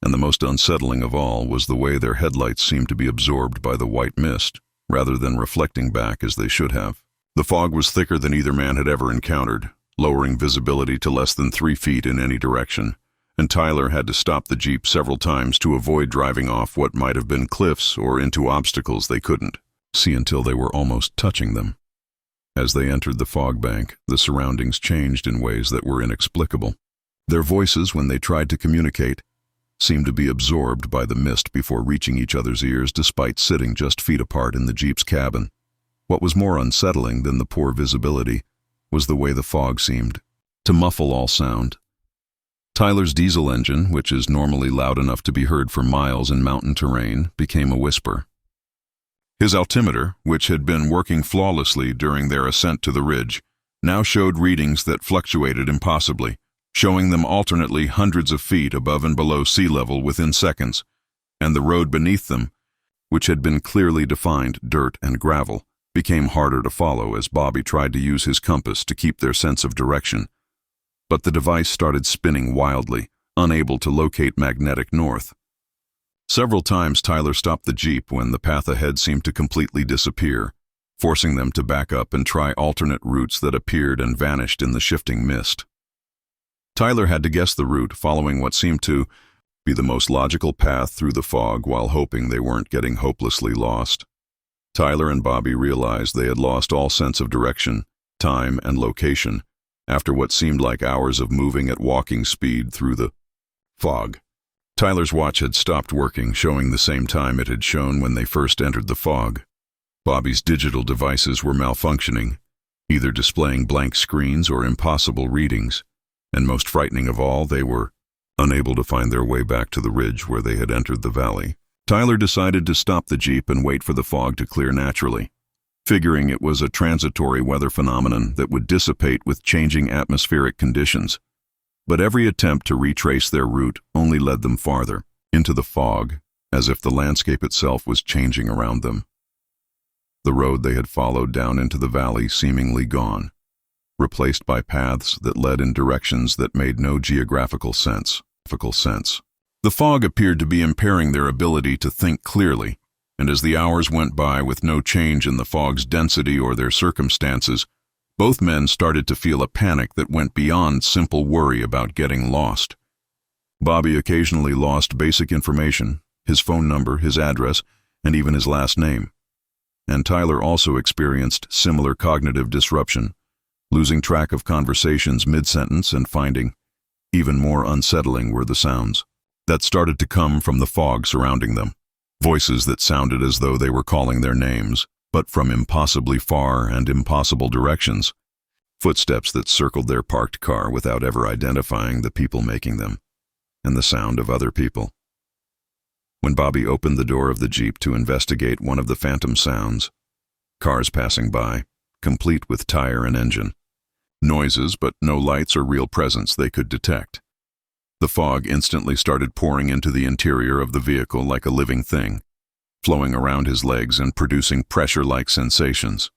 And the most unsettling of all was the way their headlights seemed to be absorbed by the white mist, rather than reflecting back as they should have. The fog was thicker than either man had ever encountered, lowering visibility to less than 3 feet in any direction, and Tyler had to stop the Jeep several times to avoid driving off what might have been cliffs or into obstacles they couldn't see until they were almost touching them. As they entered the fog bank, the surroundings changed in ways that were inexplicable. Their voices, when they tried to communicate, seemed to be absorbed by the mist before reaching each other's ears despite sitting just feet apart in the Jeep's cabin. What was more unsettling than the poor visibility was the way the fog seemed to muffle all sound. Tyler's diesel engine, which is normally loud enough to be heard for miles in mountain terrain, became a whisper. His altimeter, which had been working flawlessly during their ascent to the ridge, now showed readings that fluctuated impossibly, showing them alternately hundreds of feet above and below sea level within seconds, and the road beneath them, which had been clearly defined dirt and gravel, became harder to follow as Bobby tried to use his compass to keep their sense of direction. But the device started spinning wildly, unable to locate magnetic north. Several times Tyler stopped the Jeep when the path ahead seemed to completely disappear, forcing them to back up and try alternate routes that appeared and vanished in the shifting mist. Tyler had to guess the route, following what seemed to be the most logical path through the fog while hoping they weren't getting hopelessly lost. Tyler and Bobby realized they had lost all sense of direction, time, and location after what seemed like hours of moving at walking speed through the fog. Tyler's watch had stopped working, showing the same time it had shown when they first entered the fog. Bobby's digital devices were malfunctioning, either displaying blank screens or impossible readings. And most frightening of all, they were unable to find their way back to the ridge where they had entered the valley. Tyler decided to stop the Jeep and wait for the fog to clear naturally. figuring it was a transitory weather phenomenon that would dissipate with changing atmospheric conditions. But every attempt to retrace their route only led them farther, into the fog, as if the landscape itself was changing around them. The road they had followed down into the valley seemingly gone, replaced by paths that led in directions that made no geographical sense. The fog appeared to be impairing their ability to think clearly, and as the hours went by with no change in the fog's density or their circumstances, both men started to feel a panic that went beyond simple worry about getting lost. Bobby occasionally lost basic information, his phone number, his address, and even his last name. And Tyler also experienced similar cognitive disruption, losing track of conversations mid-sentence and finding even more unsettling were the sounds that started to come from the fog surrounding them. Voices that sounded as though they were calling their names, but from impossibly far and impossible directions. Footsteps that circled their parked car without ever identifying the people making them, and the sound of other people. When Bobby opened the door of the Jeep to investigate one of the phantom sounds, cars passing by, complete with tire and engine. Noises, but no lights or real presence they could detect. The fog instantly started pouring into the interior of the vehicle like a living thing, flowing around his legs and producing pressure-like sensations.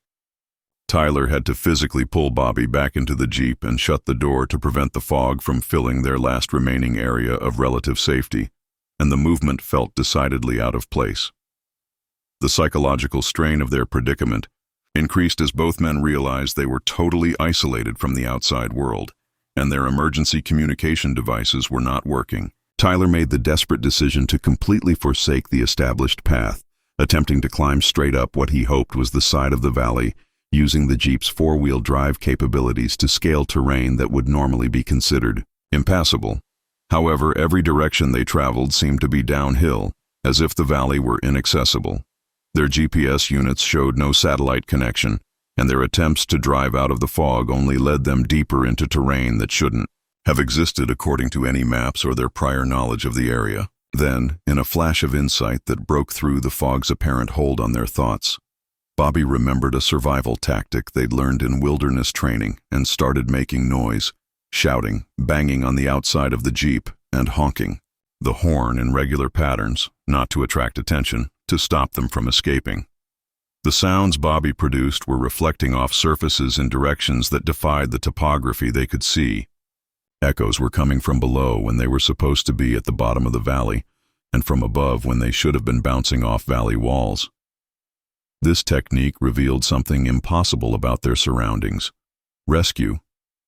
Tyler had to physically pull Bobby back into the Jeep and shut the door to prevent the fog from filling their last remaining area of relative safety, and the movement felt decidedly out of place. The psychological strain of their predicament increased as both men realized they were totally isolated from the outside world, and their emergency communication devices were not working. Tyler made the desperate decision to completely forsake the established path, attempting to climb straight up what he hoped was the side of the valley, using the Jeep's four-wheel drive capabilities to scale terrain that would normally be considered impassable. However, every direction they traveled seemed to be downhill, as if the valley were inaccessible. Their GPS units showed no satellite connection, and their attempts to drive out of the fog only led them deeper into terrain that shouldn't have existed according to any maps or their prior knowledge of the area. Then, in a flash of insight that broke through the fog's apparent hold on their thoughts, Bobby remembered a survival tactic they'd learned in wilderness training and started making noise, shouting, banging on the outside of the Jeep, and honking the horn in regular patterns, not to attract attention, to stop them from escaping. The sounds Bobby produced were reflecting off surfaces in directions that defied the topography they could see. Echoes were coming from below when they were supposed to be at the bottom of the valley, and from above when they should have been bouncing off valley walls. This technique revealed something impossible about their surroundings. Rescue,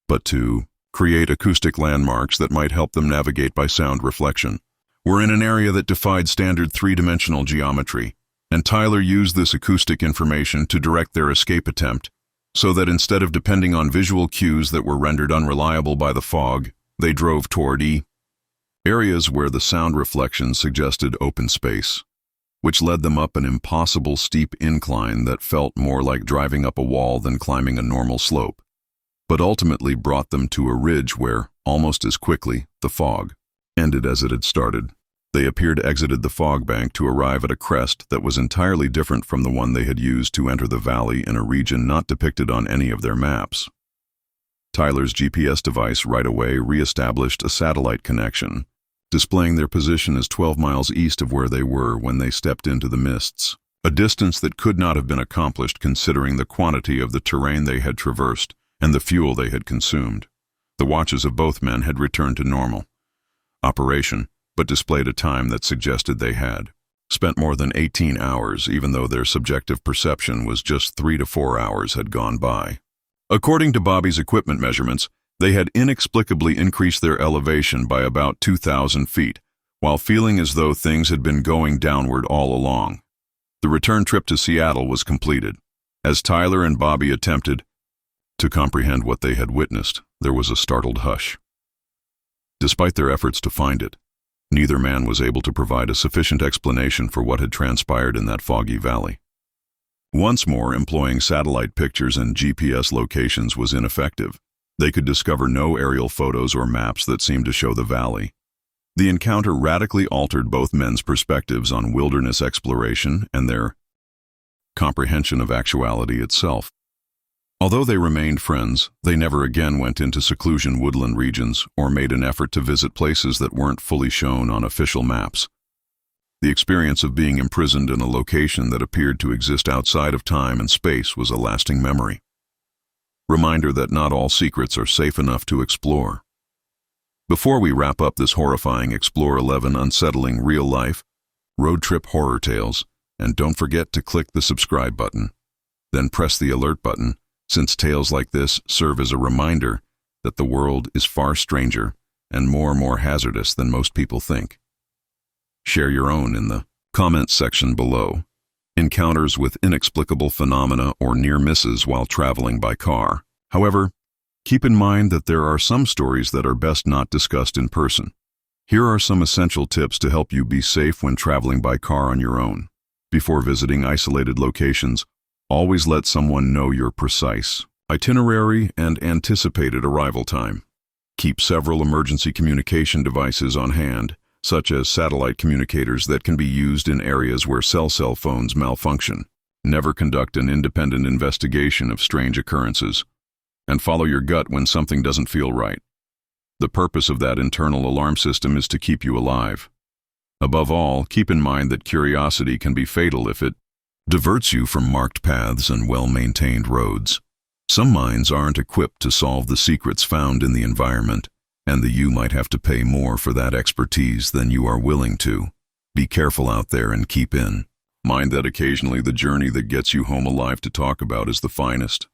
but to create acoustic landmarks that might help them navigate by sound reflection. We're in an area that defied standard three-dimensional geometry, and Tyler used this acoustic information to direct their escape attempt, so that instead of depending on visual cues that were rendered unreliable by the fog, they drove toward areas where the sound reflection suggested open space, which led them up an impossible steep incline that felt more like driving up a wall than climbing a normal slope, but ultimately brought them to a ridge where, almost as quickly, the fog ended as it had started. They appeared exited the fog bank to arrive at a crest that was entirely different from the one they had used to enter the valley in a region not depicted on any of their maps. Tyler's GPS device right away re-established a satellite connection, displaying their position as 12 miles east of where they were when they stepped into the mists, a distance that could not have been accomplished considering the quantity of the terrain they had traversed and the fuel they had consumed. The watches of both men had returned to normal operation, but displayed a time that suggested they had spent more than 18 hours, even though their subjective perception was just 3 to 4 hours had gone by. According to Bobby's equipment measurements, they had inexplicably increased their elevation by about 2,000 feet, while feeling as though things had been going downward all along. The return trip to Seattle was completed. As Tyler and Bobby attempted to comprehend what they had witnessed, there was a startled hush. Despite their efforts to find it, neither man was able to provide a sufficient explanation for what had transpired in that foggy valley. Once more, employing satellite pictures and GPS locations was ineffective. They could discover no aerial photos or maps that seemed to show the valley. The encounter radically altered both men's perspectives on wilderness exploration and their comprehension of actuality itself. Although they remained friends, they never again went into seclusion woodland regions or made an effort to visit places that weren't fully shown on official maps. The experience of being imprisoned in a location that appeared to exist outside of time and space was a lasting memory. Reminder that not all secrets are safe enough to explore. Before we wrap up this horrifying Explore 11 unsettling real-life road trip horror tales, and don't forget to click the subscribe button. Then press the alert button, since tales like this serve as a reminder that the world is far stranger and more hazardous than most people think. Share your own in the comments section below. Encounters with inexplicable phenomena or near misses while traveling by car. However, keep in mind that there are some stories that are best not discussed in person. Here are some essential tips to help you be safe when traveling by car on your own. Before visiting isolated locations, always let someone know your precise itinerary and anticipated arrival time. Keep several emergency communication devices on hand, such as satellite communicators that can be used in areas where cell phones malfunction. Never conduct an independent investigation of strange occurrences. And follow your gut when something doesn't feel right. The purpose of that internal alarm system is to keep you alive. Above all, keep in mind that curiosity can be fatal if it diverts you from marked paths and well-maintained roads. Some minds aren't equipped to solve the secrets found in the environment, and you might have to pay more for that expertise than you are willing to. Be careful out there and keep in mind that occasionally the journey that gets you home alive to talk about is the finest.